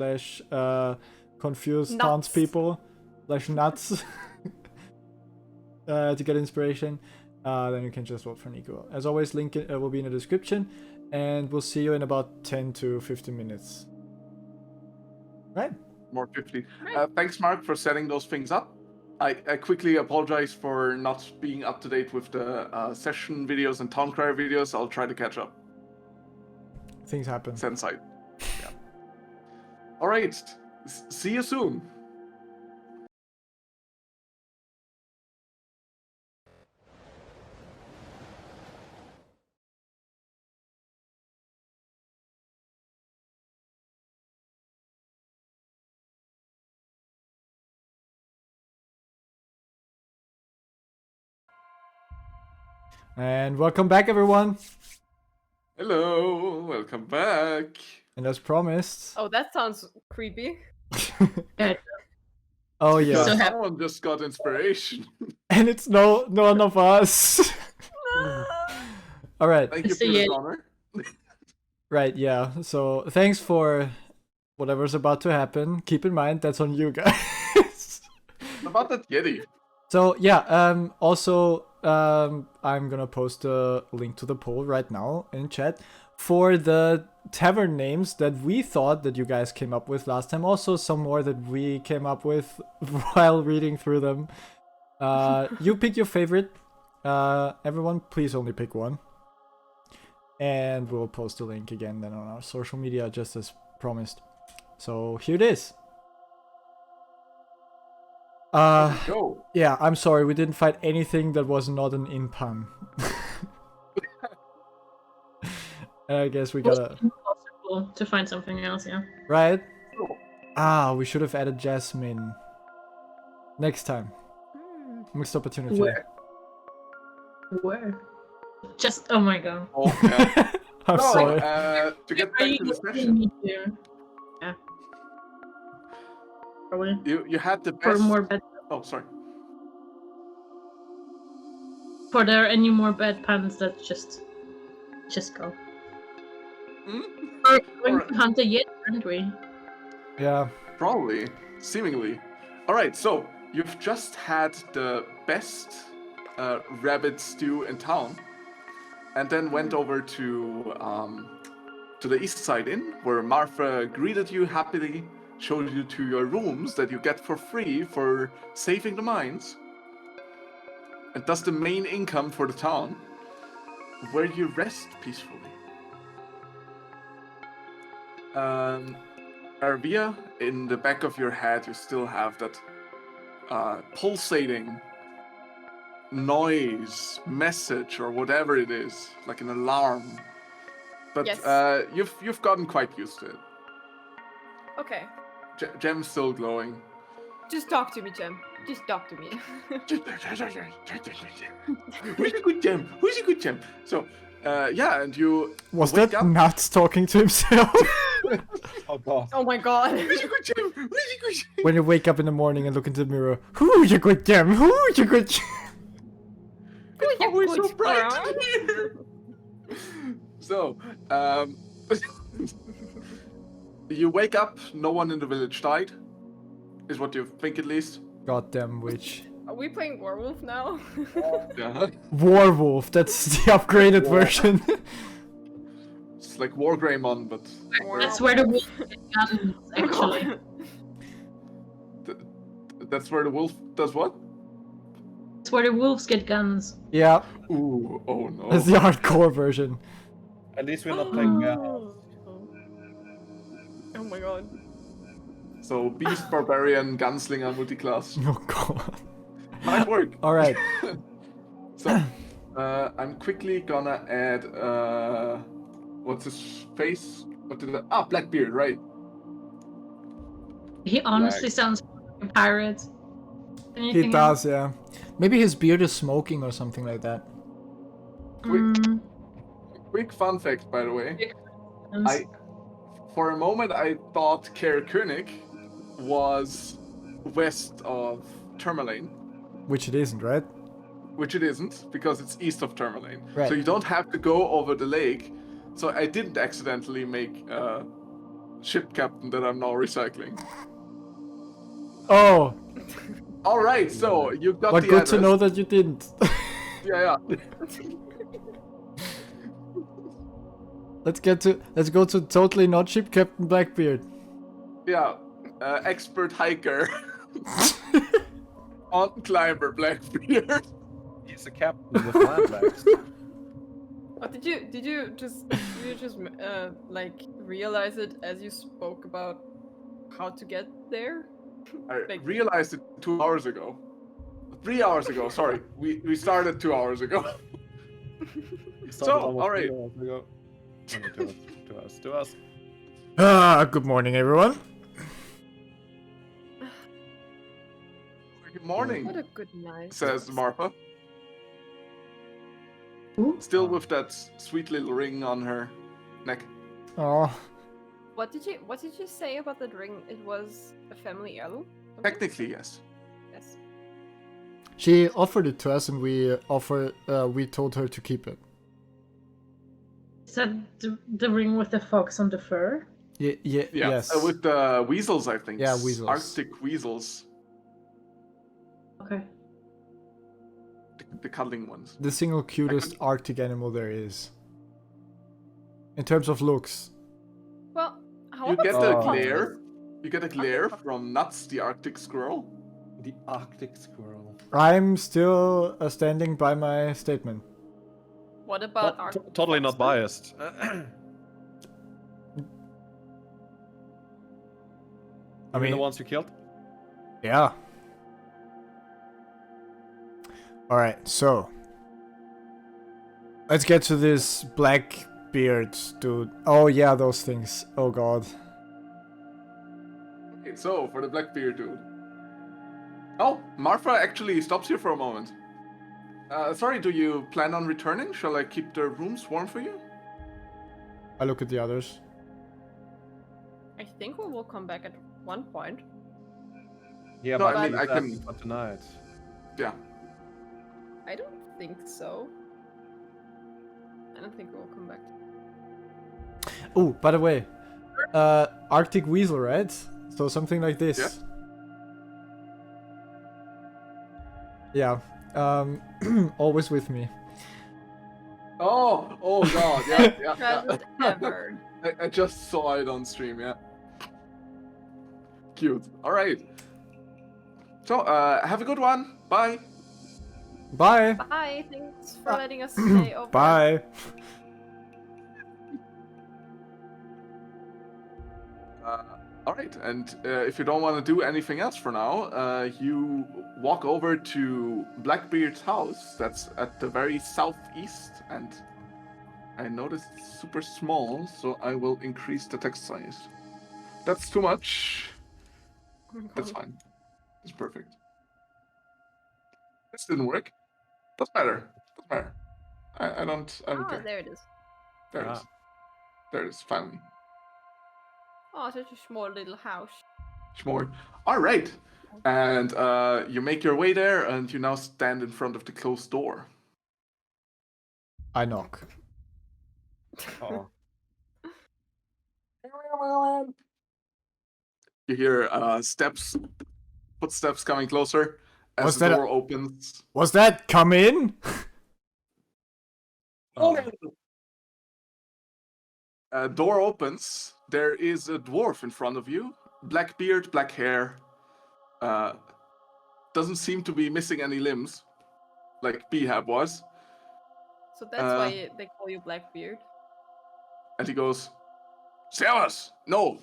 / confused Nuts. townspeople / nuts to get inspiration. Then you can just vote for Nico. As always, link will be in the description, and we'll see you in about 10 to 15 minutes. Right? More 50. Thanks, Mark, for setting those things up. I quickly apologize for not being up to date with the session videos and town crier videos. I'll try to catch up. Things happen. Send side. Yeah. All right. See you soon. And welcome back, everyone. Hello. Welcome back. And as promised. Oh, that sounds creepy. Yeah. Oh yeah. So happy. Someone just got inspiration. And it's none of us. All right. Thank you It's for the the honor. Right, yeah. So thanks for whatever's about to happen. Keep in mind that's on you guys. About that Yeti. So yeah, also I'm gonna post a link to the poll right now in chat for the tavern names that we thought that you guys came up with last time. Also some more that we came up with while reading through them. You pick your favorite. Everyone, please only pick one. And we'll post the link again then on our social media, just as promised. So here it is. Go. Yeah, I'm sorry, we didn't find anything that was not an in pun. And I guess we gotta... Impossible to find something else, yeah. Right? Cool. We should have added Jasmine. Next time. Missed opportunity. Where? Just, oh my god. Oh, yeah. I'm No, sorry. to get back to the session, Yeah. Probably. you had the For best. more bad. Oh, sorry. For there any more bad puns, that just go. Hmm? We're going Alright. to hunt it yet, aren't we? Yeah. Probably, seemingly. All right, so you've just had the best rabbit stew in town, and then went over to the East Side Inn, where Martha greeted you happily, showed you to your rooms that you get for free for saving the mines, and thus the main income for the town, where you rest peacefully. Arvia, in the back of your head, you still have that pulsating noise, message, or whatever it is, like an alarm. But Yes. you've gotten quite used to it. Okay. Gem's still glowing. Just talk to me, Gem. Just talk to me. Who's a good Gem? Who's a good Gem? So, yeah, and you Was wake that up. Nuts talking to himself? Oh god. Oh my god. Who's a good Gem? Who's a good Gem? When you wake up in the morning and look into the mirror, who's a good gem? Who's a good gem? It's always so good bright girl. in here. So, you wake up, no one in the village died, is what you think at least. Goddamn witch. Are we playing werewolf now? Yeah. Warwolf, that's the upgraded version. It's like War Greymon, but That's where the wolf get guns, actually. that's where the wolf does what? That's where the wolves get guns. Yeah, Ooh, oh no. that's the hardcore version. At least we're not playing. Oh my god. So, Beast, Barbarian, Gunslinger, Multiclass. Oh god. Might work. Alright. So, I'm quickly gonna add, what's his face? What did I... Blackbeard, right. He honestly sounds like a pirate. He Anything does, yeah. Maybe his beard is smoking or something like that. else? Quick fun fact, by the way. Mm, For a moment, I thought Caern was west of Tourmaline, Which it isn't, right? which it isn't, because it's east of Tourmaline. Right. So you don't have to go over the lake. So I didn't accidentally make a ship captain that I'm now recycling. Oh, All right, so you got but the good address. to know that you didn't. Yeah. Let's go to totally not ship Captain Blackbeard. Yeah, expert hiker. Mountain climber Blackbeard. He's a captain with landbags. Oh, did you just like realize it as you spoke about how to get there? I Like- realized it 2 hours ago. 3 hours ago, sorry. We started 2 hours ago. So, all right. To us. Good morning, everyone. Good morning, What a good night. says Marfa. Ooh. Still with that sweet little ring on her neck. Oh, What did you say about that ring? It was a family heirloom? Technically, yes. Yes. she offered it to us, and we told her to keep it. Is that the ring with the fox on the fur? Yeah, Yeah, yes. with the weasels, I think. Yeah, weasels. Arctic weasels. Okay. The cuddling ones. The single cutest Arctic animal there is. In terms of looks. Well, how You about get some the Oh. glare. You get a glare from Nuts, the Arctic squirrel. The Arctic squirrel. I'm still standing by my statement. What about our Totally not biased. I mean, the ones you killed? yeah. Alright, so. Let's get to this Blackbeard dude. Oh yeah, those things. Oh god. Okay, so for the Blackbeard dude. Oh, Marfa actually stops you for a moment. Sorry, do you plan on returning? Shall I keep the rooms warm for you? I look at the others. I think we will come back at one point. Yeah, No, but I mean, I can- for tonight. Yeah. I don't think so. I don't think we will come back. Oh, by the way. Arctic weasel, right? So something like this. Yeah. Yeah. Always with me. Oh god, yeah, yeah. Present ever. I just saw it on stream, yeah. Cute. Alright. So, have a good one. Bye. Bye. Bye. Thanks for letting us stay over. Bye. Alright, and if you don't want to do anything else for now, you walk over to Blackbeard's house. That's at the very southeast, and I noticed it's super small, so I will increase the text size. That's too much. That's fine. It's perfect. This didn't work. Doesn't matter. Doesn't matter. I don't care. There it is. There it is. There it is, finally. Oh, such a small little house. More. All right. And you make your way there, and you now stand in front of the closed door. I knock. Oh. You hear footsteps coming closer as Was the that door opens. Was that come in? Door opens. There is a dwarf in front of you. Black beard, black hair. Doesn't seem to be missing any limbs, like Behab was. So that's why they call you Blackbeard. And he goes, "Servus! No!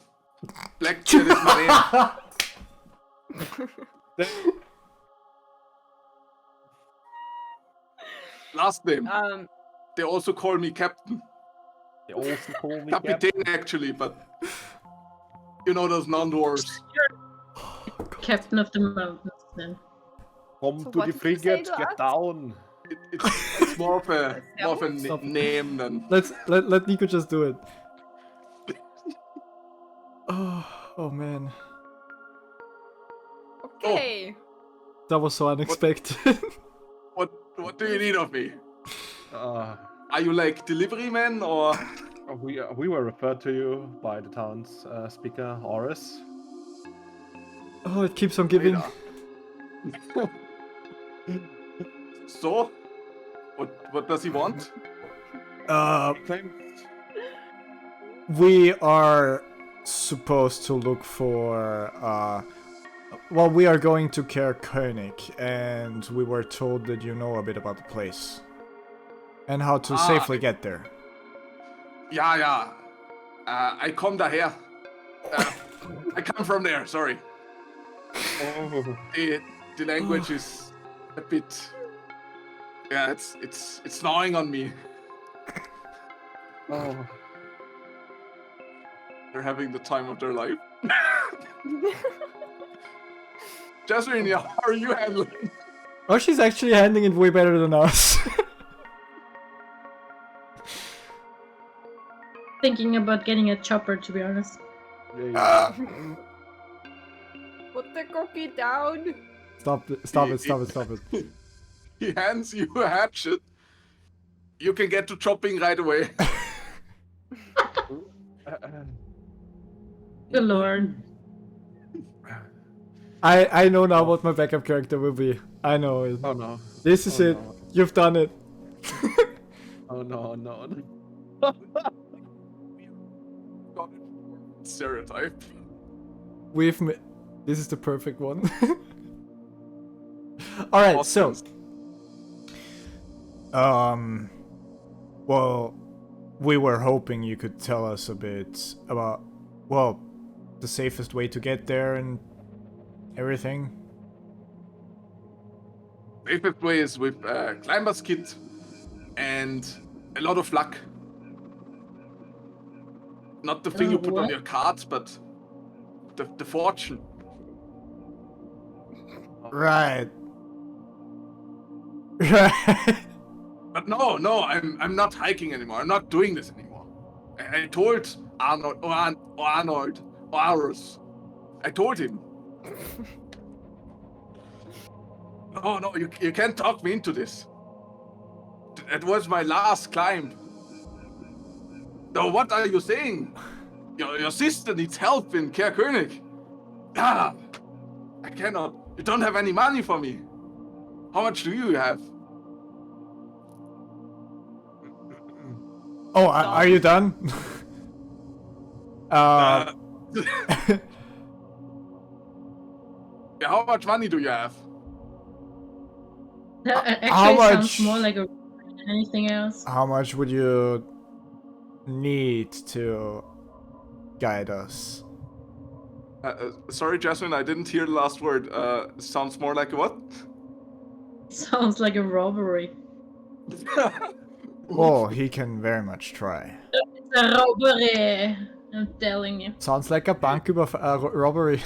Blackbeard is my name." Last name. They also call me Captain. They also call me Captain, actually, but you know those non-dwarves. Captain of the mountains, then. Come So to what the did you say frigate, to get us? down. It's more of a Stop. name than. Let Nico just do it. Oh man. Okay. That was so unexpected. What do you need of me? Uh, Are you like delivery man or? we were referred to you by the town's speaker, Horus. Oh, it keeps on giving. So, what does he want? We are supposed to look for well, we are going to Caern, and we were told that you know a bit about the place and how to safely get there. Yeah. I come daher. I come from there. Sorry. Oh. The language is a bit. Yeah, it's gnawing on me. Oh. They're having the time of their life. Jasmine, how are you handling? Oh, she's actually handling it way better than us. Thinking about getting a chopper, to be honest. Put the cookie down. Stop it. He hands you a hatchet. You can get to chopping right away. Good lord. I know now what my backup character will be. I know it. Oh no. This is it. No. You've done it. Oh no. Stereotype. This is the perfect one. Alright, Awesome. so well, we were hoping you could tell us a bit about, well, the safest way to get there and everything. Safest way is with climber's kit and a lot of luck. Not the thing you put on what? your cards, but the fortune. Right. Right. But no, I'm not hiking anymore. I'm not doing this anymore. I told Arus. I told him. No, you can't talk me into this. It was my last climb. No, what are you saying? Your sister needs help in Caern. Ah, I cannot. You don't have any money for me. How much do you have? Oh, are you done? Yeah, how much money do you have? That how actually sounds much- more like a than anything else. How much would you need to guide us? Sorry, Jasmine, I didn't hear the last word. Sounds more like a what? Sounds like a robbery. Oh, he can very much try. It's a robbery. I'm telling you. Sounds like a robbery.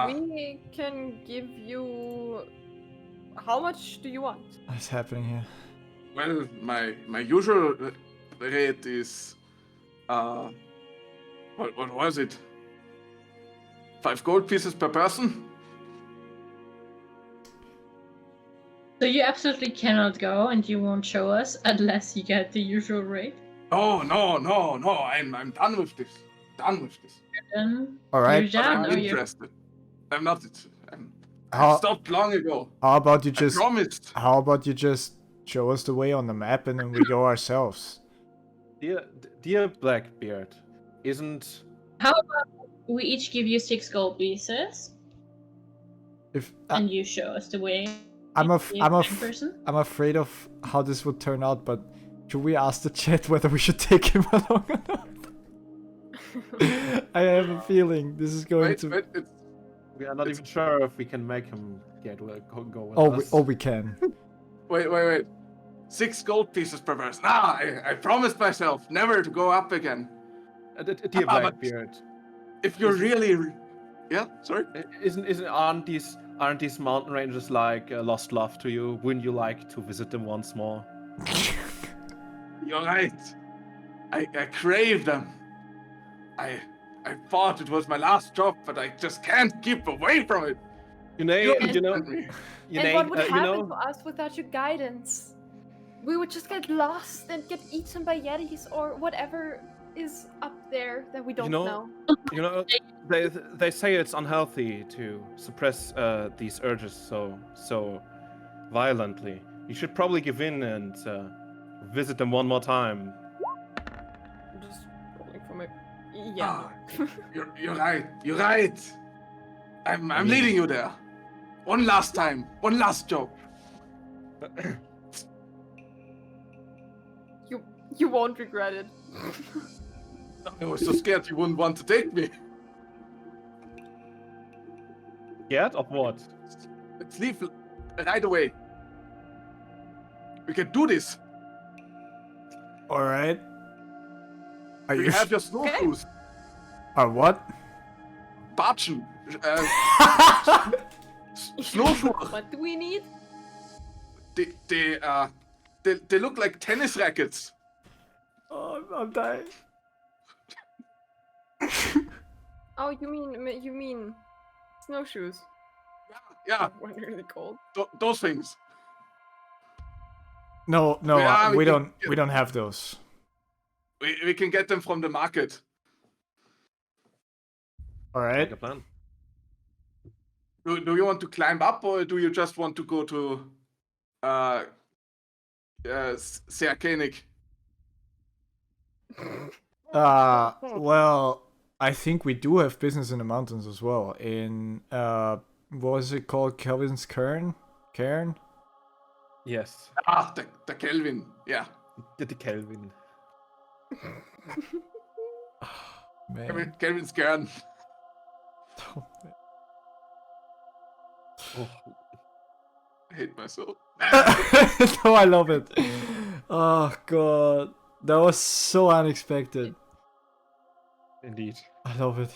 We can give you. How much do you want? What's happening here? Well, my usual rate is what was it? 5 gold pieces per person? So you absolutely cannot go, and you won't show us unless you get the usual rate. Oh no. I'm done with this. Done with this. Then All right. you're But done. I'm or you're... interested. I'm not. I How, stopped long ago. how about you I just? promised. How about you just show us the way on the map and then we go ourselves? Dear Blackbeard, isn't How about we each give you 6 gold pieces, If and you show us the way? I'm person. I'm afraid of how this would turn out, but should we ask the chat whether we should take him along or not? I have a feeling this is going Wait, to. it's, we are not even sure if we can make him go with Oh, us. we can. wait. 6 gold pieces per person. I promised myself never to go up again. Dear but- Blackbeard, If you're Is- really, yeah, sorry. aren't these mountain ranges like lost love to you? Wouldn't you like to visit them once more? You're right. I crave them. I thought it was my last job, but I just can't keep away from it. You know, And what would happen you know, to us without your guidance? We would just get lost and get eaten by yetis or whatever is up there that we don't know. you know, they say it's unhealthy to suppress these urges so violently. You should probably give in and visit them one more time. I'm just rolling for my. Yeah. You're right. You're right. I'm mean- leading you there. One last time. One last job. You won't regret it. I was so scared you wouldn't want to take me. Scared of what? Let's leave right away. We can do this. All right. Are We you? have your snowshoes. What? Batschen. Snowshoes. What do we need? They look like tennis rackets. Oh, I'm dying. Oh, you mean snowshoes? Yeah, When really cold. those things. No, Yeah, we we can don't have those. We can get them from the market. All Like right. a plan. Do you want to climb up, or do you just want to go to Serkenig? Well, I think we do have business in the mountains as well. In what was it called? Kelvin's Caern? Caern? Yes, The Kelvin. Yeah. the Kelvin. Man. Kelvin's Caern. Oh, I hate myself. No, I love it. Oh god, that was so unexpected. indeed. I love it.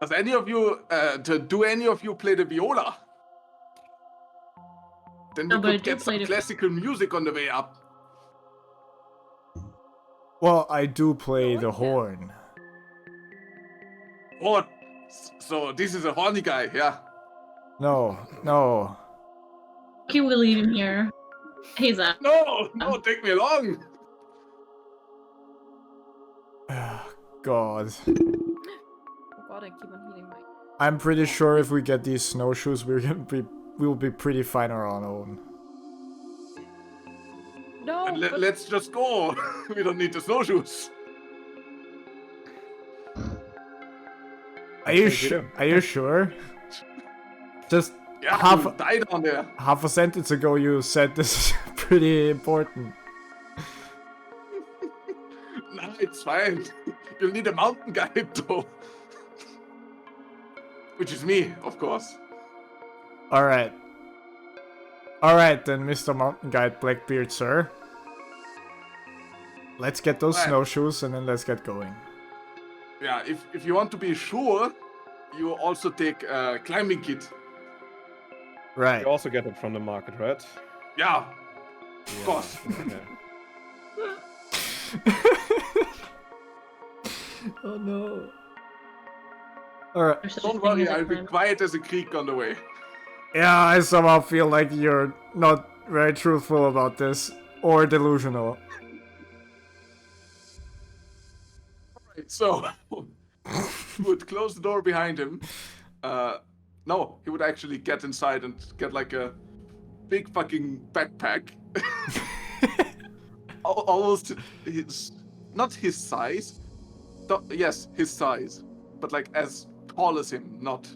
Does any of you do any of you play the viola? Then we No, but I could do get some play the- classical music on the way up. Well, I do play Oh, the yeah. horn. What? So this is a horny guy, yeah. No. Okay, we'll leave him here. He's out. No, take me along. God. Oh god, I keep on hitting my. I'm pretty sure if we get these snowshoes, we'll be pretty fine on our own. No, And but let's just go. We don't need the snowshoes. Are you think we do. Are you sure? Just Yeah, half we'll die down there. half a sentence ago, you said this is pretty important. No, it's fine. You'll need a mountain guide though. Which is me, of course. All right. All right then, Mr. Mountain Guide Blackbeard, sir. Let's get those Right. snowshoes and then let's get going. Yeah, if you want to be sure, you also take a climbing kit. Right. You also get it from the market, right? Yeah, of course. Okay. Oh no. Alright. There's such a Don't thing worry, as a I'll be clan. quiet as a creek on the way. Yeah, I somehow feel like you're not very truthful about this. Or delusional. Right, so he would close the door behind him. No, he would actually get inside and get like a big fucking backpack. Almost his, not his size. Yes, his size, but like as tall as him, not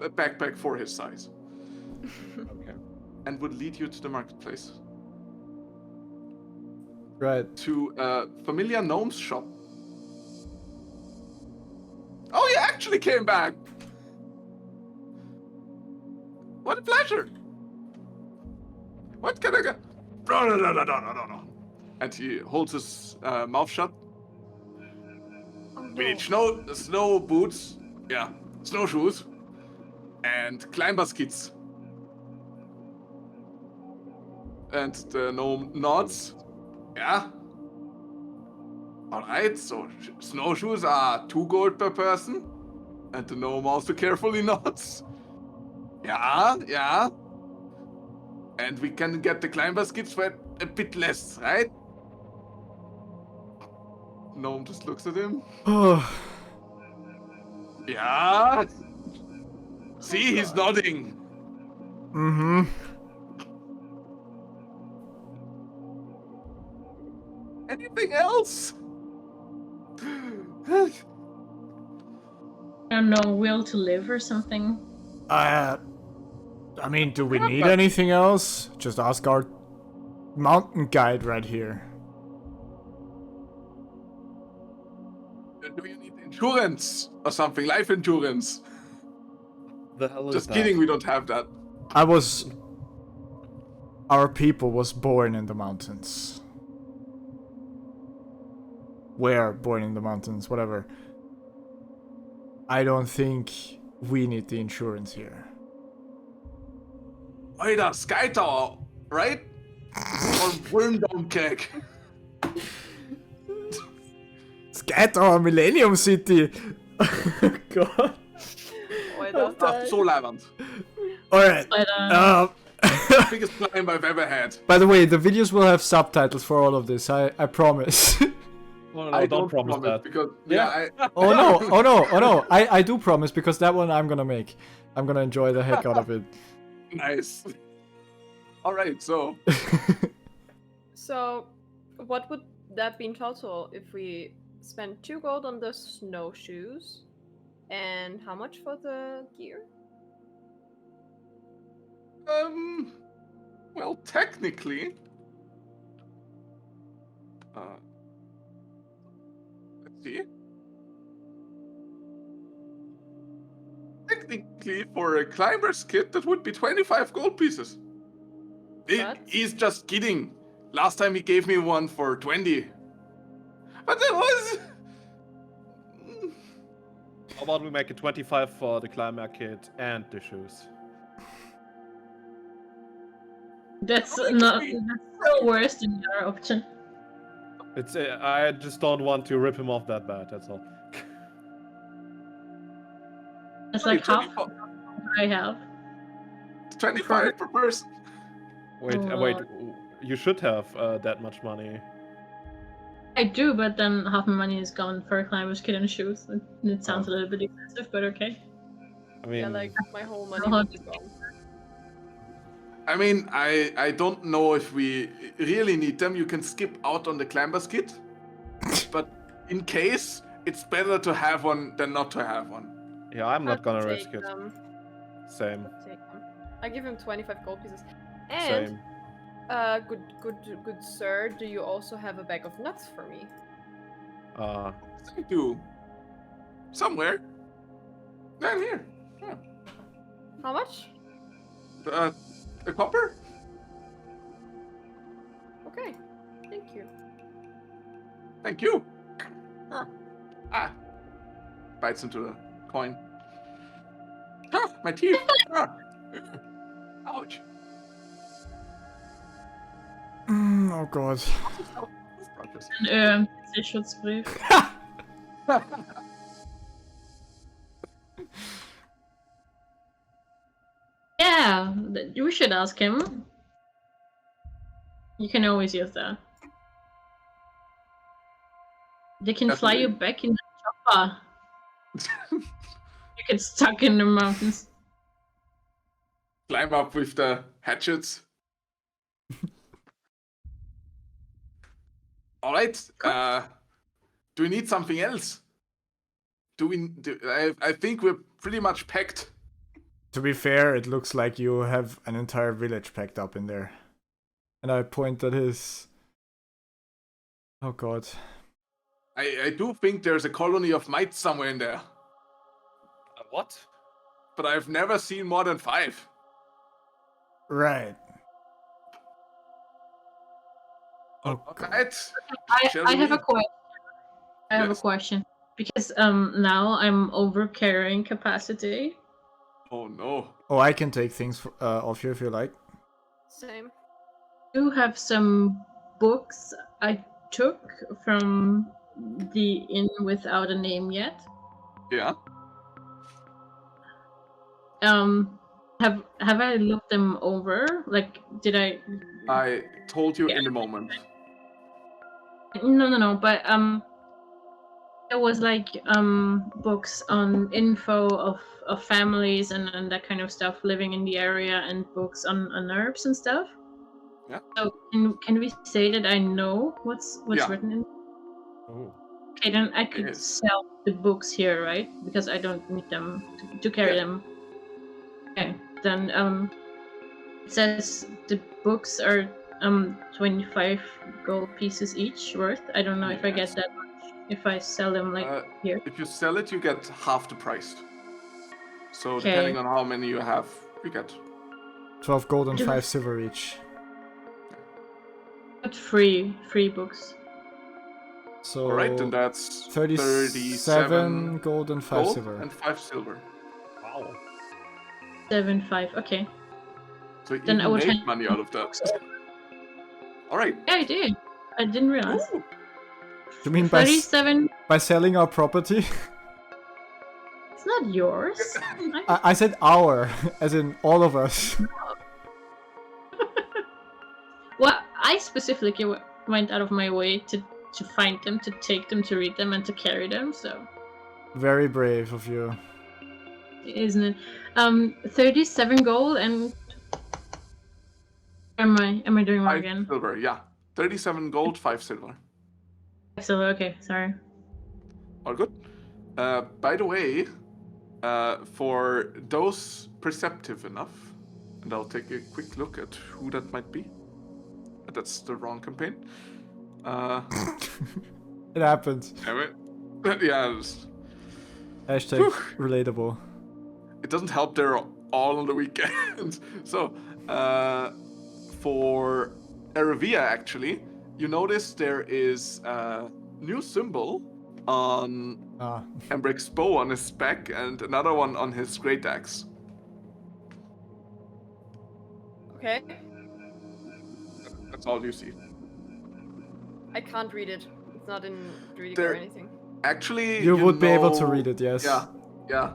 a backpack for his size. Okay. And would lead you to the marketplace, Right. to a familiar gnome's shop. Oh, you actually came back! What a pleasure! What can I get? No. And he holds his mouth shut. oh, We need no. snow boots, yeah, snowshoes, and climber's kits. And the gnome nods. Yeah. Alright, so snowshoes are 2 gold per person. And the gnome also carefully nods. Yeah. And we can get the climber's kits for a bit less, right? Gnome just looks at him. Oh, Yeah. See, he's nodding. mm-hmm. Anything else? I don't know, will to live or something. I mean, do we need anything else? Just ask our mountain guide right here. Do you need insurance or something? Life insurance? The hell is Just that? kidding, we don't have that. Our people was born in the mountains. Were born in the mountains, whatever. I don't think we need the insurance here. Oida, Sky Tower, right? Or Wormdown Cake. Skytower Millennium City! God. Oida. Ach, so leibend. Alright. But Biggest climb I've ever had. By the way, the videos will have subtitles for all of this, I promise. No, I don't promise that. because Yeah. Oh no, I do promise, because that one I'm gonna make. I'm gonna enjoy the heck out of it. Nice. All right, so So, what would that be in total if we spend 2 gold on the snowshoes? And how much for the gear? well, technically, let's see. Technically, for a climber's kit, that would be 25 gold pieces. What? He's just kidding. Last time he gave me one for 20. But that was... How about we make it 25 for the climber kit and the shoes? that's Okay. not that's still worse than the other option. It's I just don't want to rip him off that bad. That's all. It's like half 24 what I have. 25 per person. Wait, you should have that much money. I do, but then half my money is gone for a climber's kit and shoes. It sounds a little bit excessive, but okay. I mean, Yeah, like my whole money Uh-huh. would be gone. I mean, I don't know if we really need them. You can skip out on the Clamber's kit, but in case, it's better to have one than not to have one. yeah, I'm not I'll gonna take risk it. them. Same, I'll take them. I give him 25 gold pieces. And same. good sir, do you also have a bag of nuts for me? I do. Somewhere. Down here. Yeah. How much? A copper? Okay, thank you. Thank you. Bites into the coin. My teeth. Ouch. Oh god. Ein Schutzbrief. Yeah, we should ask him. You can always use that. They can fly you back in the chopper. You get stuck in the mountains. Climb up with the hatchets. All right. Do we need something else? I think we're pretty much packed. To be fair, it looks like you have an entire village packed up in there. And I point at his... Oh god. I do think there's a colony of mites somewhere in there, What? but I've never seen more than 5. Right. Oh god. Right. I have a question. I have a Yes. question. Because now I'm over carrying capacity. Oh no. Oh, I can take things off you if you like. Same. I do have some books I took from the inn without a name yet. Yeah. Have I looked them over? Like, did I? I told you in a moment. No. But there was like books on info of families and that kind of stuff living in the area, and books on herbs and stuff. Yeah. So can we say that I know what's Yeah. written in? Oh. Okay, then I could Yes. sell the books here, right? Because I don't need them to carry Yeah. them. Okay, then it says the books are 25 gold pieces each worth. I don't know if I Yes. get that much if I sell them like here. If you sell it, you get half the price. So Okay. depending on how many you have, you get 12 gold and Just- 5 silver each. But free books. So... Alright, then that's 37 gold and 5 gold silver. and 5 silver. Wow. 7.5. Okay. So you Then I even will make try- money out of that. Alright. Yeah, I did. I didn't realize. Ooh. You mean by 37. by selling our property? It's not yours. I said our, as in all of us. Well, I specifically went out of my way to find them, to take them, to read them, and to carry them. So, Very brave of you. isn't it? 37 gold and. Am I doing wrong 5 again? silver, yeah. 37 gold, 5 silver. So okay, sorry. All good. By the way, for those perceptive enough, and I'll take a quick look at who that might be. That's the wrong campaign. It happens. Damn it. Yeah, Hashtag relatable. it doesn't help they're all on the weekend. So, for Eravia, actually, you notice there is a new symbol on Ah, Embrek's bow on his back and another one on his great axe. Okay. That's all you see. I can't read it. It's not in reading There- or anything. Actually, you would be able to know- read it, yes. Yeah.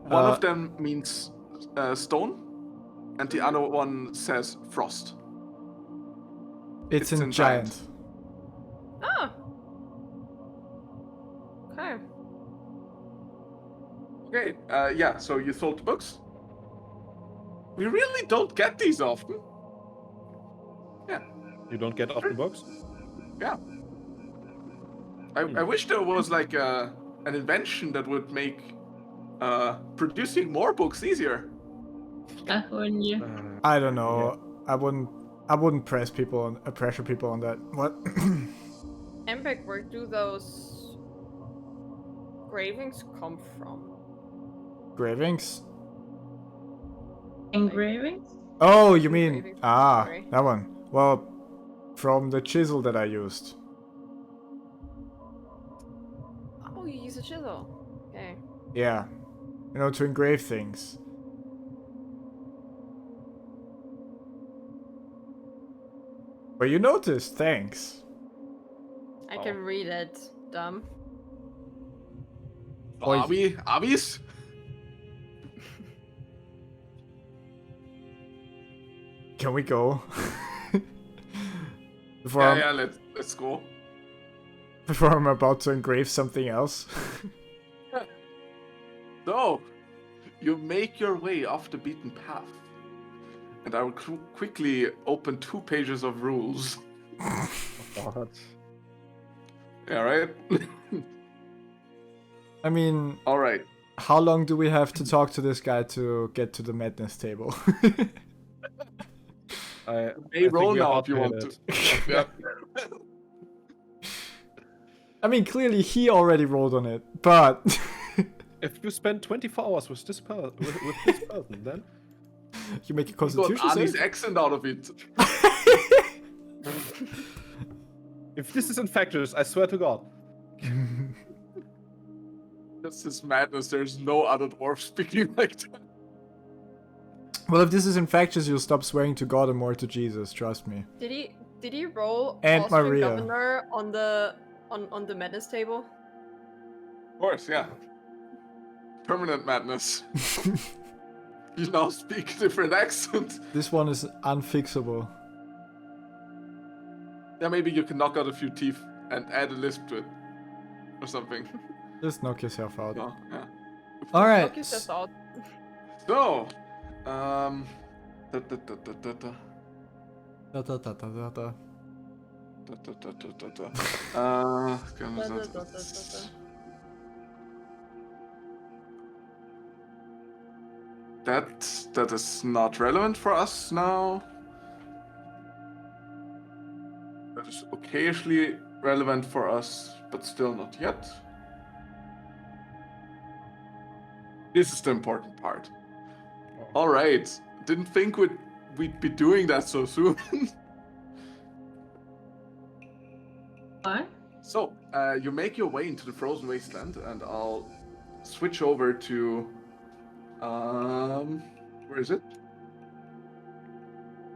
One Uh, of them means stone, and the other one says frost. It's it's in in giant. giant. Ah. Okay. Okay, yeah, so you sold the books? We really don't get these often. Yeah, You don't get often books? yeah. I wish there was like an invention that would make producing more books easier. When you I don't know. I wouldn't pressure people on that. What? Embrek, where do those gravings come from? Gravings? engravings. Oh, you mean Engraving, sorry. that one. Well, from the chisel that I used. Oh, you use a chisel. Okay. Yeah, you know, to engrave things. But you noticed, thanks. I can read it, dumb. Oi. Abis? Can we go? before, Yeah, I'm, yeah, let's go. before I'm about to engrave something else. So, you make your way off the beaten path. And I will quickly open 2 pages of rules. What? Yeah, right? I mean, Alright. how long do we have to talk to this guy to get to the madness table? I Hey, think roll we are now about if you hit want it. to. Yeah. I mean, clearly he already rolled on it, but If you spend 24 hours with this person, then you make a You got constitution Ali's save? accent out of it. if this is infectious, I swear to God. This is madness. There's no other dwarf speaking like that. Well, if this is infectious, you'll stop swearing to God and more to Jesus. Trust me. Did he roll And Austrian Maria. governor on the madness table? Of course, yeah. Permanent madness. You now speak different accent. This one is unfixable. Yeah, maybe you can knock out a few teeth and add a lisp to it. Or something. Just knock yourself out. No, yeah. All right. Knock yourself out. So, da, da, da, da, da, da. Da, da, da, da, da, da. Da, da, da, da, da, da. Da, da, da, da, da. That is not relevant for us now. That is occasionally relevant for us, but still not yet. This is the important part. All right. Didn't think we'd be doing that so soon. What? So, you make your way into the frozen wasteland, and I'll switch over to where is it?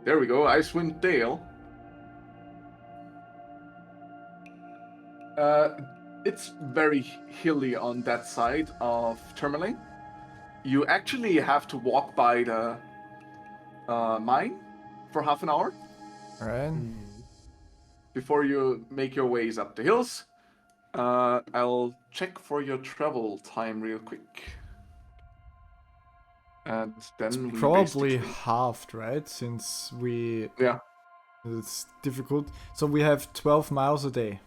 There we go, Icewind Dale. It's very hilly on that side of Tourmaline. You actually have to walk by the mine for half an hour All right. before you make your ways up the hills. I'll check for your travel time real quick. And then we Probably basically- halved, right? Since we... Yeah. It's difficult. So we have 12 miles a day.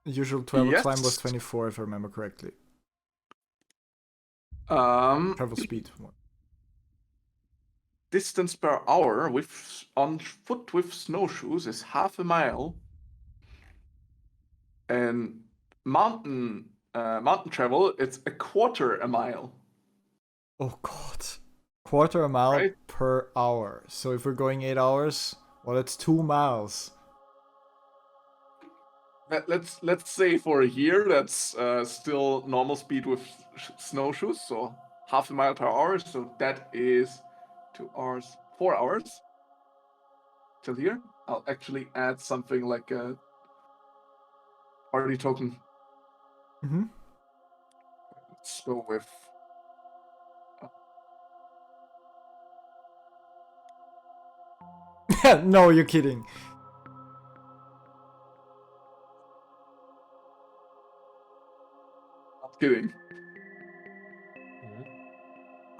The usual travel time was Yes. 24, if I remember correctly. Travel speed. Distance per hour with on foot with snowshoes is half a mile. And mountain travel, it's a quarter a mile. Oh god. Quarter a mile Right. per hour. So if we're going 8 hours, well, that's 2 miles. Let's say for a year that's still normal speed with snowshoes, so half a mile per hour. So that is 2 hours, 4 hours till here. I'll actually add something like a party token. Mm-hmm. Let's go with. No, you're kidding. Not kidding.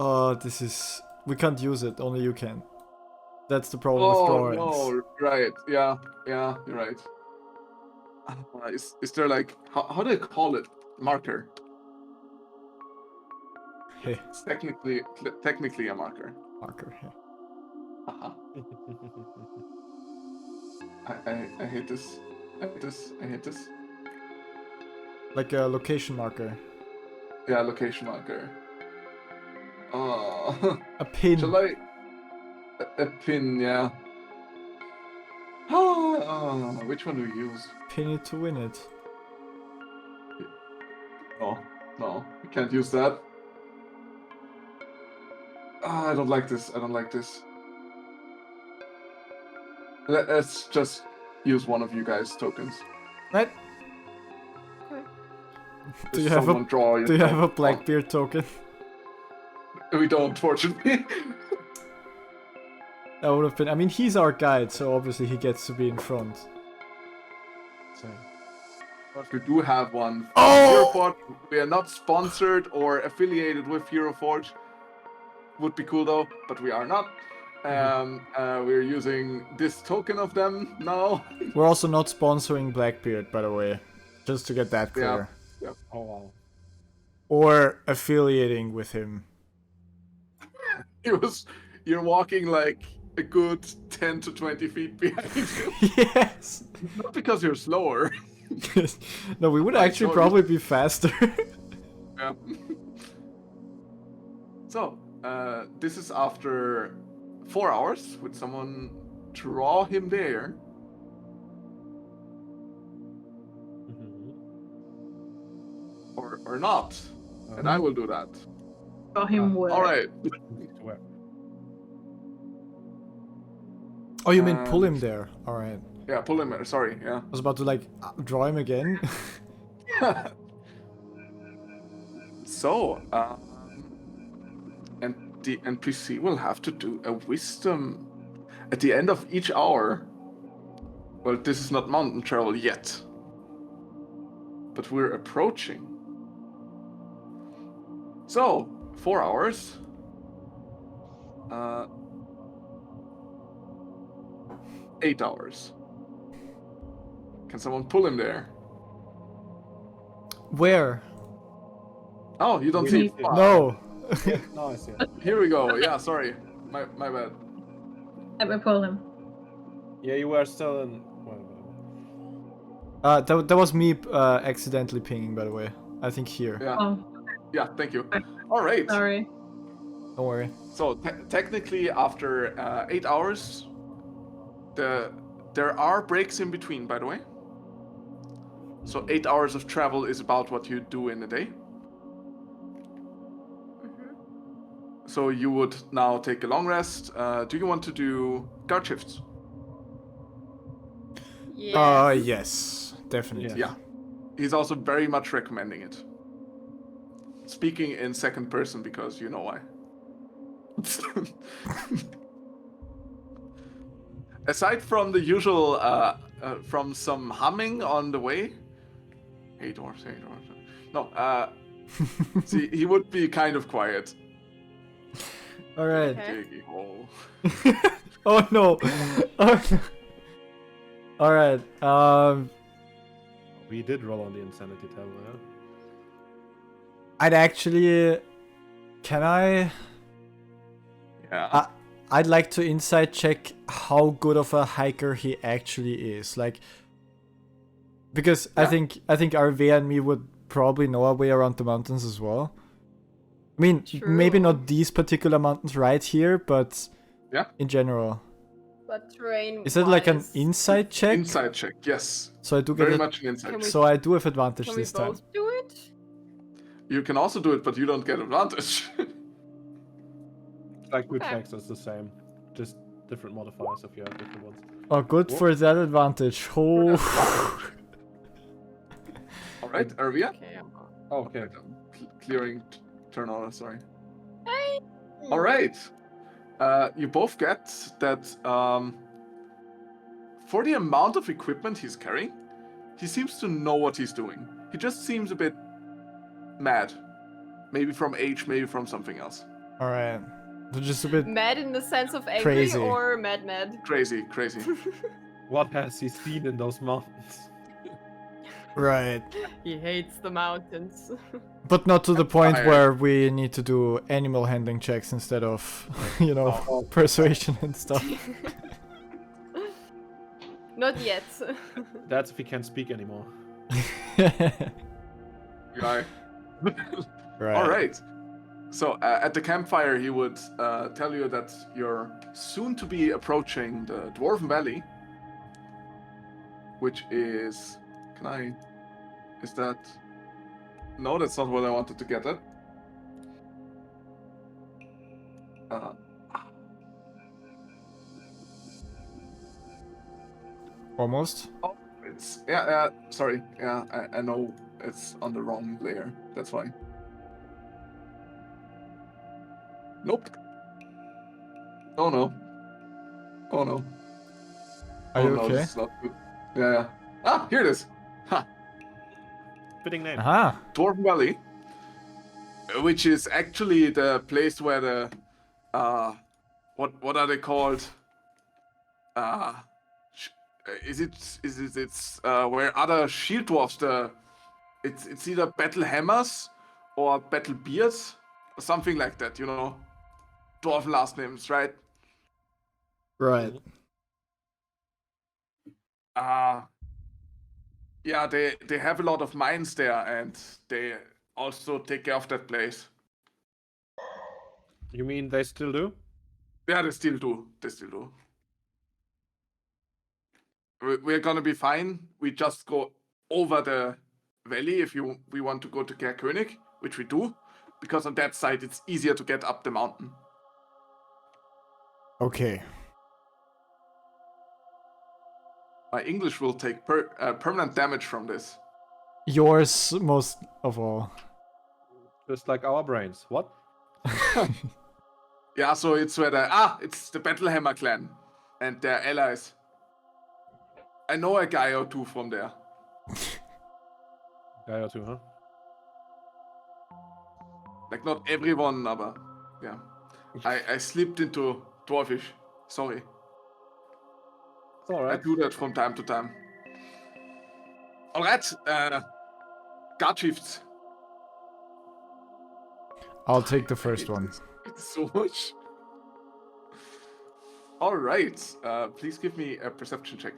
Oh, this is... We can't use it, only you can. That's the problem with Oh drawings. no! Right? Yeah, you're right. Is there like how do I call it? Marker. Hey, It's technically a marker. marker. Hey. Uh-huh. I hate this. I hate this. Like a location marker. Yeah, location marker. Oh. A pin. Shall I? A pin, yeah. Which one do we use? Pin it to win it. No, we can't use that. I don't like this. I don't like this. Let's just use one of you guys' tokens. Right? Okay. Do you Just have someone draw your Do you have a token. Blackbeard token? We don't, fortunately. That would have been... I mean, he's our guide, so obviously he gets to be in front. We do have one. Oh! HeroForge. We are not sponsored or affiliated with HeroForge. Would be cool though, but we are not. We're using this token of them now. We're also not sponsoring Blackbeard, by the way. Just to get that clear. Oh wow. Or affiliating with him. You're walking like a good 10 to 20 feet behind him. Yes! Not because you're slower. No, we would actually sorry. probably be faster. Yeah. So, this is after 4 hours. Would someone draw him there? Or not? And I will do that. Draw him well. All right. Where? Oh, you mean pull him there? Alright. Yeah, pull him. Sorry. Yeah. I was about to, like, draw him again. So, and the NPC will have to do a wisdom at the end of each hour. Well, this is not mountain travel yet, but we're approaching. So, 4 hours. 8 hours. Can someone pull him there? Where? Oh, you don't see? No! No, I see. Here we go. Yeah, sorry. My bad. Let me pull him. Yeah, you were still in. That was me accidentally pinging, by the way. I think here. Yeah. Oh, Yeah, thank you. All right. sorry. Don't worry. So technically, after 8 hours, there are breaks in between, by the way. So 8 hours of travel is about what you do in a day. So you would now take a long rest. Do you want to do guard shifts? Yeah. Yes. Definitely. Yeah. He's also very much recommending it. Speaking in second person because you know why. Aside from the usual, from some humming on the way. Hey dwarves, hey dwarves. No, see, he would be kind of quiet. Alright. Okay. Diggy hole. Oh no! Oh, no. Alright, We did roll on the insanity table, yeah? I'd actually... Can I... Yeah. I'd like to insight check how good of a hiker he actually is. Like... Because Yeah. I think Arvea and me would probably know our way around the mountains as well. I mean, maybe True. not these particular mountains right here, but... Yeah. In general. But terrain. Is it like an insight check? Inside check, yes. So I do get Very it. much an inside Can check. we- So I do have advantage Can we this time. both do it? You can also do it, but you don't get advantage. Like Okay. reflex is the same, just different modifiers if you have different ones. Oh, good for that advantage. Oh. All right, Arvia. Okay. Oh, okay. Clearing turn order, sorry. Hey. All right. You both get that for the amount of equipment he's carrying, he seems to know what he's doing. He just seems a bit mad. Maybe from age, maybe from something else. All right. So just a bit. Mad in the sense of angry Crazy. or mad? Crazy, crazy. What has he seen in those mountains? Right. He hates the mountains. But not to the point tired. where we need to do animal handling checks instead of, Oh. persuasion and stuff. Not yet. That's if he can't speak anymore. Guy. Right. All right. So at the campfire, he would tell you that you're soon to be approaching the Dwarven Valley, which is. Is that? No, that's not what I wanted to get at. Almost. Oh, it's sorry. Yeah, I know it's on the wrong layer. That's why. Nope. Oh no. Oh no. Are oh you no, okay? this is not good. Yeah. Ah, here it is. Ha. Fitting name. Aha. Dwarven Valley, which is actually the place where the what are they called? Is it where other shield dwarfs it's either battle hammers or battle beards or something like that, dwarven last names, right? Right. Yeah, they have a lot of mines there, and they also take care of that place. You mean they still do? Yeah, they still do. We're gonna be fine. We just go over the valley if we want to go to Caern, which we do, because on that side it's easier to get up the mountain. Okay. My English will take permanent damage from this. Yours most of all. Just like our brains. What? Yeah, so it's where it's the Battlehammer clan and their allies. I know a guy or two from there. Guy or two, huh? Like not everyone, but yeah. I slipped into Dwarfish. Sorry. It's alright. I do that from time to time. Alright, guard shifts. I'll take the first one. It's so much. Alright, please give me a perception check.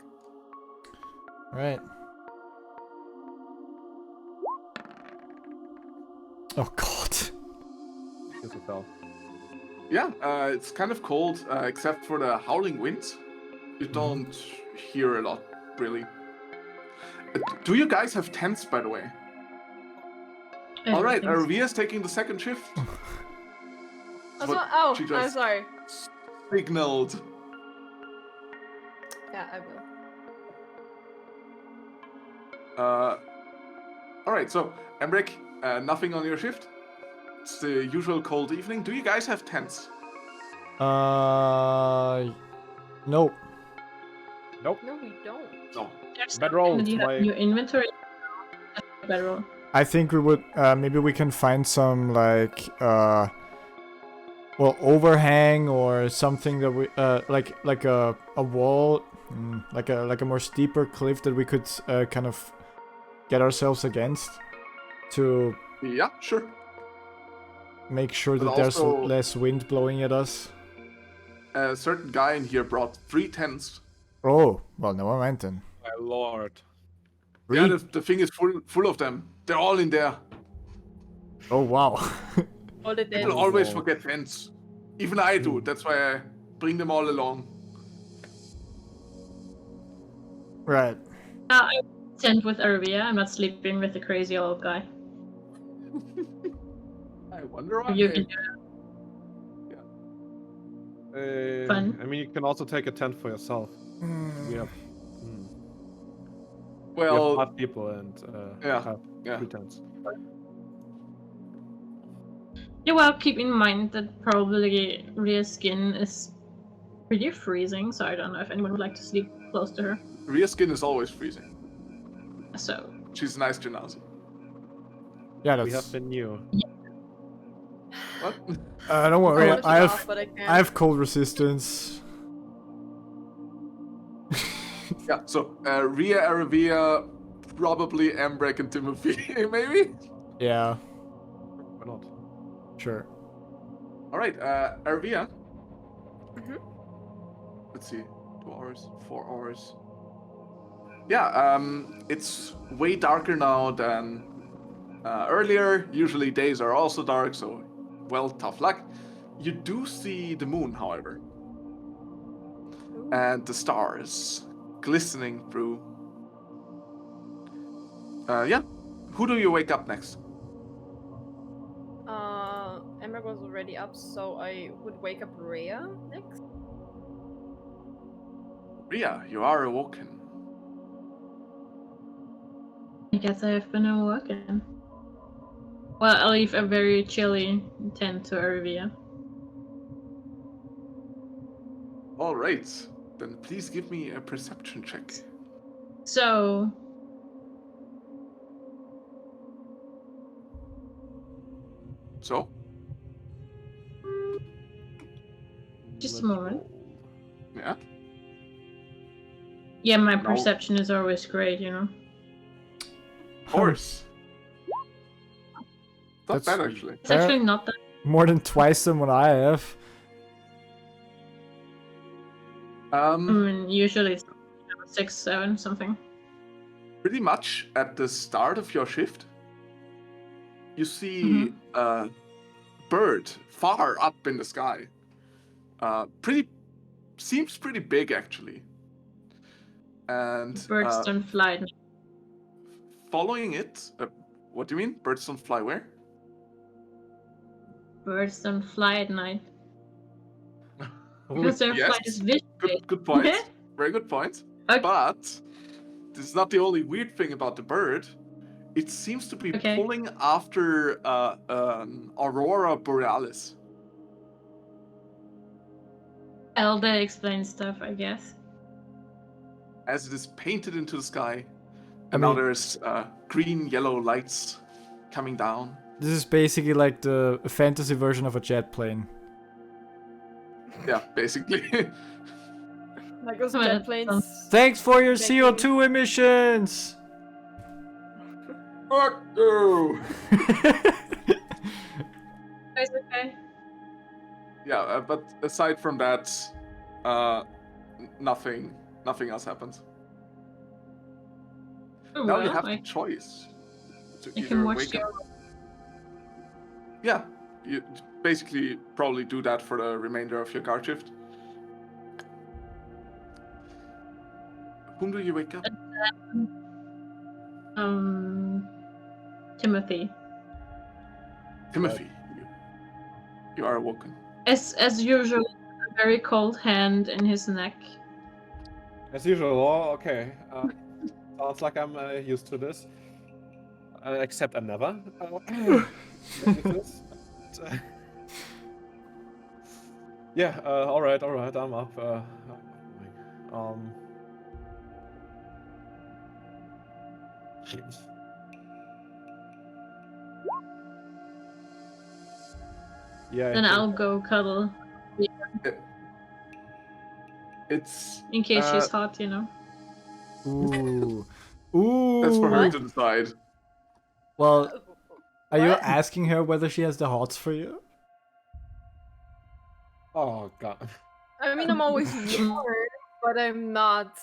Right. Oh god. Kiss yourself. Yeah, it's kind of cold, except for the howling winds. You don't hear a lot, really. Do you guys have tents, by the way? Alright, Arvia is taking the second shift. Also, What she I'm just sorry. signaled. Yeah, I will. Alright, so, Embrek, nothing on your shift? It's the usual cold evening. Do you guys have tents? No. Nope. No, we don't. No. Bedroll. Do you have your inventory? Bedroll. I think we would maybe we can find some overhang or something that we like a wall, like a more steeper cliff that we could kind of get ourselves against to Yeah, sure. make sure But that there's also- less wind blowing at us. A certain guy in here brought 3 tents. Oh, well, never mind then. My lord. Yeah, the thing is full of them. They're all in there. Oh wow. All the People dead. always forget tents. Even I do. That's why I bring them all along. Right. I tent with Arvia. I'm not sleeping with the crazy old guy. I wonder why. You can do Fun. I mean, you can also take a tent for yourself. We have, we have Well, 5 people and yeah, have yeah. 3 tents. Yeah, well, keep in mind that probably Rhea's skin is pretty freezing, so I don't know if anyone would like to sleep close to her. Rhea skin is always freezing. So, She's a nice genasi. Yeah, We that's have been new. What? Don't worry. wanted to I laugh, have but I can't. I have cold resistance. Yeah, so Ria, Aravia, probably Embrek and Timothy, maybe? Yeah, Why not? sure. Alright, Aravia. Mhm. Let's see, 2 hours, 4 hours. Yeah, it's way darker now than earlier. Usually days are also dark, so, well, tough luck. You do see the moon, however, Ooh. and the stars glistening through. Yeah, who do you wake up next? Embrek was already up, so I would wake up Rhea next. Ria, you are awoken. I guess I have been awoken. Well, I'll leave a very chilly tent to Arvia. Alright, then please give me a perception check. So, So, just a moment. yeah. Yeah, my No. perception is always great, you know. Of course. Not That's bad, actually. It's actually not that. More than twice than what I have. I mean, usually it's 6, 7, something. Pretty much at the start of your shift, you see a bird far up in the sky. Seems pretty big, actually. And Birds don't fly. following it, what do you mean? Birds don't fly where? Birds don't fly at night. Because their Yes, flight is visual. good point. Very good point. Okay. But this is not the only weird thing about the bird. It seems to be Okay. pulling after an aurora borealis. Elda explains stuff, I guess. As it is painted into the sky, I and now mean- there's green, yellow lights coming down. This is basically like the fantasy version of a jet plane. Yeah, basically. Like those Well, jet that planes. sounds- Thanks for your Taking- CO2 emissions! Fuck you! Guys, okay? Yeah, but aside from that, nothing else happens. Oh, Now well, you have I the choice to can either watch wake the up. Yeah, you basically probably do that for the remainder of your guard shift. Whom do you wake up? Timothy. Timothy. You are awoken. As usual, a very cold hand in his neck. As usual. Oh, okay. Sounds like I'm used to this. Except I'm never. Used to this. Yeah. All right. I'm up. Yeah. Then I'll go cuddle It's in case she's hot, you know. Ooh. Ooh. that's for her What? to decide. Well, are you What? asking her whether she has the hots for you? Oh god. I mean, I'm alwace warm, but I'm not.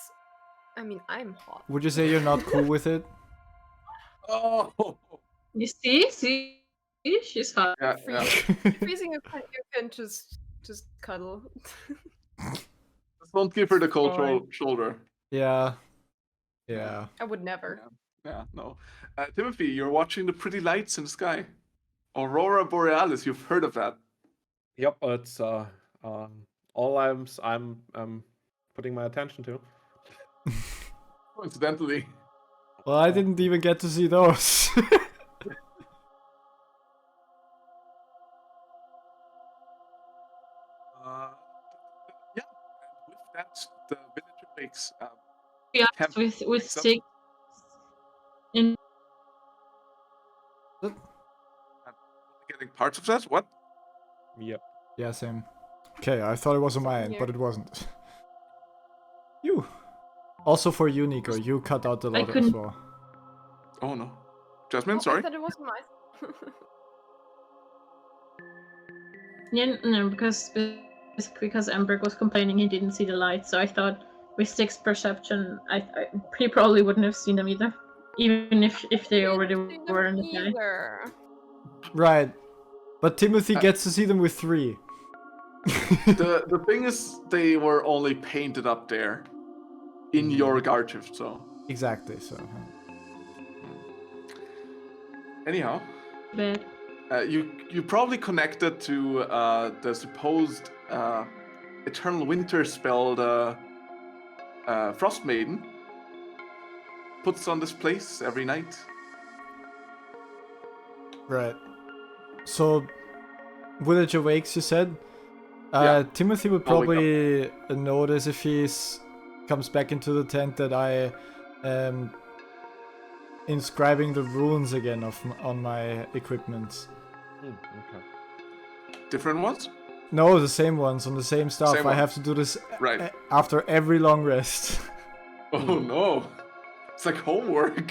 I mean, I'm hot. Would you say you're not cool with it? Oh. You see, she's hot. Yeah. Freezing, you can just cuddle. Just don't give her the cold Fine. shoulder. Yeah. Yeah. I would never. Yeah, no. Timothy, you're watching the pretty lights in the sky. Aurora Borealis, you've heard of that. Yep. It's all I'm putting my attention to. Coincidentally. Well, I didn't even get to see those. Yeah, and with that, the villager wakes up. Yeah, Camp with wakes up. 6 in I'm getting parts of that? What? Yep. Yeah, same. Okay, I thought it was on my end, here. but it wasn't. You. Also for you, Nico, you cut out the I lot as couldn't- well. Oh no. Jasmine, I sorry. thought it was nice. Yeah, no, because Embrek was complaining he didn't see the light, so I thought with 6 perception, he probably wouldn't have seen them either, even if they already Didn't see were them in the sky. either. Right. But Timothy gets to see them with 3. The thing is, they were only painted up there in your guard shift, so. Exactly, so. Anyhow, But you probably connected to the supposed eternal winter spell the Frost Maiden puts on this place every night. Right. So, Village awakes, you said? Yeah. Timothy would I'll wake probably notice if he comes back into the tent that I am inscribing the runes again on my equipment. Okay. Different ones? No, the same ones on the same stuff. Same I one. have to do this Right. after every long rest. Oh no. It's like homework.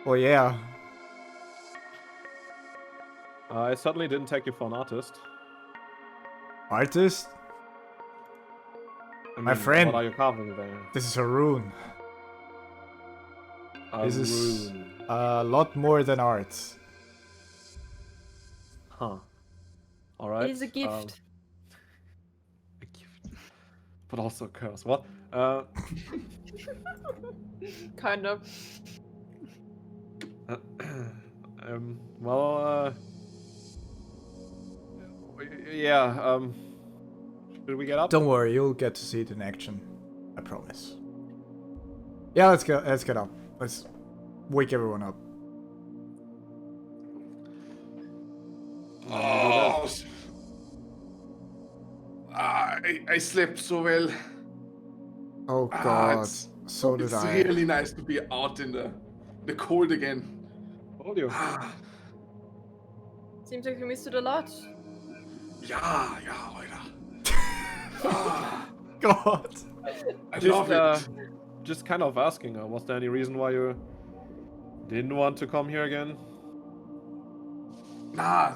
Oh yeah. I certainly didn't take you for an artist. Artist? I My mean, friend. What are you carving there? This is a rune. A This is rune. a lot more than art. Huh. Alright. It is a gift. A gift. But also a curse. What? Kind of. Well, yeah, should we get up? Don't worry, you'll get to see it in action. I promise. Yeah, let's get up. Let's wake everyone up. Oh, I slept so well. Oh god, so did It's I. really nice to be out in the cold again. Told you. Seems like you missed it a lot. Ja, Alter. Ah, God. I love it. Just kind of asking, was there any reason why you didn't want to come here again? Nah,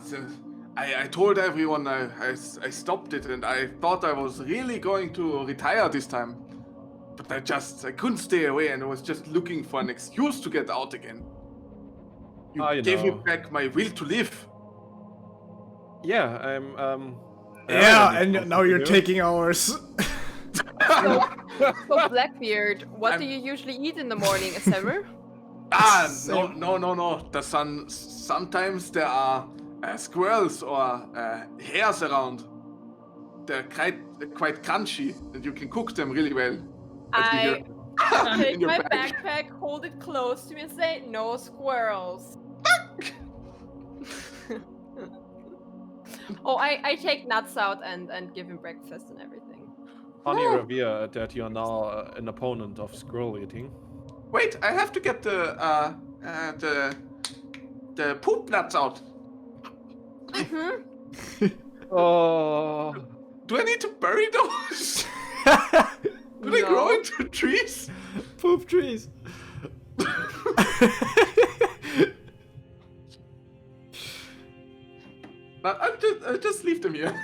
I told everyone I stopped it and I thought I was really going to retire this time. But I couldn't stay away and I was just looking for an excuse to get out again. You gave me know. back my will to live. Yeah, I'm, Yeah, really and now you're comfortable. taking ours. So Blackbeard, what do you usually eat in the morning? A simmer? No. Sometimes there are squirrels or hares around. They're quite crunchy and you can cook them really well. As we I hear take in your my bag. backpack, hold it close to me, and say, "No squirrels." Oh, I take nuts out and give him breakfast and everything. Funny revere that you are now an opponent of squirrel eating. Wait, I have to get the poop nuts out. Oh, Do I need to bury those? Do they grow No. into trees? Poop trees. I'll just leave them here.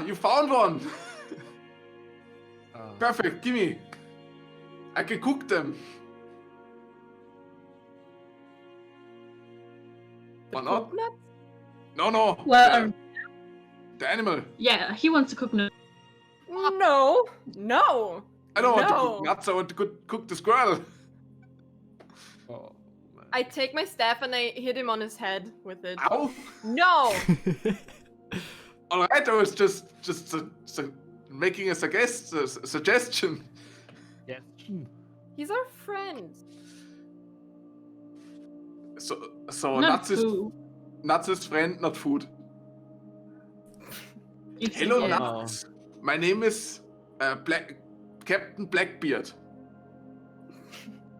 You found one. Perfect. Gimme. I can cook them. Or not? Nuts? No. Well, the animal. yeah, he wants to cook now. No. I don't want to No. cook nuts. I want to cook the squirrel. oh man. I take my staff and I hit him on his head with it. Ow. No. All right. I was just making a suggestion. Yes. He's our friend. So Not nuts food. is friend, not food. It's Hello, yeah. nuts. My name is Captain Blackbeard.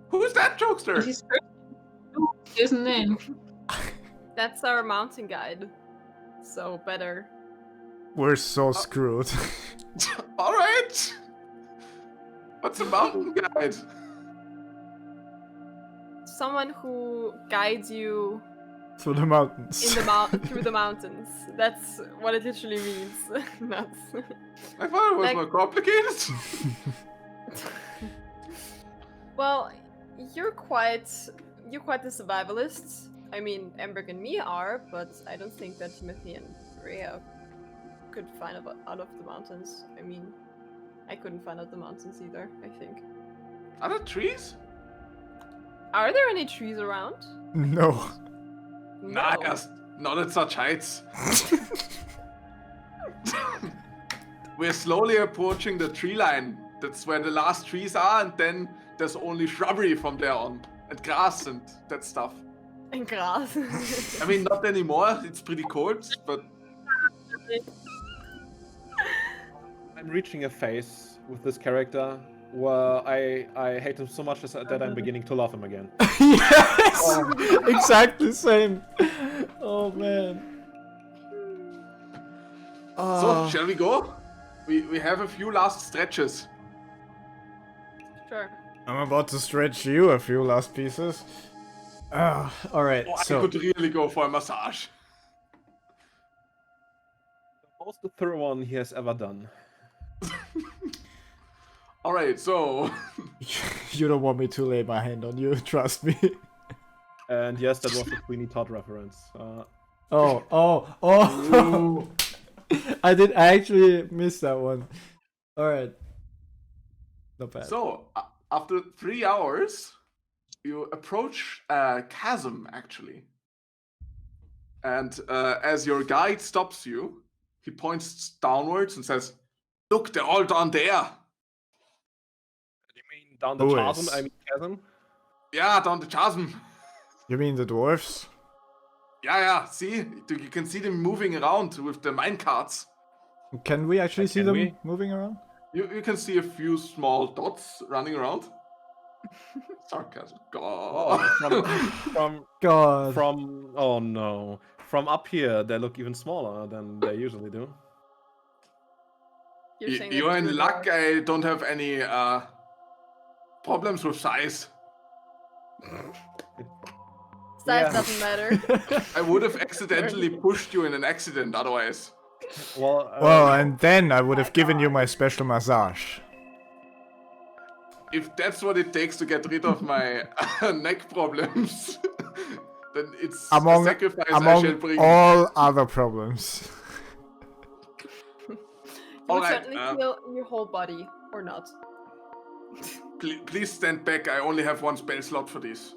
Who's that jokester? Is he Isn't it? That's our mountain guide. So better. We're so screwed. All right. What's a mountain guide? Someone who guides you Through the mountains. in the through the mountains. That's what it literally means. Nuts. I thought it was Like- more complicated. Well, you're quite the survivalist. I mean, Embrek and me are, but I don't think that Timothy and Rhea could find out of the mountains. I mean, I couldn't find out the mountains either, I think. Are there trees? Are there any trees around? No. No. Nah, yes, not at such heights. We're slowly approaching the tree line. That's where the last trees are, and then there's only shrubbery from there on, and grass and that stuff. And grass. I mean, not anymore. It's pretty cold, but I'm reaching a phase with this character where I hate him so much that I'm beginning to love him again. Yes! Exactly same. Oh man. so shall we go? We have a few last stretches. Sure. I'm about to stretch you a few last pieces. Alright, Oh, I so could really go for a massage. The most thorough one he has ever done. All right, so you don't want me to lay my hand on you, trust me. And yes, that was the Sweeney Todd reference. Oh. I actually missed that one. Alright. Not bad. so after 3 hours, you approach a chasm actually, and as your guide stops you, he points downwards and says, "Look, they're all down there." You mean down the Who chasm? is? I mean chasm? Yeah, down the chasm. You mean the dwarfs? Yeah. See, you can see them moving around with the mine carts. Can we actually see Can them we? moving around? You can see a few small dots running around. Sarcasm. God. God. From oh no. From up here they look even smaller than they usually do. You're saying You're that in you're luck. the- I don't have any problems with size. Size Yeah. doesn't matter. I would have accidentally pushed you in an accident otherwise. Well, Well, and then I would have given you my special massage. If that's what it takes to get rid of my neck problems, then it's a Among sacrifice I shall among bring. all other problems. You All would right, certainly heal your whole body, or not. Please stand back. I only have one spell slot for this.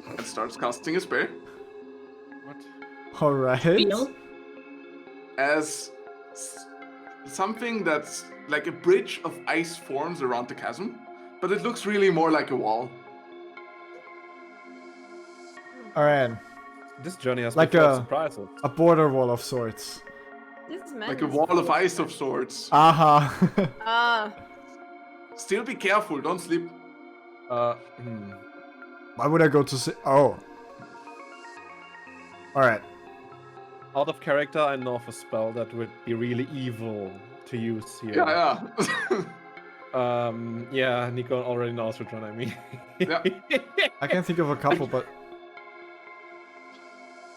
And starts casting a spell. what? Alright. Feel. As something that's like a bridge of ice forms around the chasm, but it looks really more like a wall. Alright. This journey has Like been full of a- surprises. A border wall of sorts. This man Like a is wall full of ice of sorts. Aha. Ah, Still be careful, don't slip. Why would I go to see? Oh. Alright. Out of character, I know of a spell that would be really evil to use here. Yeah. Yeah, Nico already knows which one I mean. Yeah. I can think of a couple, but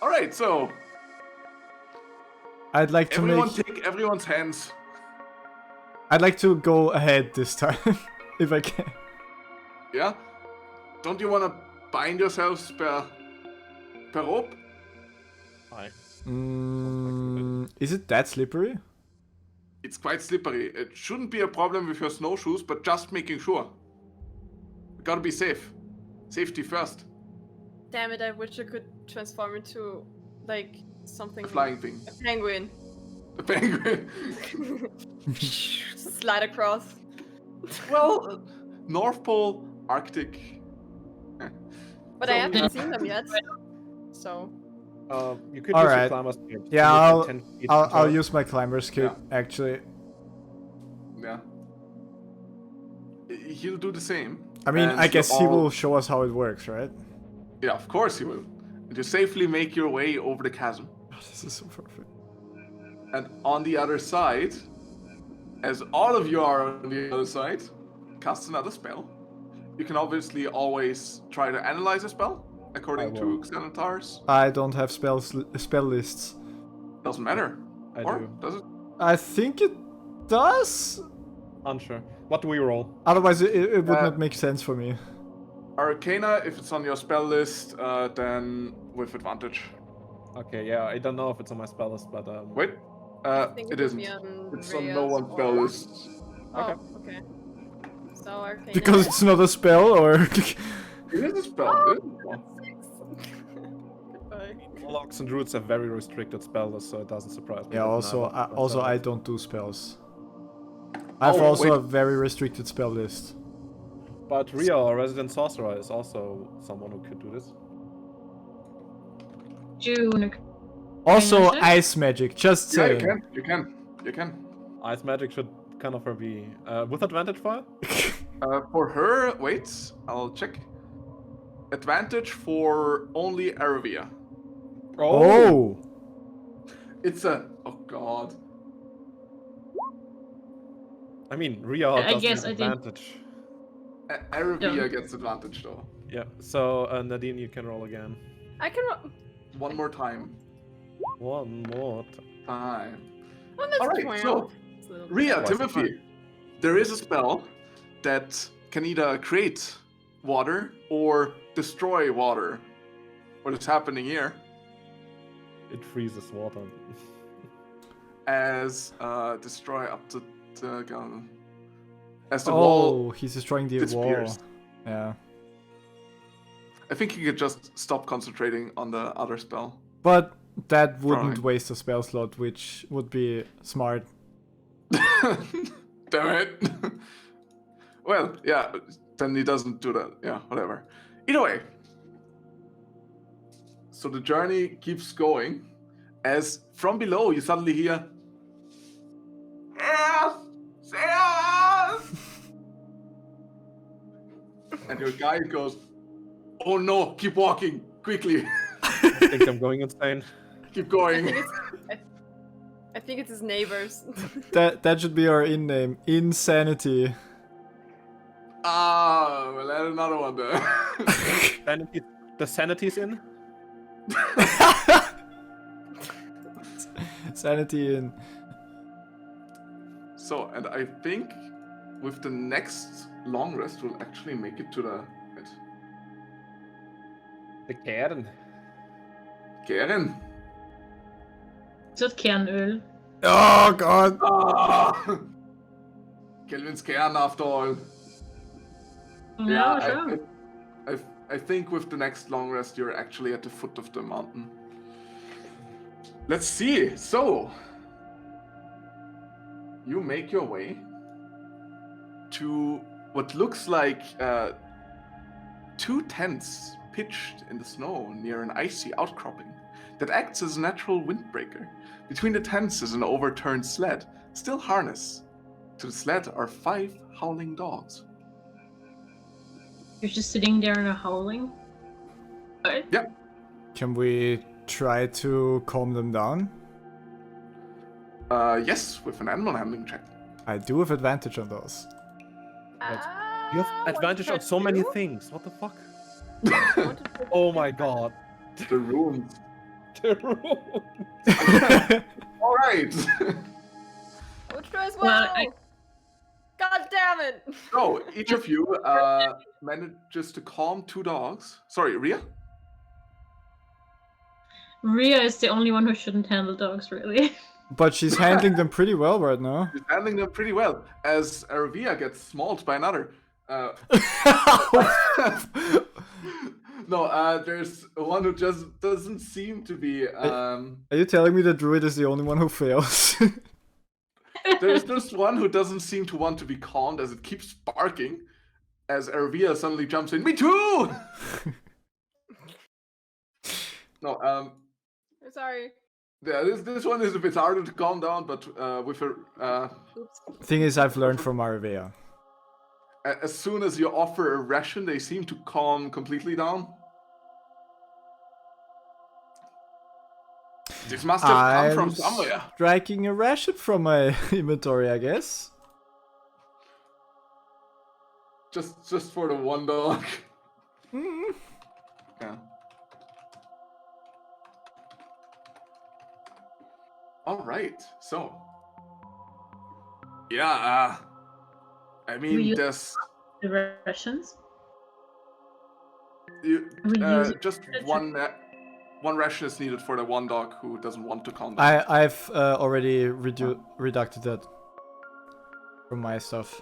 All right, so I'd like to everyone make. take everyone's hands. I'd like to go ahead this time, if I can. Yeah. Don't you want to bind yourselves per rope? Hi. Is it that slippery? It's quite slippery. It shouldn't be a problem with your snowshoes, but just making sure. We gotta be safe. Safety first. damn it! I wish I could transform into like something. A flying thing. A penguin. A penguin. Slide across. Well, North Pole, Arctic. But So I we haven't have- seen them yet. So You could use Alright. your climber's kit. Yeah, You I'll- get 10 feet I'll tall. use my climber's kit, Yeah. actually. Yeah. he'll do the same. I mean, and I you guess he all- will show us how it works, right? Yeah, of course he will. And you safely make your way over the chasm. Oh, this is so perfect. And on the other side, as all of you are on the other side, cast another spell. You can obviously always try to analyze a spell, according I to will. Xanathar's. I don't have spell lists. Doesn't matter. I or do. does it? I think it does. Unsure. What do we roll? Otherwise, it would Uh, not make sense for me. Arcana, if it's on your spell list, then with advantage. Okay, yeah, I don't know if it's on my spell list, but Wait, I think it would isn't. be on It's on Rhea's no one's spell or- list. Oh, okay. So Arcana. Because it's not a spell, or It is a spell. It is a spell. Goodbye. warlocks and druids have very restricted spell lists, so it doesn't surprise me. yeah. that Also, neither of us I have it. don't do spells. I have Oh, also wait. a very restricted spell list. But Rhea, our resident sorcerer, is also someone who could do this. June. Also, Magic? ice magic. Just Yeah, saying. you can. Ice magic should kind of be with advantage for it. For her, wait, I'll check. Advantage for only Aravia. Oh. It's a. Oh god. I mean, Rhea I doesn't guess have I think- advantage. Aravia Yeah. gets advantage though. Yeah. So Nadine, you can roll again. I can. One more time. One more. Time. Oh, that's Alright, 12. so It's a little Rhea, bit- Timothy, there is a spell that can either create water or destroy water. What is happening here? It freezes water. As destroy up to the gun. As the wall. Oh, he's destroying the disappears. wall. Yeah. I think you could just stop concentrating on the other spell. But that wouldn't Fine. waste a spell slot, which would be smart. Damn it. Well, yeah, then he doesn't do that. Yeah, whatever. Either way. So the journey keeps going as from below you suddenly hear Yes! Yes! And your guide goes, oh no, keep walking, quickly. I think I'm going insane. Keep I going. think it's. I think it's his neighbors. That should be our in name. Insanity. Ah, we'll add another one there. Sanity, the sanity's in. Sanity in. So, and I think with the next long rest, we'll actually make it to the wait, The Caern. Caern. Is that Caern? Oh god. Ah! Kelvin's Caern after all. No, I- sure. I think with the next long rest, you're actually at the foot of the mountain. Let's see. So, you make your way to what looks like two tents pitched in the snow near an icy outcropping that acts as a natural windbreaker. Between the tents is an overturned sled, still harnessed. To the sled are 5 howling dogs. You're just sitting there and howling. What? Can we try to calm them down? Yes, with an animal handling check. I do have advantage on those. You have advantage on so many things. What the fuck? Oh my god. The runes. The room. All right. Which do as Well, well? God damn it! So each of you manages to calm 2 dogs. Sorry, Rhea. Rhea is the only one who shouldn't handle dogs, really. But she's handling them pretty well right now. She's handling them pretty well. As Aravia gets mauled by another. No, there's one who just doesn't seem to be. Are you telling me the druid is the only one who fails? There's just one who doesn't seem to want to be calmed as it keeps barking. As Aravia suddenly jumps in. Me too. No, I'm sorry. yeah, this one is a bit harder to calm down, but with a Oops. Thing is, I've learned from Arvea. as soon as you offer a ration, they seem to calm completely down. This must have come from I'm somewhere. striking a ration from my inventory, I guess. Just for the one dog. Mm. Yeah. All right. So. Yeah. I We mean, use there's the rations. you, We use just one ration is needed for the one dog who doesn't want to calm down. I've already reducted that from my stuff.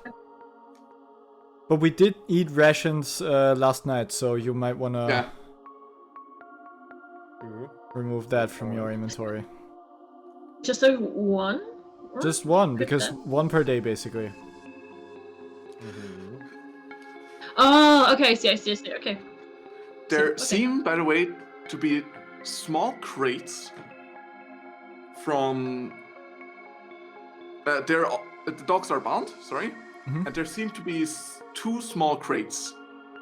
But we did eat rations last night, so you might wanna Yeah. remove that from your inventory. just like one. Or Just one, could because that- one per day basically. Oh, okay. I see. Okay. There okay. seem, by the way, to be small crates from. The dogs are bound. Sorry, Mhm. and there seem to be two small crates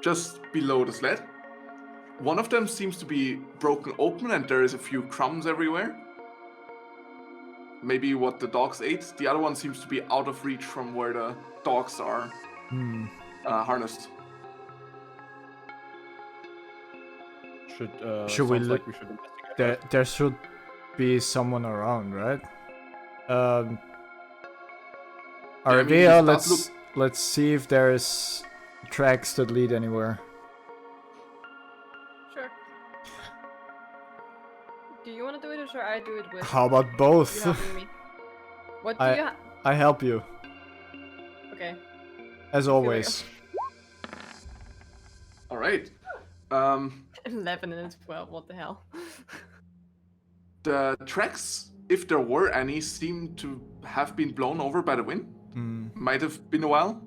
just below the sled. One of them seems to be broken open, and there is a few crumbs everywhere. Maybe what the dogs ate. The other one seems to be out of reach from where the dogs are Hmm. harnessed. Should we sounds look- like we should investigate There, that. there should be someone around, right? I mean, Arvea, it does let's see if there's tracks that lead anywhere. Sure. Do you want to do it or should I do it with How about you both? helping me? What do I- you I help you, Okay. as always. All right. 11 and 12, what the hell? The tracks, if there were any, seem to have been blown over by the wind. Hmm. Might have been a while.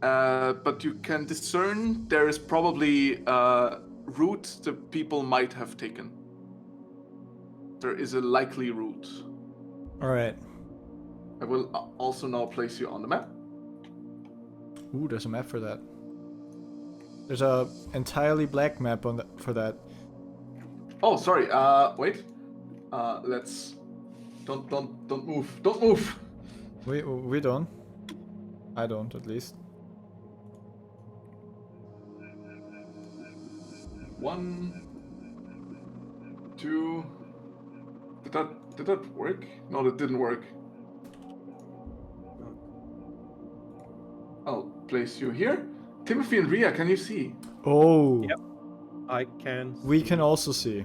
But you can discern there is probably a route the people might have taken. There is a likely route. Alright. I will also now place you on the map. Ooh, there's a map for that. There's a entirely black map on for that. Oh, sorry. Wait. Let's. Don't move. Don't move. We don't. I don't, at least. 1, 2. Did that work? No, that didn't work. I'll place you here. Timothy and Ria, can you see? Oh, Yep. I can. we see. can also see.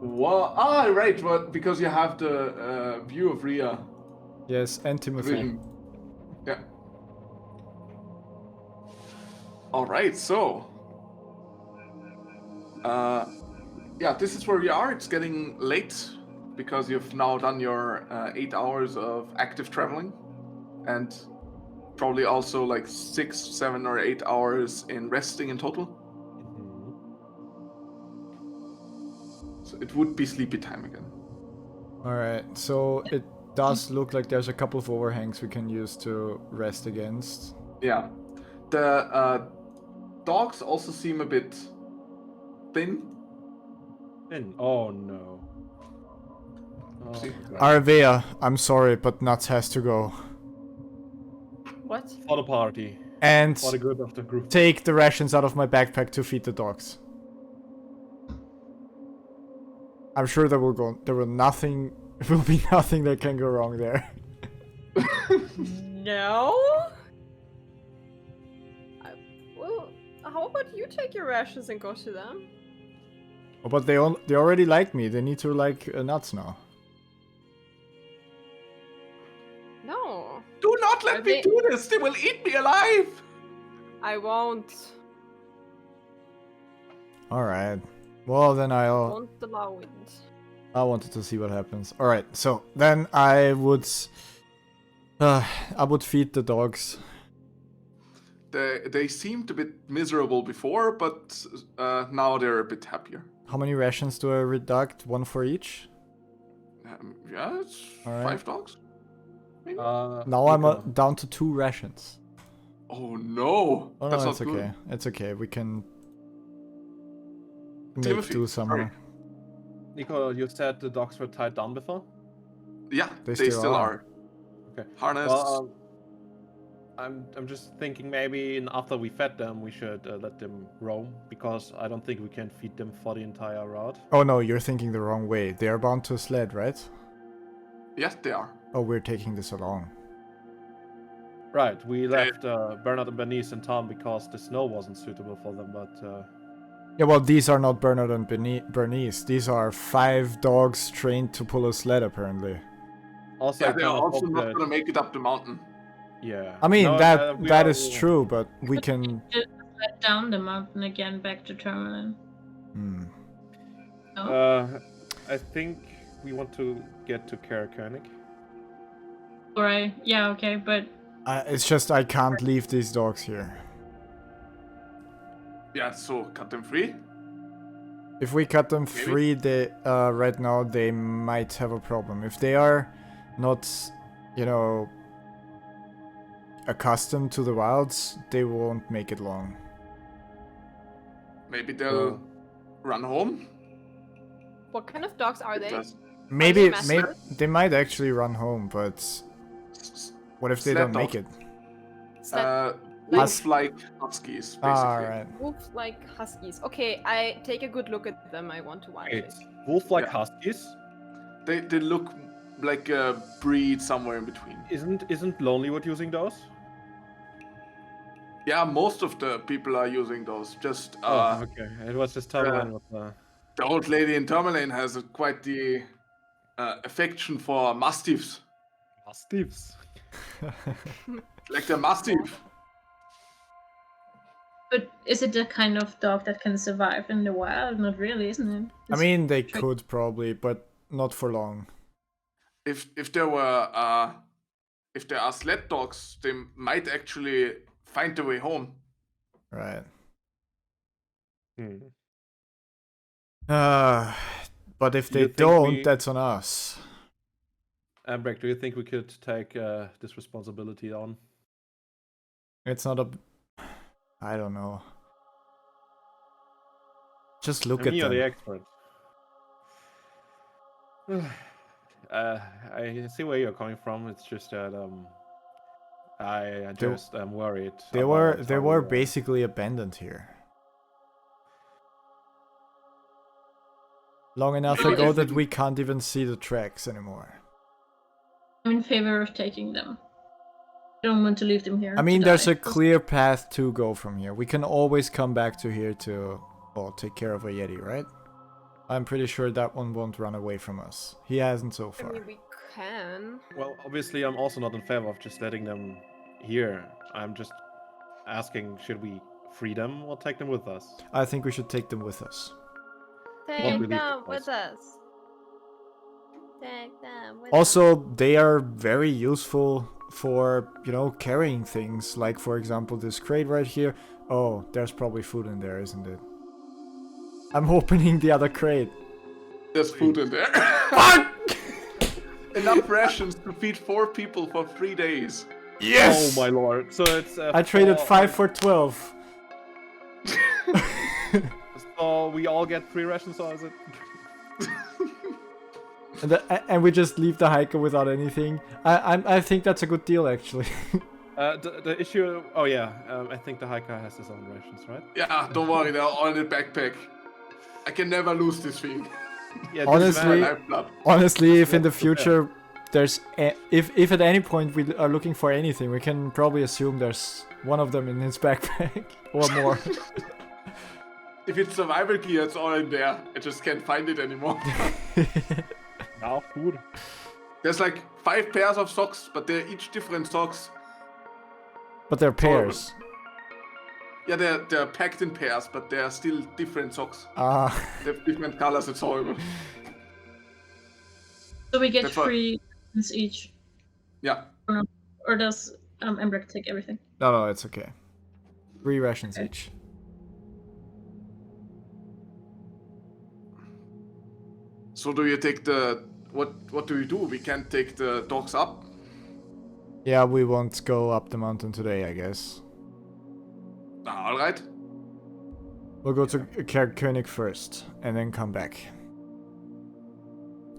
Well, right, but because you have the view of Ria. Yes, and Timothy. Vision. Yeah. All right, so. Yeah, this is where we are. It's getting late because you've now done your 8 hours of active traveling, and probably also like 6, 7, or 8 hours in resting in total. Mhm. So it would be sleepy time again. Alright, so it does look like there's a couple of overhangs we can use to rest against. Yeah. The dogs also seem a bit thin. And oh no. Oh, See? God. Arvea, I'm sorry, but Nuts has to go. What? For the party. And For the good of the group. take the rations out of my backpack to feed the dogs. I'm sure there will be nothing that can go wrong there. No? Well, how about you take your rations and go to them? Oh, but they already like me. They need to like Nuts now. No, Do not let Are me they- do this! They will eat me alive! I won't. Alright. Well, then I'll... Won't allow it. I wanted to see what happens. Alright, so then I would feed the dogs. They seemed a bit miserable before, but now they're a bit happier. How many rations do I reduct? One for each? Yeah, it's All right. 5 dogs. Now I'm down to 2 rations. Oh no! Oh That's no, not it's good. okay. It's okay. We can make Timothy, do sorry. somehow. Nico, you said the dogs were tied down before? Yeah, They they still still are. are. Okay. Harness. Well, I'm just thinking maybe after we fed them, we should let them roam, because I don't think we can feed them for the entire route. Oh no, you're thinking the wrong way. They are bound to a sled, right? Yes, they are. Oh, we're taking this along. Right, we left Bernard and Bernice in town because the snow wasn't suitable for them, but Yeah, well, these are not Bernard and Bernice. These are 5 dogs trained to pull a sled, apparently. also Yeah, I they're kind of also hope not that, gonna make it up the mountain. yeah. I mean, No, that is true, but we can... Just let down the mountain again back to Terminal. Hmm. No? I think we want to get to Caern. Alright, yeah, okay, but It's just I can't leave these dogs here. Yeah, so cut them free. If we cut them Maybe. free, they right now they might have a problem. If they are not, you know, accustomed to the wilds, they won't make it long. Maybe they'll run home. What kind of dogs are they? Just Maybe massive? they might actually run home, but what if they sled don't make dogs. it? Sled Wolf-like huskies, basically. Alright. wolf like huskies. Okay, I take a good look at them. I want to watch Wait, it. wolf-like Yeah. huskies? They look like a breed somewhere in between. Isn't Lonelywood using those? Yeah, most of the people are using those. Just Oh, okay. It was just Toverland with the old lady in Tourmaline has quite the affection for mastiffs. Mastiffs. Like the mastiff. but is it the kind of dog that can survive in the wild? Not really, isn't it? I mean, they could probably, but not for long. If there are sled dogs, they might actually find their way home. Right. Hmm. But if Do they you think don't, we- that's on us. Embrek, do you think we could take this responsibility on? It's not a... I don't know. Just look I mean, at you're the them. expert. I see where you're coming from. It's just that I just am worried. They about how were we, basically abandoned here. Long enough Maybe ago if that we- we can't even see the tracks anymore. I'm in favor of taking them. I don't want to leave them here. I mean, to there's die. a clear path to go from here. We can always come back to here to, well, take care of a Yeti, right? I'm pretty sure that one won't run away from us. He hasn't so I far. mean, we can. Well, obviously, I'm also not in favor of just letting them here. I'm just asking, should we free them or take them with us? I think we should take them with us. Take we leave them the with place. us. Take them with us. Also, they are very useful for, you know, carrying things. Like, for example, this crate right here. Oh, there's probably food in there, isn't it? I'm opening the other crate. There's food in there. Enough rations to feed 4 people for 3 days. Yes! Oh my lord! So it's I traded 5 for 12. So we all get 3 rations, or is it? And we just leave the hiker without anything. I think that's a good deal, actually. The issue. Oh yeah, I think the hiker has his own rations, right? Yeah, don't worry, they're all in the backpack. I can never lose this thing. Yeah. Honestly- Lifeblood. Honestly, if in the That's not fair. future there's if at any point we are looking for anything, we can probably assume there's one of them in his backpack or more. If it's survival gear, it's all in there. I just can't find it anymore. Now food. There's like 5 pairs of socks, but they're each different socks. But they're pairs. Yeah, they're packed in pairs, but they're still different socks. Ah, They have different colors, it's horrible. So we get That's what- 3 rations each. Yeah. Or does Embrek take everything? no, it's okay. 3 rations Okay. each. So do you take the... What do you do? We can't take the dogs up. Yeah, we won't go up the mountain today, I guess. All right. We'll go to König first, and then come back.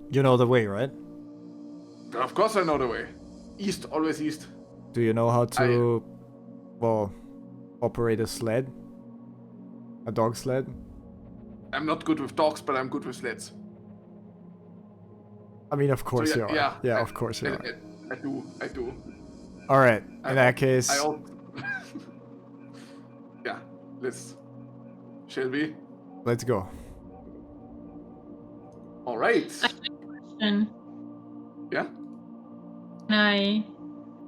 You know the way, right? Of course I know the way. East, always east. Do you know how to, well, operate a sled? A dog sled? I'm not good with dogs, but I'm good with sleds. I mean, of course you are. Yeah, of course you are. I do. Alright, in that case... Yeah, shall we? Let's go. All right. Question. Yeah. I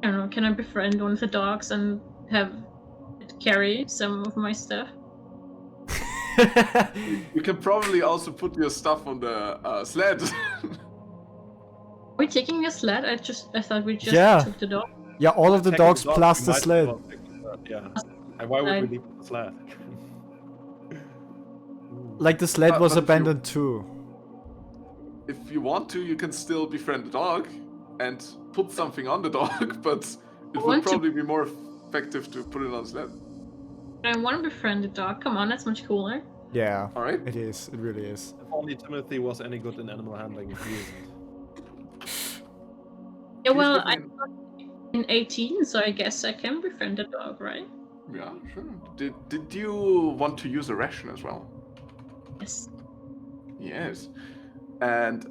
don't know, can I befriend one of the dogs and have it carry some of my stuff? You can probably also put your stuff on the sled. Are we taking a sled? I thought we just Yeah. took the dog. Yeah, all of the Taking dogs dog, plus we the might as sled. well take the sled, yeah. And why would we leave the sled? Like the sled But was if you- abandoned too. If you want to, you can still befriend the dog and put something on the dog, but it would want to- probably be more effective to put it on the sled. I want to befriend the dog. Come on, that's much cooler. Yeah, All right. it is. It really is. If only Timothy was any good in animal handling, if he isn't. Yeah, Please well, give me I'm in 18, so I guess I can befriend a dog, right? Yeah, sure. Did you want to use a ration as well? Yes. Yes. And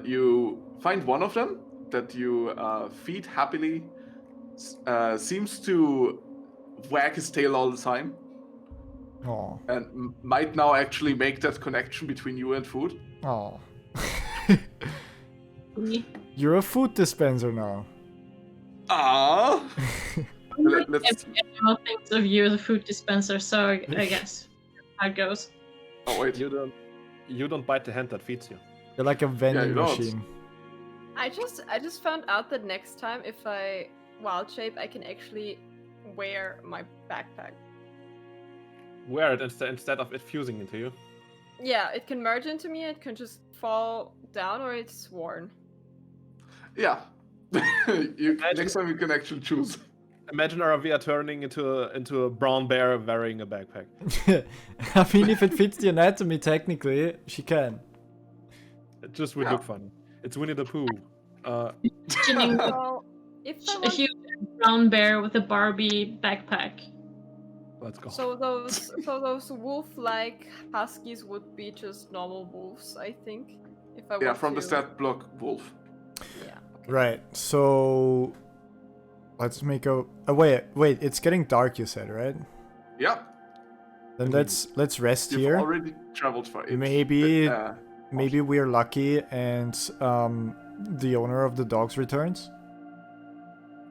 you find one of them that you feed happily. Seems to wag his tail all the time, Oh, and might now actually make that connection between you and food. oh. We- You're a food dispenser now. Ah. Let's. Everyone thinks of you as a food dispenser, so I guess how it goes. Oh wait. You don't bite the hand that feeds you. You're like a vending you don't. machine. I just found out that next time if I wild shape, I can actually wear my backpack. Wear it instead of it fusing into you. Yeah, it can merge into me. It can just fall down, or it's worn. Yeah. Next time you can actually choose. Imagine Aravia turning into a brown bear wearing a backpack. I mean, if it fits the anatomy, technically, she can. It just would Yeah. look fun. It's Winnie the Pooh. Imagining Well, if I a want, huge brown bear with a Barbie backpack. Let's go. so those wolf-like huskies would be just normal wolves, I think. If I Yeah, want from the to- stat block wolf. Yeah. Okay. Right, so... Let's make a... wait, it's getting dark, you said, right? Yeah. Then let's rest You've here. already traveled far. Maybe- Uh, Maybe we're lucky and the owner of the dogs returns.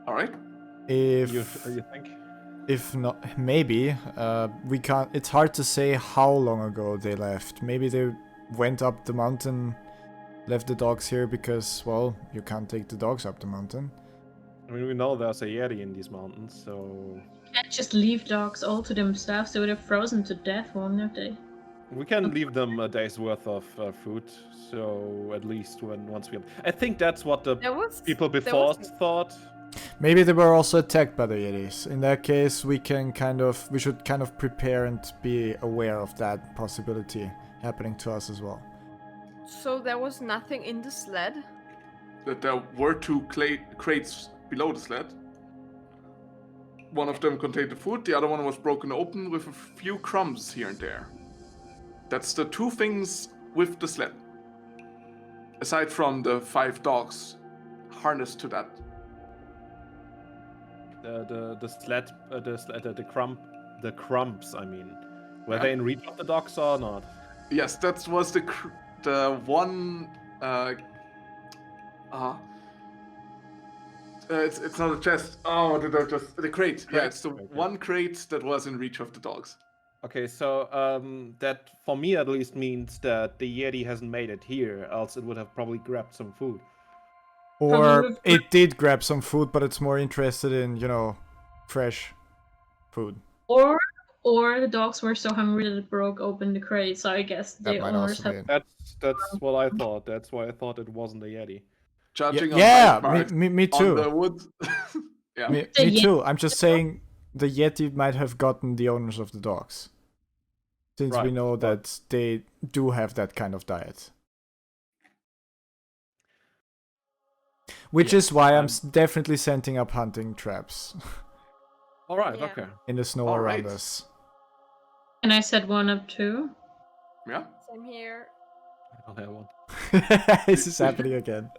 all right. If you think? if not, maybe we can't. It's hard to say how long ago they left. Maybe they went up the mountain, left the dogs here because, well, you can't take the dogs up the mountain. I mean, we know there's a Yeti in these mountains, so Can't just leave dogs all to themselves. They would have frozen to death, wouldn't they? we can leave them a day's worth of food. So at least once we have, I think that's what the There was people there before was- thought. Maybe they were also attacked by the Yetis. In that case, we should kind of prepare and be aware of that possibility happening to us as well. So there was nothing in the sled. That there were two crates below the sled. One of them contained the food, the other one was broken open with a few crumbs here and there. That's the two things with the sled. Aside from the 5 dogs harnessed to that. The sled, the crumbs. I mean, were Yeah. they in reach of the dogs or not? Yes, that was the one. It's not a chest. Oh, the crate. Yeah, it's the Okay. one crate that was in reach of the dogs. Okay, so that for me at least means that the Yeti hasn't made it here, else it would have probably grabbed some food. Or Probably- it did grab some food, but it's more interested in, fresh food. Or the dogs were so hungry that it broke open the crate, so I guess That the might owners also have be. That's what I thought. That's why I thought it wasn't a Yeti. Judging on Yeah, bite marks me on too. the wood. Yeah. Me The too. I'm just saying the Yeti might have gotten the owners of the dogs. Since we Right, know right. that they do have that kind of diet. Which Yeah, is why I'm um, definitely setting up hunting traps All right. Yeah. Okay. in the snow All around right. us. And I set one up too. Yeah. Same here. I don't have one. This is happening again.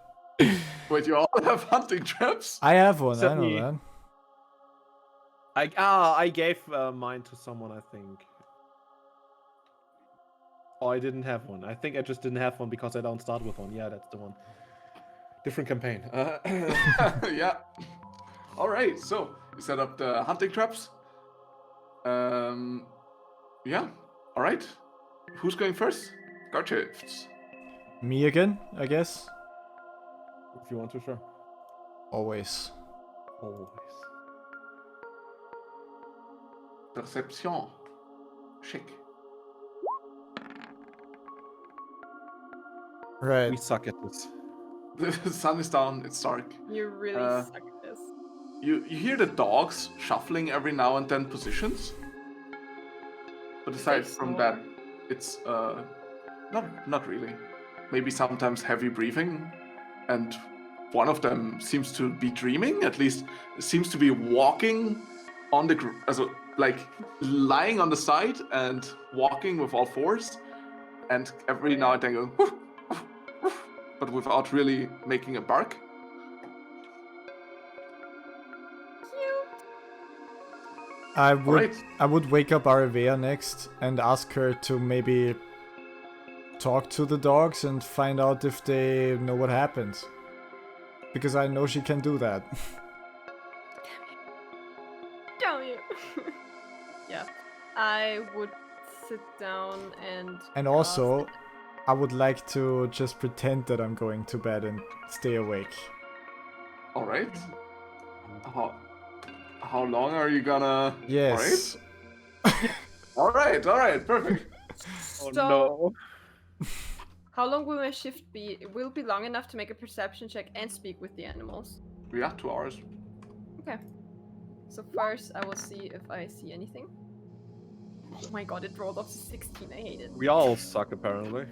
Wait, you all have hunting traps? I have one, I know Certainly. that. I gave mine to someone, I think. Oh, I didn't have one. I think I just didn't have one because I don't start with one. Yeah, that's the one. Different campaign. Yeah. All right. So you set up the hunting traps. Yeah. All right. Who's going first? Guard shifts. Me again, I guess. If you want to, sure. Always. Always. Perception. Check. Right. We suck at this. The sun is down. It's dark. You really Uh, suck at this. You hear the dogs shuffling every now and then positions. But aside from snore? that, it's not really. Maybe sometimes heavy breathing, and one of them seems to be dreaming. At least seems to be walking on the like lying on the side and walking with all fours, and every now and then going, "Woof, woof, woof," but without really making a bark. I would Alright. I would wake up Arivea next and ask her to maybe talk to the dogs and find out if they know what happened. Because I know she can do that. Damn you. Yeah. I would sit down and. And also, I would like to just pretend that I'm going to bed and stay awake. All right. How long are you gonna? Yes. All right. All right. Perfect. Oh So- no. How long will my shift be? It will be long enough to make a perception check and speak with the animals. Yeah, 2 hours. Okay. So first, I will see if I see anything. Oh my god, it rolled off to 16. I hate it. We all suck apparently.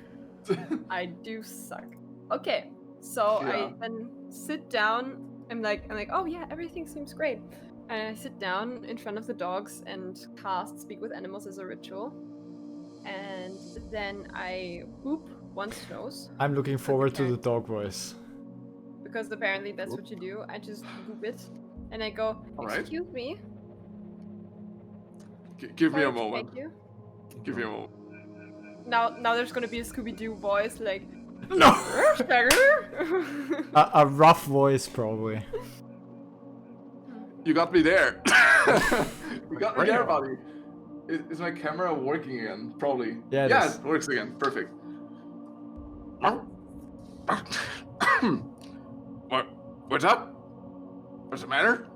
I do suck. Okay, so Yeah. I then sit down. I'm like, oh yeah, everything seems great. And I sit down in front of the dogs and cast Speak with Animals as a ritual. And then I whoop once nose, I'm looking forward to Okay. the dog voice. because apparently that's what you do. I just whoop it, and I go, Alright. excuse me. Give me a sorry to moment. wake you." Give me a moment. Now there's gonna be a Scooby-Doo voice like, No! Shagger. A rough voice, probably. You got me there. You got me Right there, on. buddy. Is my camera working again? Probably. Yeah, it Yeah, is. it works again. Perfect. What's up? What's the matter?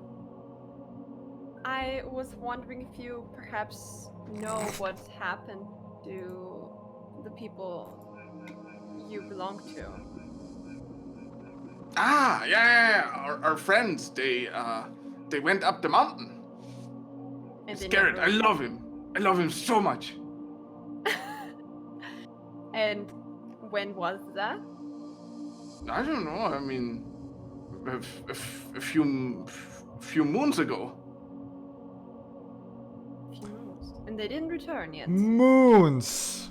I was wondering if you perhaps know what happened to the people you belong to. Ah, yeah. Our friends, they went up the mountain. And they Garrett, never- I love him. I love him so much. And when was that? I don't know. I mean, a few moons ago. Few months. And they didn't return yet. Moons!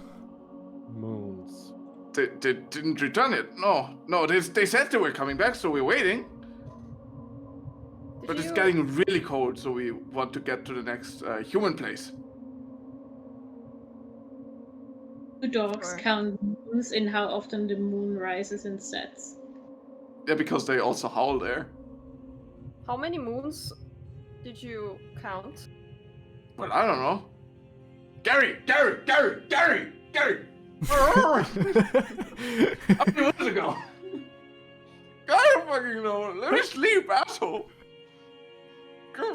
Moons. They didn't return it. No. They said they were coming back, so we're waiting. Did But it's you- getting really cold, so we want to get to the next human place. Do dogs Sure. count moons in how often the moon rises and sets? Yeah, because they also howl there. How many moons did you count? Well, I don't know. Gary! How many months ago? I don't fucking know. Let me sleep, asshole. Go.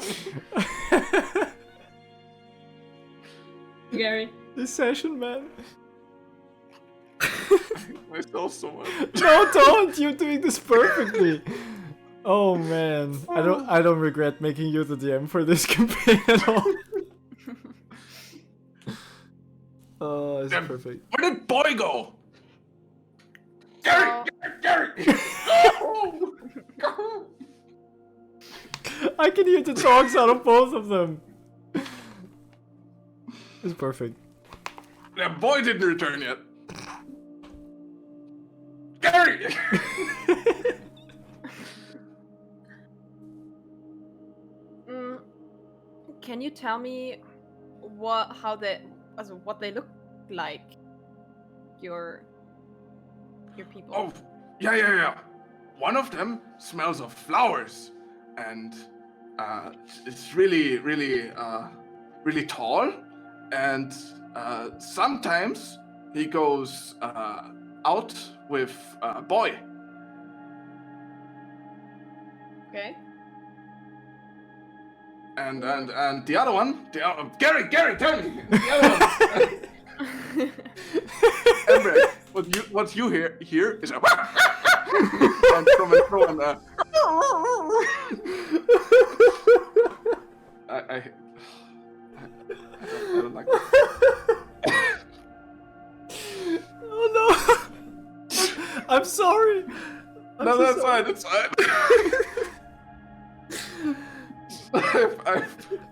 Gary, This session, man. Myself so much. No, don't! You're doing this perfectly. Oh man, I don't regret making you the DM for this campaign at all. Oh, it's Damn. perfect. Where did boy go? So, Gary! Go! Go! I can hear the dogs out of both of them. It's perfect. That boy didn't return yet. Gary! can you tell me what they look like? Your people. Oh, yeah. One of them smells of flowers, and it's really tall, and sometimes he goes out with a boy. Okay. And the other one, Gary, tell me, the other one. Embrek, what you hear is a and from a throne. I don't like that. Oh no! I'm sorry. No, that's fine. That's fine.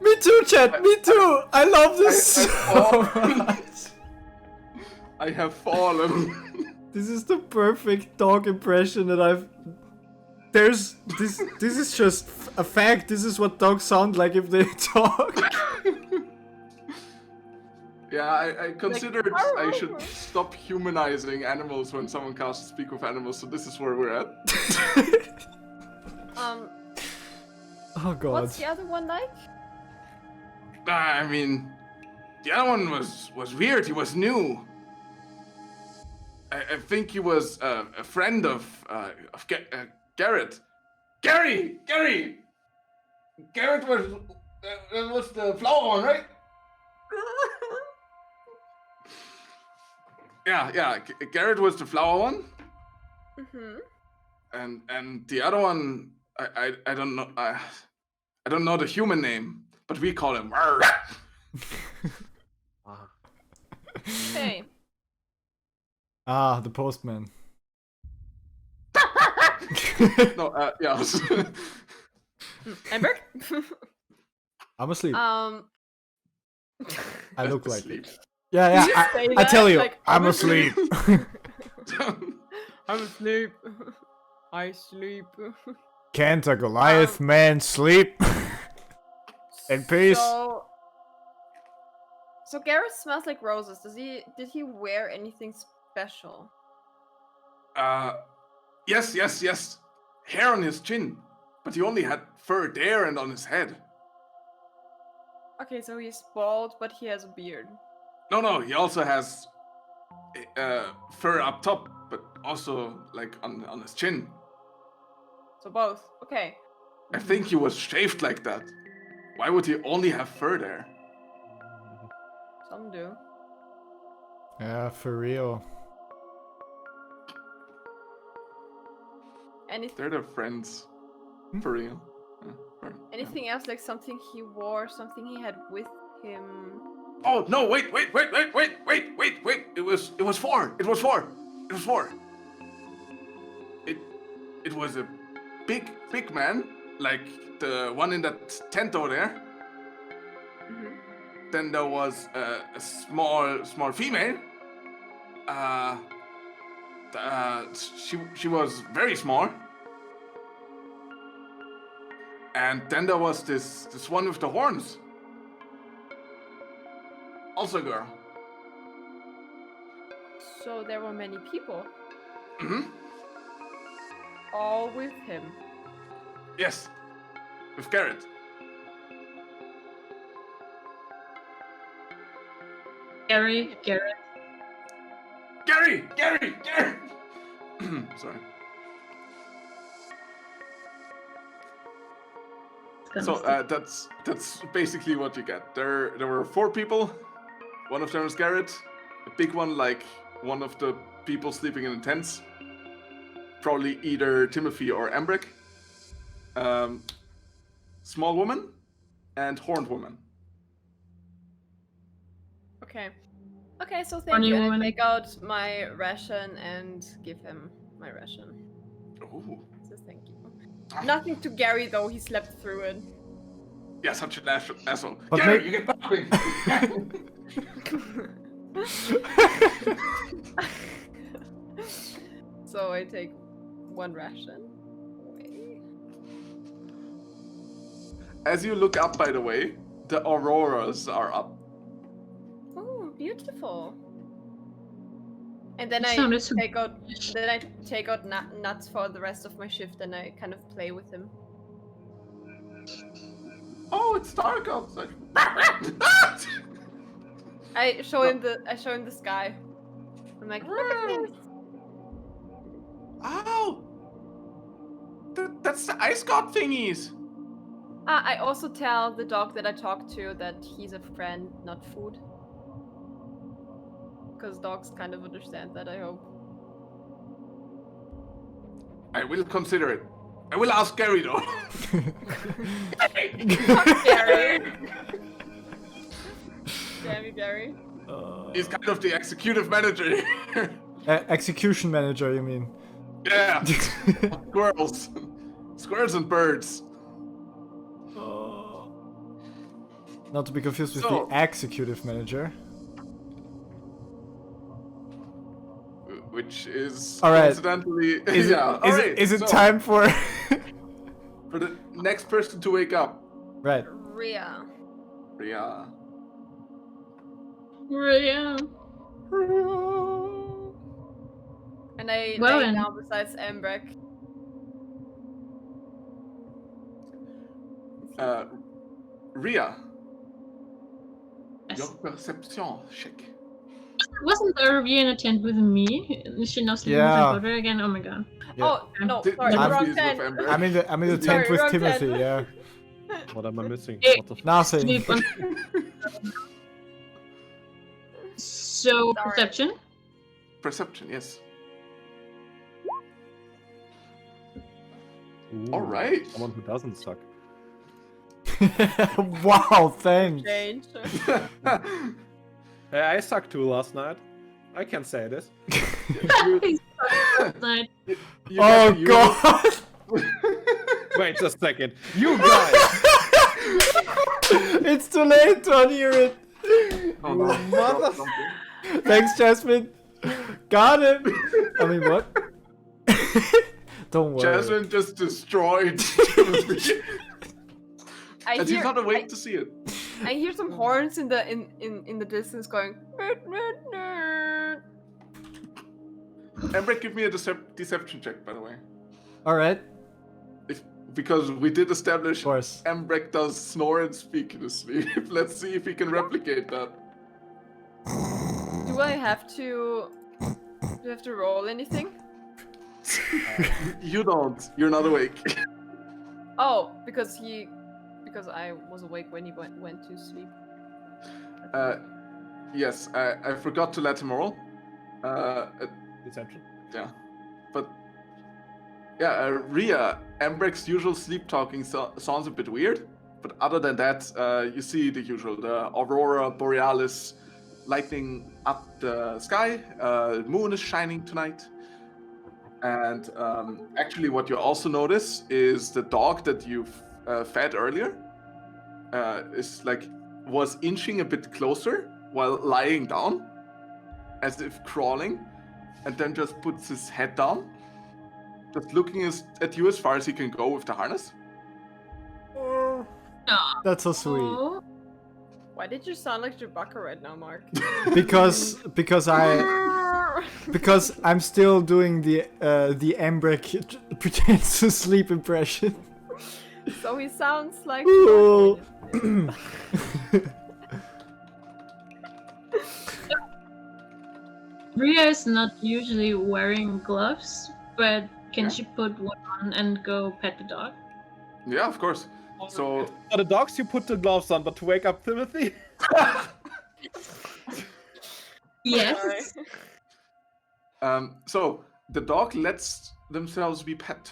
Me too, chat. Me too. I love this so much. I have fallen. This is the perfect dog impression that I've. There's this. This is just a fact. This is what dogs sound like if they talk. Yeah, I considered I should stop humanizing animals when someone casts Speak with Animals, so this is where we're at. Oh god. What's the other one like? I mean, the other one was weird. He was new. I think he was a friend of Garrett. Gary! Garrett was the flower one, right? Yeah. Garrett was the flower one. Mm-hmm. And the other one, I don't know. I don't know the human name, but we call him. Hey. Ah, the postman. No, yeah. Embrek? I'm asleep. I look like Asleep. it. Yeah. Did you say I that? tell you, Like, I'm asleep. I'm asleep. I sleep. Can't a Goliath man sleep? In peace. So Garrett smells like roses. Did he wear anything special? Yes. Hair on his chin, but he only had fur there and on his head. Okay, so he's bald, but he has a beard. No, he also has fur up top, but also like on his chin. So both. Okay. I think he was shaved like that. Why would he only have fur there? Some do. Yeah, for real. They're their friends. For real. Anything else, like something he wore, something he had with him? Oh no! Wait! It was four. It was a big man, like the one in that tent over there. Mm-hmm. Then there was a small female. She was very small. And then there was this one with the horns. Also a girl. So there were many people. Mm-hmm. All with him. Yes. With Garrett. Gary. Gary! Sorry. So that's basically what you get. There were 4 people. One of them was Garrett. A big one, like one of the people sleeping in the tents. Probably either Timothy or Embrek. Small woman and horned woman. Okay. Okay, so thank Funny you. And I woman. take out my ration and give him my ration. Ooh. So thank you. Nothing to Gary though, he slept through it. Yeah, such an asshole. But Gary, may- you get back. So I take one ration away. As you look up, by the way, the auroras are up. Oh, beautiful. And then That I sounded so take out nuts for the rest of my shift and I kind of play with him. Oh, it's dark outside. I show him the sky. I'm like, look at this. Oh! That's the ice god thingies! I also tell the dog that I talked to that he's a friend, not food. Because dogs kind of understand that, I hope. I will consider it. I will ask Gary though. Gary! Damn you, Gary. He's kind of the executive manager here. Execution manager, you mean? Yeah. Squirrels. Squirrels and birds. Not to be confused with So- the executive manager. Which is All right. coincidentally... Is yeah. it, is, alright, it, is it so, time for... for the next person to wake up? Right. Rhea. Rhea. Yeah. And I Well lay then. down besides Embrek. Rhea. Yes. Your perception check. Wasn't there a in a tent with me? Is she not sleeping Yeah. with my brother again? Oh my god. Yeah. Oh, no, Th- sorry, Timothy wrong is with tent. Embrek. I'm in the Sorry, tent with wrong Timothy, tent. yeah. What am I missing? Hey. What the f- Nothing. Sleep on... So, Sorry. perception? Perception, yes. Ooh, Alright. Someone who doesn't suck. Wow, thanks. Change. Hey, I sucked too last night. I can say this. Night. You Oh got- god! Wait a second. You guys! It's too late to unhear it. Oh, no. Mother- Thanks, Jasmine. Got him. I mean, what? Don't worry. Jasmine just destroyed Timothy. I And he's not awake to see it. I hear some horns in the distance going. "Nerd, nerd, nerd." Embrek, give me a deception check, by the way. All right, Because we did establish of course. Embrek does snore and speak in his sleep. Let's see if he can replicate that. Do I have to? Do I have to roll anything? You don't. You're not awake. Oh, because I was awake when he went to sleep. Yes, I forgot to let him roll. Deception. Yeah. But yeah, Rhea, Embrek's usual sleep talking sounds a bit weird. But other than that, you see the usual, the aurora borealis lighting up the sky. The moon is shining tonight. And actually what you also notice is the dog that you've fed earlier was inching a bit closer while lying down, as if crawling, and then just puts his head down, just looking at you as far as he can go with the harness. That's so sweet. Oh. Why did you sound like Chewbacca right now, Mark? Because I'm still doing the Embrek pretends to sleep impression. So he sounds like. Ooh. Rhea is not usually wearing gloves, but can Yeah. she put one on and go pet the dog? Yeah, of course. So For the dogs, you put the gloves on, but to wake up Timothy? Yes. so the dog lets themselves be pet.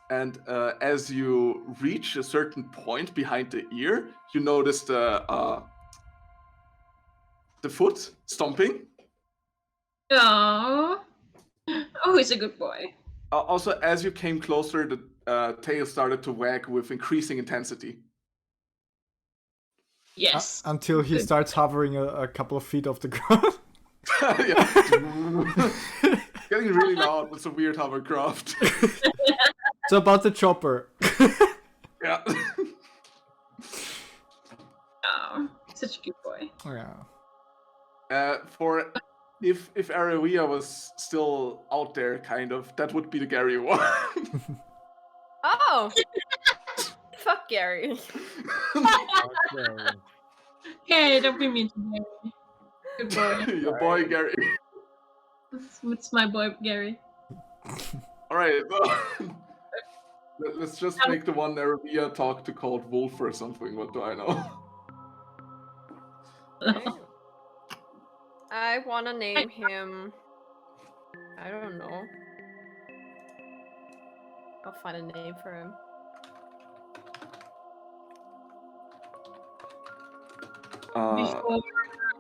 And as you reach a certain point behind the ear, you notice the foot stomping. Oh, he's a good boy. Also, as you came closer, the tail started to wag with increasing intensity. Yes. Until he Good. starts hovering a couple of feet off the ground. Yeah. Getting really loud. It's a weird hovercraft. So about the chopper. Yeah. Oh, such a good boy. Yeah. For if Aravia was still out there, kind of, that would be the Gary one. Oh! Fuck Gary. Okay. Hey, don't be mean to Gary. Good boy. Your boy Gary. It's my boy Gary. All right. Let's just make the one Aravia talk to called Wolf or something. What do I know? I wanna name him. I don't know. I'll find a name for him.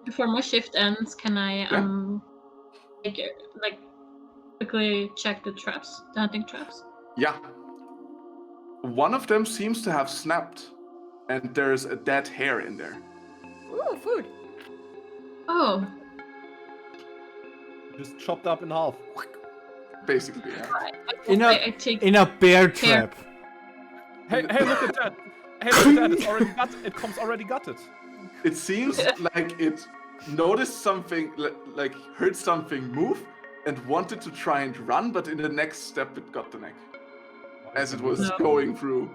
Before my shift ends, can I like quickly check the traps, the hunting traps? Yeah. One of them seems to have snapped, and there's a dead hare in there. Ooh, food. Oh, Just chopped up in half. Basically, yeah. I take. In a bear trap. Hey, look at that! Hey, look at that! It's already gutted. It comes already gutted. It seems like it noticed something, like heard something move, and wanted to try and run, but in the next step it got the neck as it was No. going through.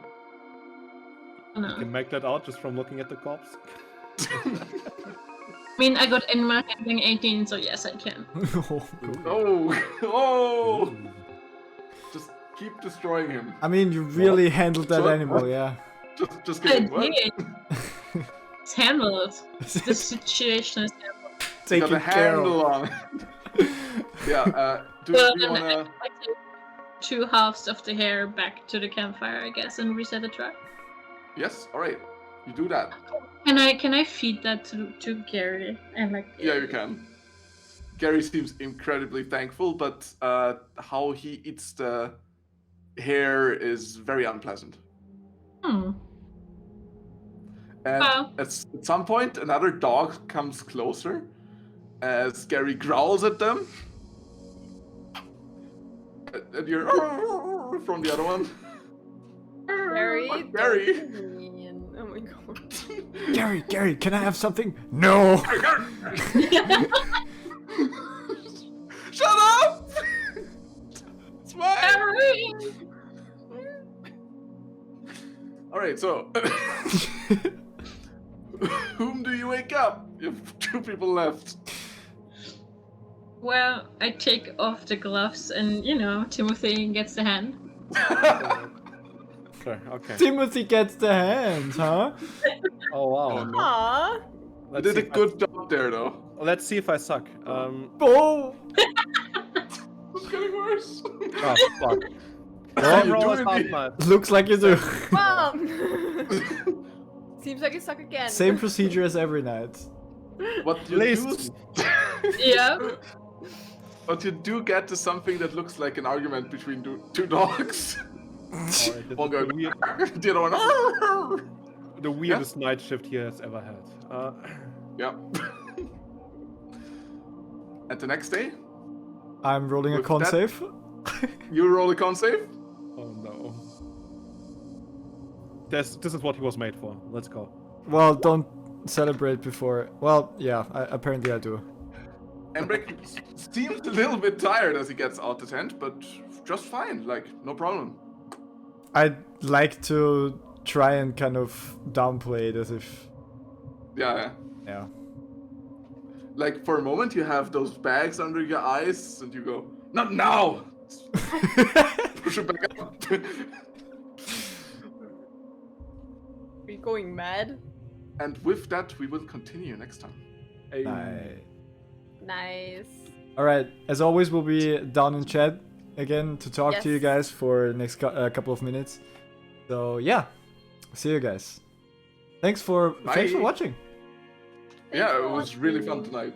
You No. can make that out just from looking at the corpse. I mean, I got animal handling 18, so yes, I can. Oh! Just keep destroying him. I mean, you really handled that What? animal, yeah. Just I kidding. What? did. It's handled. The situation is handled. Got Taken a care of. handle on. Yeah. Do Well, you then wanna? I take 2 halves of the hair back to the campfire, I guess, and reset the trap. Yes. All right. You do that. Can I feed that to Gary and like? Yeah, you can. Gary seems incredibly thankful, but how he eats the hair is very unpleasant. Hmm. And Well. at some point, another dog comes closer as Gary growls at them. And you're from the other one. Gary. Gary. don't be mean. Oh my god. Gary, can I have something? No! Shut up! It's mine! Gary! Alright, so. Whom do you wake up? You have 2 people left. Well, I take off the gloves and, Timothy gets the hand. Okay. Timothy gets the hands, huh? Oh wow. Oh, no. Aww. You did a good job there, though. Let's see if I suck. Oh! It's getting worse. Oh fuck. Well, you Roll do is it. half mine. Looks like you do. Well. Seems like you suck again. Same procedure as every night. What you Least. do, Yeah. what you do get is something that looks like an argument between 2 dogs. Alright, this One is going, the other one. the weirdest night shift he has ever had. Yeah. And the next day, I'm rolling a With con that- save. you roll a con save. Oh no. This is what he was made for. Let's go. Well, don't celebrate before. Well, yeah, apparently I do. Embrek seems a little bit tired as he gets out the tent, but just fine, like, no problem. I'd like to try and kind of downplay it as if. Yeah. Yeah. Like, for a moment, you have those bags under your eyes, and you go, not now! Push it back up. Are you going mad? And with that, we will continue next time. Hey. Nice. Nice. Alright, as always, we'll be down in chat again to talk to you Yes. guys for the next couple of minutes. So yeah, see you guys. Thanks for Bye. watching. Yeah, Thanks it for was really fun watching. tonight.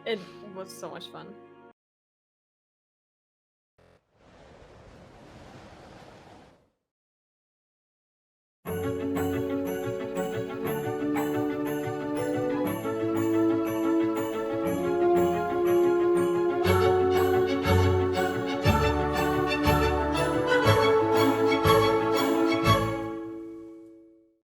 It was so much fun.